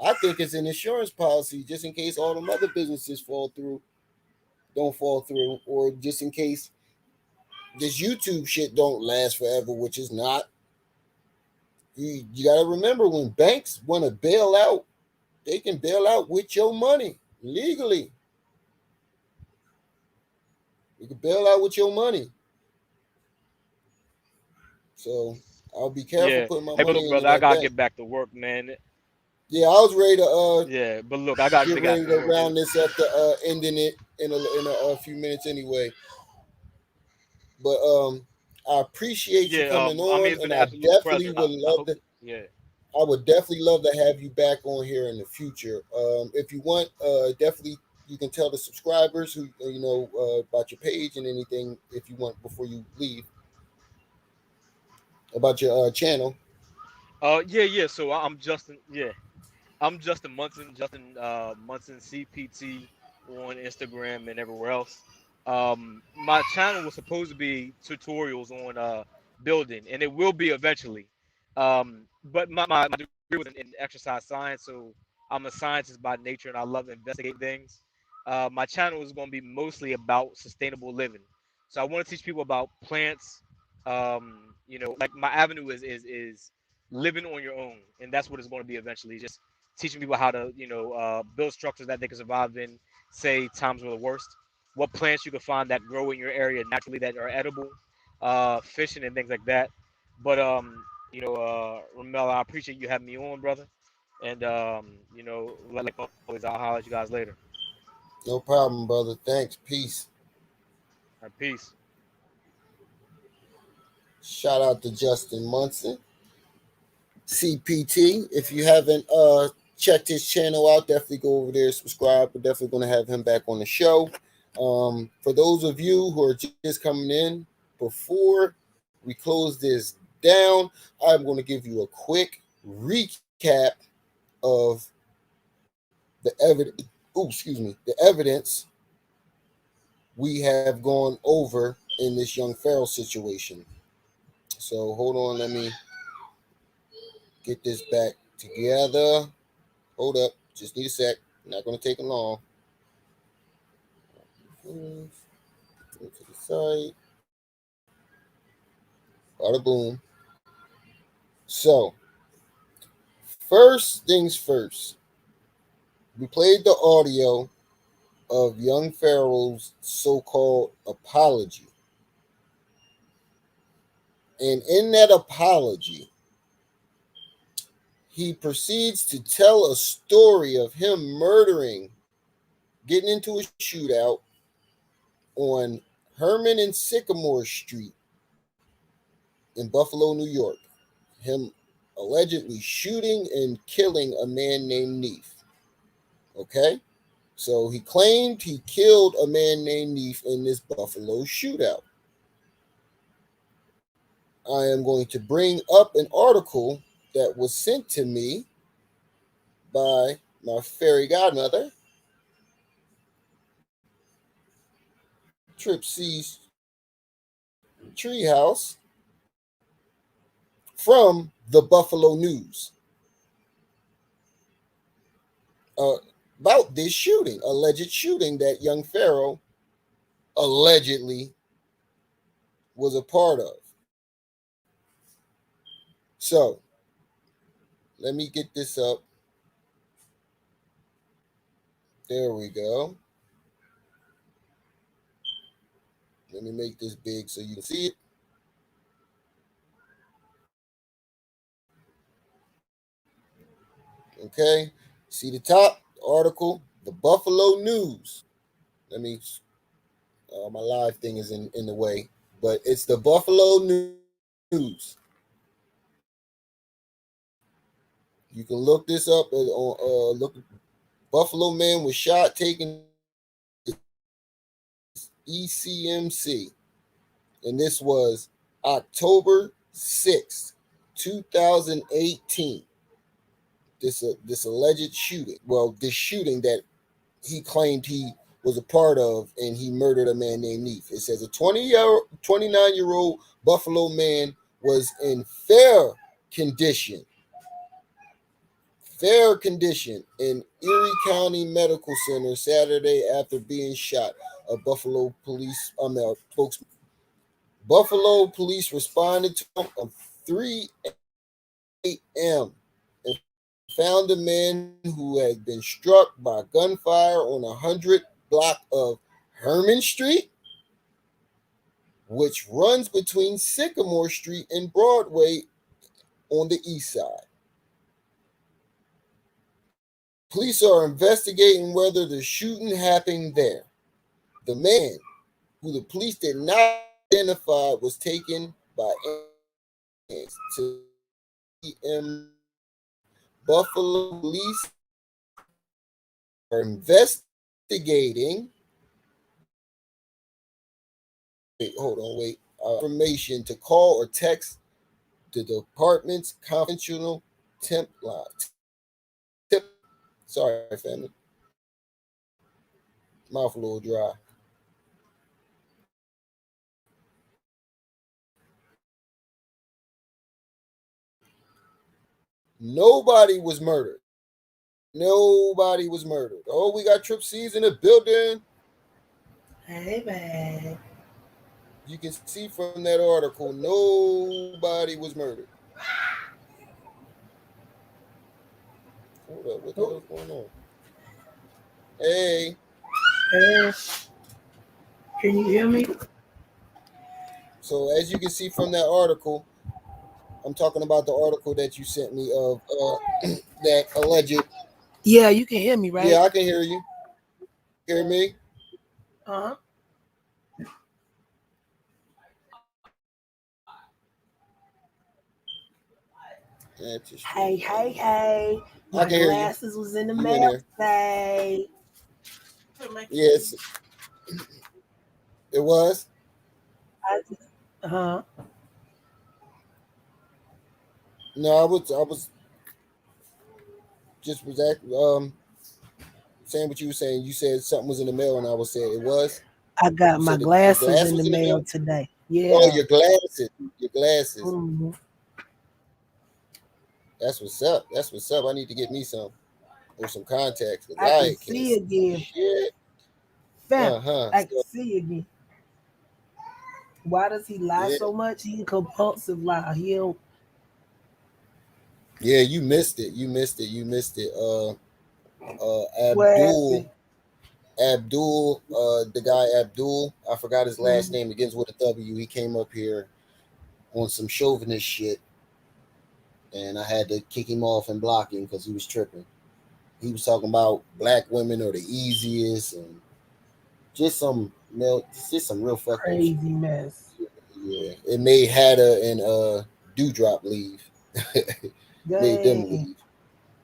I think it's an insurance policy just in case all them other businesses don't fall through, or just in case this YouTube shit don't last forever, which is not. You got to remember, when banks want to bail out, they can bail out with your money legally. You can bail out with your money. So I'll be careful Yeah. putting my Hey, but look, money into brother, I that gotta bank. get back to work, man. Yeah, I was ready to Yeah, but look, I gotta get get back ready to to work. round this up to ending it in a few minutes anyway. But I appreciate you Yeah. coming I mean, on, it's been and an I absolute definitely pleasure. would I love hope. to. Yeah. I would definitely love to have you back on here in the future. If you want, definitely you can tell the subscribers who about your page and anything if you want before you leave about your channel. Yeah, yeah. So I'm Justin. Yeah. I'm Justin Munson, Munson CPT on Instagram and everywhere else. My channel was supposed to be tutorials on building, and it will be eventually. But my degree was in exercise science, so I'm a scientist by nature, and I love investigating things. My channel is going to be mostly about sustainable living. So I want to teach people about plants. Like, my avenue is living on your own, and that's what it's going to be eventually. Just teaching people how to, build structures that they can survive in, say times were the worst. What plants you can find that grow in your area naturally that are edible, fishing and things like that. But Ramel, I appreciate you having me on, brother. And like always, I'll holler at you guys later. No problem, brother. Thanks. Peace. All right, peace. Shout out to Justin Munson, CPT. If you haven't checked his channel out, definitely go over there, subscribe. We're definitely going to have him back on the show. For those of you who are just coming in, before we close this down, I'm going to give you a quick recap of the evidence. Oh, excuse me, the evidence we have gone over in this young Pharaoh situation. So hold on, let me get this back together. Hold up, just need a sec. Not gonna take long. Go to the site. Bada boom. So first things first, we played the audio of young Pharaoh's so-called apology, and in that apology, he proceeds to tell a story of him getting into a shootout on Herman and Sycamore Street in Buffalo, New York. Him allegedly shooting and killing a man named Neef. Okay? So he claimed he killed a man named Neef in this Buffalo shootout. I am going to bring up an article that was sent to me by my fairy godmother, Trip C's Treehouse, from the Buffalo News uh, about this shooting, alleged shooting that young Phararoh allegedly was a part of. So let me get this up. There we go. Let me make this big so you can see it. Okay. See the top article, the Buffalo News. Let me, my live thing is in the way, but it's the Buffalo News. You can look this up. Look, Buffalo man was shot taking ECMC, and this was October 6th, 2018. This alleged shooting. Well, this shooting that he claimed he was a part of, and he murdered a man named Neef. It says a 29-year-old Buffalo man was in condition fair condition in Erie County Medical Center Saturday after being shot. A Buffalo police spokesman. Buffalo police responded to him at 3 a.m. and found a man who had been struck by gunfire on 100 block of Herman Street, which runs between Sycamore Street and Broadway on the east side. Police are investigating whether the shooting happened there. The man, who the police did not identify, was taken by ambulance to Buffalo police are investigating. Wait. Information to call or text the department's confidential tip line. Sorry, family. Mouth a little dry. Nobody was murdered. Nobody was murdered. Oh, we got Trip C's in the building. Hey, man. You can see from that article, nobody was murdered. Hold up, what the hell's going on? Hey. Hey. Can you hear me? So as you can see from that article, I'm talking about the article that you sent me of that alleged. Yeah, you can hear me, right? Yeah, I can hear you. Hear me? Uh-huh. Hey. My glasses was in the mail today. Yes. It was? Uh-huh. No, I was just saying what you were saying. You said something was in the mail, and I was saying it was. I got my glasses in the mail today. Yeah. Oh, your glasses. Your glasses. Mm-hmm. That's what's up. That's what's up. I need to get me some or some contacts. I can see again. Shit. I can see again. Why does he lie so much? He's a compulsive liar. Yeah, you missed it. Abdul, the guy Abdul, I forgot his last name, begins with a W. He came up here on some chauvinist shit, and I had to kick him off and block him because he was tripping. He was talking about black women are the easiest and just some real fucking crazy mess. Yeah, it made Hatter and Dewdrop leave. Made them Dang. leave.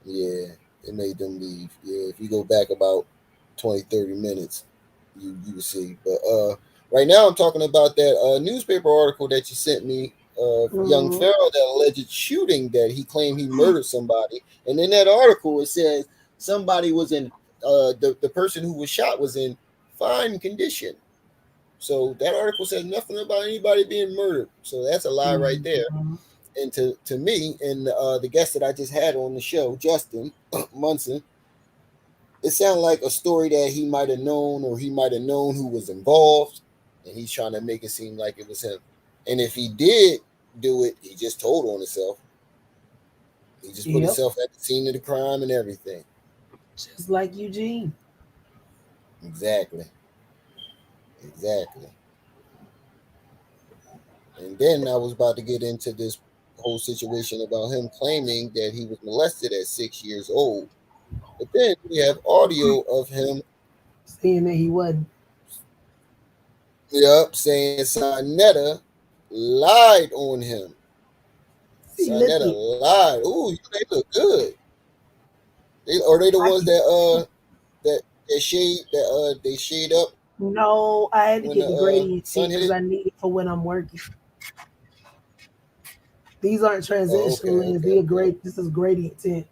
Yeah, it made them leave. Yeah, if you go back about 20, 30 minutes, you will see. But right now I'm talking about that newspaper article that you sent me of young Mm-hmm. Pharaoh, that alleged shooting that he claimed he murdered somebody. And in that article it says somebody was in the person who was shot was in fine condition. So that article says nothing about anybody being murdered. So that's a lie right there. Mm-hmm. And to me and the guest that I just had on the show, Justin Munson, it sounded like a story that he might have known, or he might have known who was involved, and he's trying to make it seem like it was him. And if he did do it, he just told on himself. He just put Yep. himself at the scene of the crime and everything. Just like Eugene. Exactly. Exactly. And then I was about to get into this whole situation about him claiming that he was molested at 6 years old. But then we have audio of him, Saying that he wasn't. yep, saying Sinetta lied on him. See, look Sinetta it. lied. Ooh, they look good. Are they the I ones can, that that shade that they shade up no, I had to when the get the gradient sun tint hit because it? I need it for when I'm working. These aren't Oh, transitional okay, lens. okay, These are okay, great. This is gradient tint.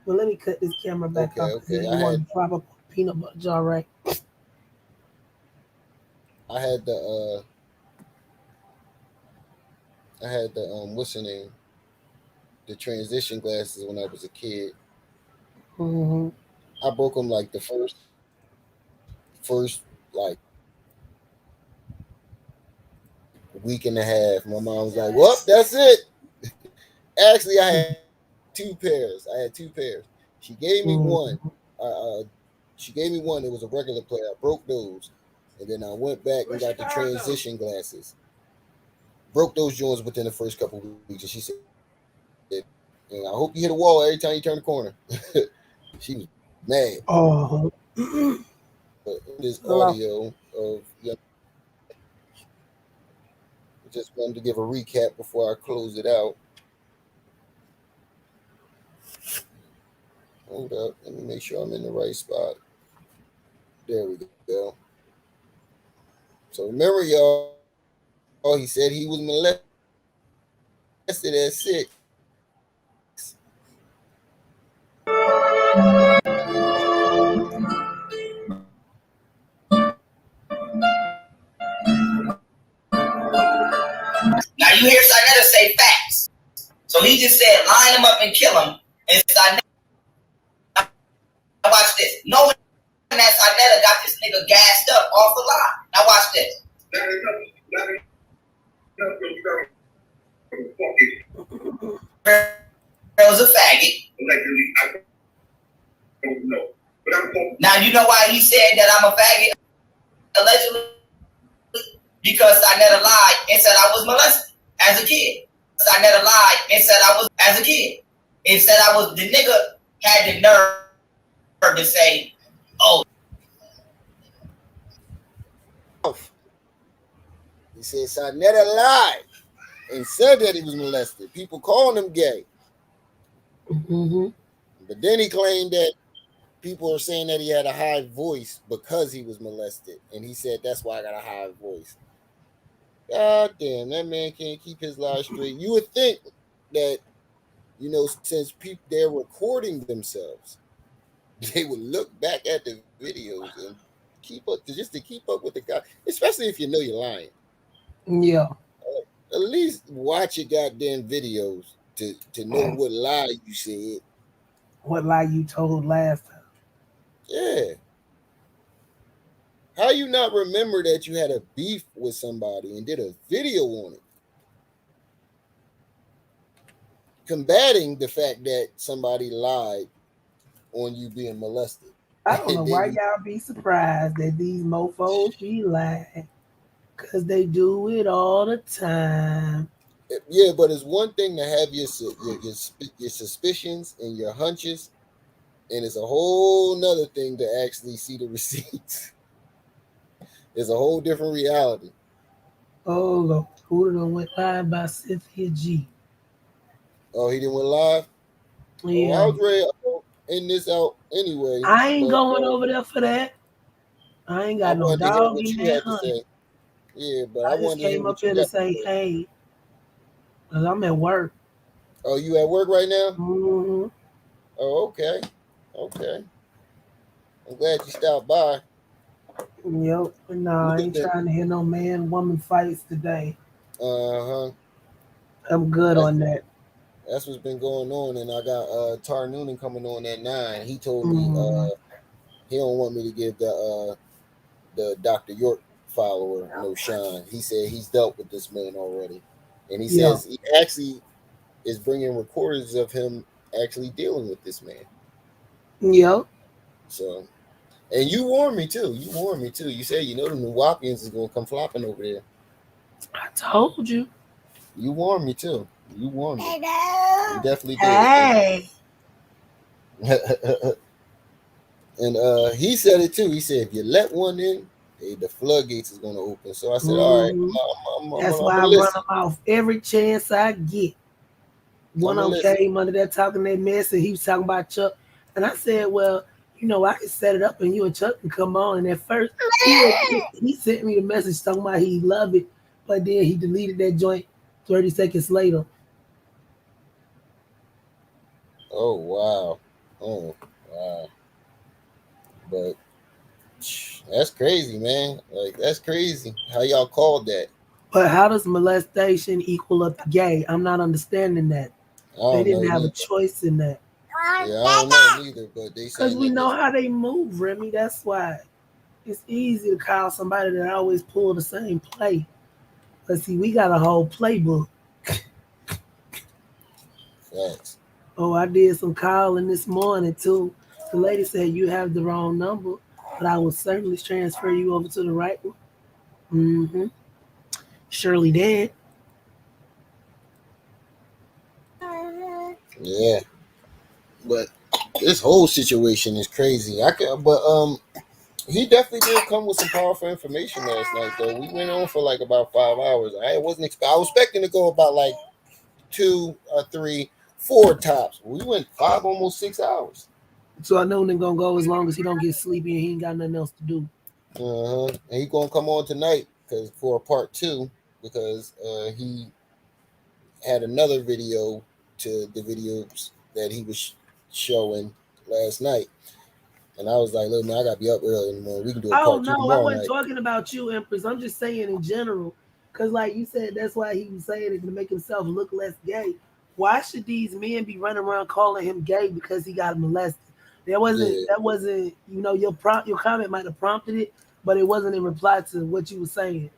But let me cut this camera back okay, off because okay. you want to prop up a peanut butter jar, right? I had the I had the what's the name, the transition glasses when I was a kid. Mm-hmm. I broke them like the first like week and a half. My mom was like, "Well, that's it." Actually, I had two pairs. I had two pairs. She gave me one. Mm-hmm. She gave me one. It was a regular pair. I broke those, and then I went back and got the transition glasses. Broke those joints within the first couple of weeks, and she said, "And I hope you hit a wall every time you turn the corner." She was mad. Oh, But this hello. audio of I just wanted to give a recap before I close it out. Hold up, let me make sure I'm in the right spot. There we go. So remember, y'all, he said he was molested at 6. Now you hear Sinetta say facts. So he just said line him up and kill him. And Sinetta, watch this. Knowing that Sinetta got this nigga gassed up off the line. Now watch this. Was a faggot. Now you know why he said that I'm a faggot allegedly? Because Sinetta lied and said I was molested as a kid. Sinetta lied and said I was as a kid. And said I was the nigga had the nerve to say, oh. He said Sinetta lied and said that he was molested. People calling him gay. Mm-hmm. But then he claimed that people are saying that he had a high voice because he was molested. And he said, that's why I got a high voice. God damn, that man can't keep his lies straight. You would think that, since people they're recording themselves, they would look back at the videos and keep up just to keep up with the guy, especially if you know you're lying. Yeah. At least watch your goddamn videos to know what lie you said. What lie you told last time? Yeah. How you not remember that you had a beef with somebody and did a video on it, combating the fact that somebody lied on you being molested, I don't know and then why you, y'all be surprised that these mofos be lying. Cause they do it all the time. yeah, but it's one thing to have your suspicions and your hunches, and it's a whole nother thing to actually see the receipts. It's a whole different reality. Oh, Lord. Who done went live by Cynthia G? Oh, he didn't went live. Oh, I Yeah. was ready to end this out anyway, I ain't but going over there for that. I ain't I got no wanted to hear dog what in you that had to hunt. say. Yeah, but I I just wanted to hear came up what you here to got to say, say. hey, because I'm at work. Oh, you at work right now? Hmm. Oh, okay, okay. I'm glad you stopped by. Yep. No, You I live ain't in trying to hear no man woman fights today. uh-huh. I'm good That's on that. that's what's been going on, and I got Tar Noonan coming on at 9. He told me Hmm. he don't want me to give the Dr. York follower no shine. He said he's dealt with this man already, and he Yeah. says he actually is bringing recordings of him actually dealing with this man. Yep. So, and you warned me too. You warned me too. You said the Milwaukeeans is gonna come flopping over there. I told you. You warned me too. You warned me. You definitely did. Hey. And and he said it too. He said if you let one in, hey, the floodgates is gonna open. So I said, all right, Hmm. That's I'm why I gonna run listen. them off every chance I get. I'm One gonna of them listen. came under there talking that mess, and he was talking about Chuck. And I said, well, I can set it up, and you and Chuck can come on. And at first, he sent me a message talking about he loved it, but then he deleted that joint 30 seconds later. Oh wow. Oh wow. But that's crazy, man. Like that's crazy. How y'all called that? But how does molestation equal up to gay? I'm not understanding that. I They don't didn't know have a neither. choice in that. Yeah, I don't know neither. But they Because saying we that know this. how they move, Remy. That's why. It's easy to call somebody that always pull the same play. But see, we got a whole playbook. Facts. Oh, I did some calling this morning too. The lady said you have the wrong number, but I will certainly transfer you over to the right one. Mm-hmm. Surely did. Yeah. But this whole situation is crazy. I can, but he definitely did come with some powerful information last night. Though we went on for like about 5 hours. I wasn't. I was expecting to go about like 2 or 3, 4 tops. We went 5, almost 6 hours. So I know they're gonna go as long as he don't get sleepy and he ain't got nothing else to do. Uh-huh. And he gonna come on tonight because for part two because he had another video to the videos that he was showing last night. And I was like, look, man, I gotta be up early in the morning. We can do a Oh part two no, I tomorrow wasn't night. talking about you, Empress. I'm just saying in general. Cause like you said, that's why he was saying it to make himself look less gay. Why should these men be running around calling him gay because he got molested? Yeah, That wasn't your comment might have prompted it, but it wasn't in reply to what you were saying.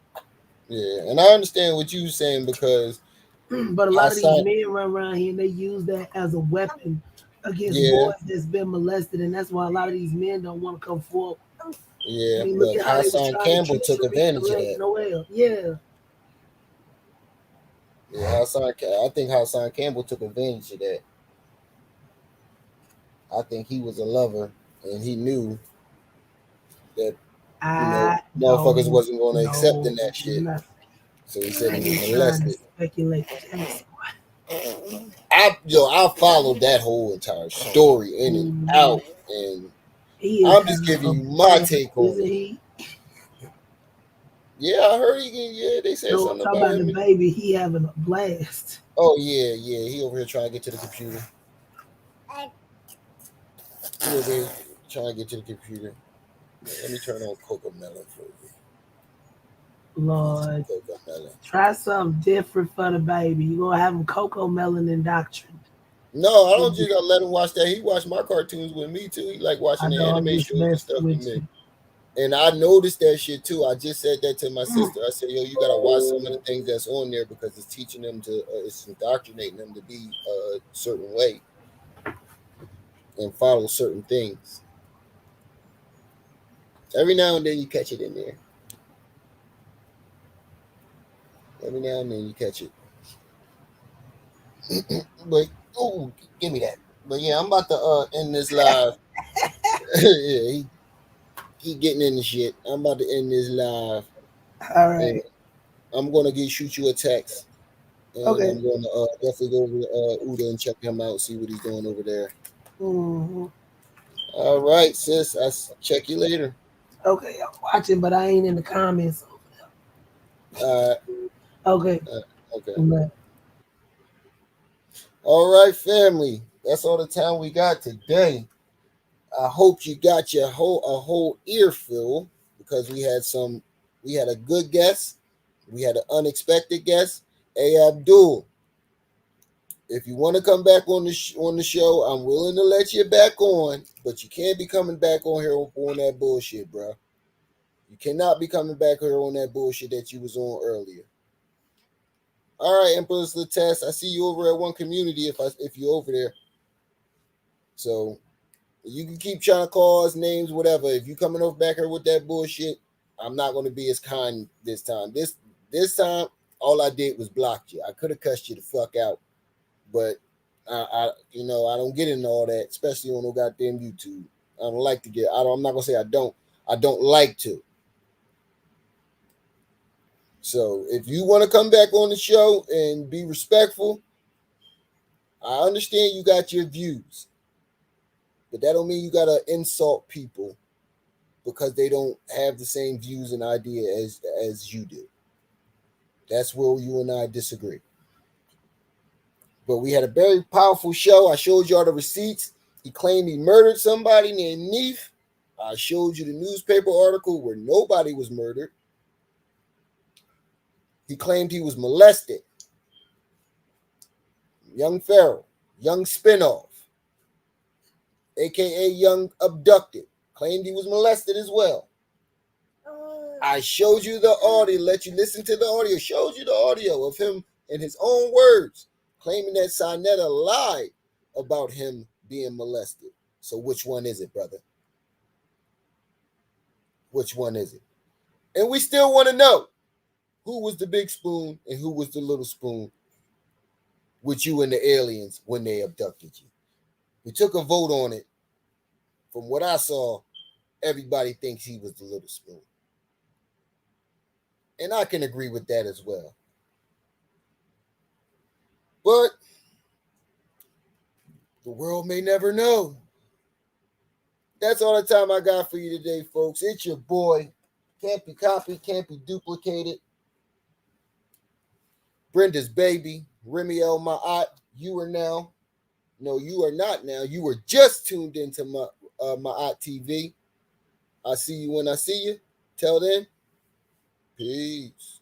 yeah. And I understand what you were saying because But a lot of these Hassan, men run around here and they use that as a weapon against yeah, boys that's been molested, and that's why a lot of these men don't want to come forward. I yeah, mean, look but at how they was Hassan trying to Campbell treat took Sharika advantage of that. Noel. Yeah. Yeah, I think Hassan Campbell took advantage of that. I think he was a lover and he knew that I motherfuckers don't wasn't going to accept in know that shit. nothing. So he said I he was ain't trying to molested. speculate. That's I followed that whole entire story in and mm, out, and he is I'm just having giving a you my blast, take on isn't it. he? Yeah, I heard he. Yeah, they said No, I'm something talking about about the him. baby. He having a blast. Oh yeah, yeah. He over here trying to get to the computer. He over here trying to get to the computer. Let me turn on Coco Melon for you. Eat some Lord, Coco Melon. try something different for the baby. You gonna have him cocoa melon indoctrined. No, I don't just let him watch that. He watched my cartoons with me too. He like I watching the know I'm anime just shows and messing stuff with with me. you. And I noticed that shit too. I just said that to my sister. I said, "Yo, you gotta watch some of the things that's on there because it's teaching them to, it's indoctrinating them to be a certain way and follow certain things. Every now and then you catch it in there. Every now and then you catch it. But oh, give me that. But yeah, I'm about to end this live. Yeah, he getting in the shit. I'm about to end this live. All And right. I'm gonna shoot you a text, and Okay. I'm gonna definitely go over to Uda and check him out, see what he's doing over there. Mm-hmm. All right, sis. Check you later. Okay, I'm watching, but I ain't in the comments. Uh, Okay. okay. Bye. All right, family. That's all the time we got today. I hope you got your whole earful because we had a good guest, we had an unexpected guest. Hey Abdul, if you want to come back on the show, I'm willing to let you back on, but you can't be coming back on here on that bullshit, bro. You cannot be coming back here on that bullshit that you was on earlier. All right, Empress Latest, I see you over at One Community if you're over there. So you can keep trying to call us names, whatever. If you coming over back here with that bullshit, I'm not going to be as kind this time. This time, all I did was block you. I could have cussed you the fuck out, but I I don't get into all that, especially on no goddamn YouTube. I don't like to get. I'm not gonna say I don't. I don't like to. So if you want to come back on the show and be respectful, I understand you got your views, but that don't mean you gotta insult people because they don't have the same views and idea as you do. That's where you and I disagree. But we had a very powerful show. I showed y'all the receipts. He claimed he murdered somebody named Neef. I showed you the newspaper article where nobody was murdered. He claimed he was molested. Young Phararoh, young spinoff, aka young abducted, claimed he was molested as well. I showed you the audio, let you listen to the audio, showed you the audio of him in his own words, claiming that Sinetta lied about him being molested. So which one is it, brother? Which one is it? And we still want to know who was the big spoon and who was the little spoon with you and the aliens when they abducted you. We took a vote on it. From what I saw, everybody thinks he was the little spoon. And I can agree with that as well. But the world may never know. That's all the time I got for you today, folks. It's your boy. Can't be copied, can't be duplicated. Brenda's baby, Remy El Ma'at. You are now. No, you are not now. You were just tuned into my Ma'at TV. I see you when I see you. Till then, peace.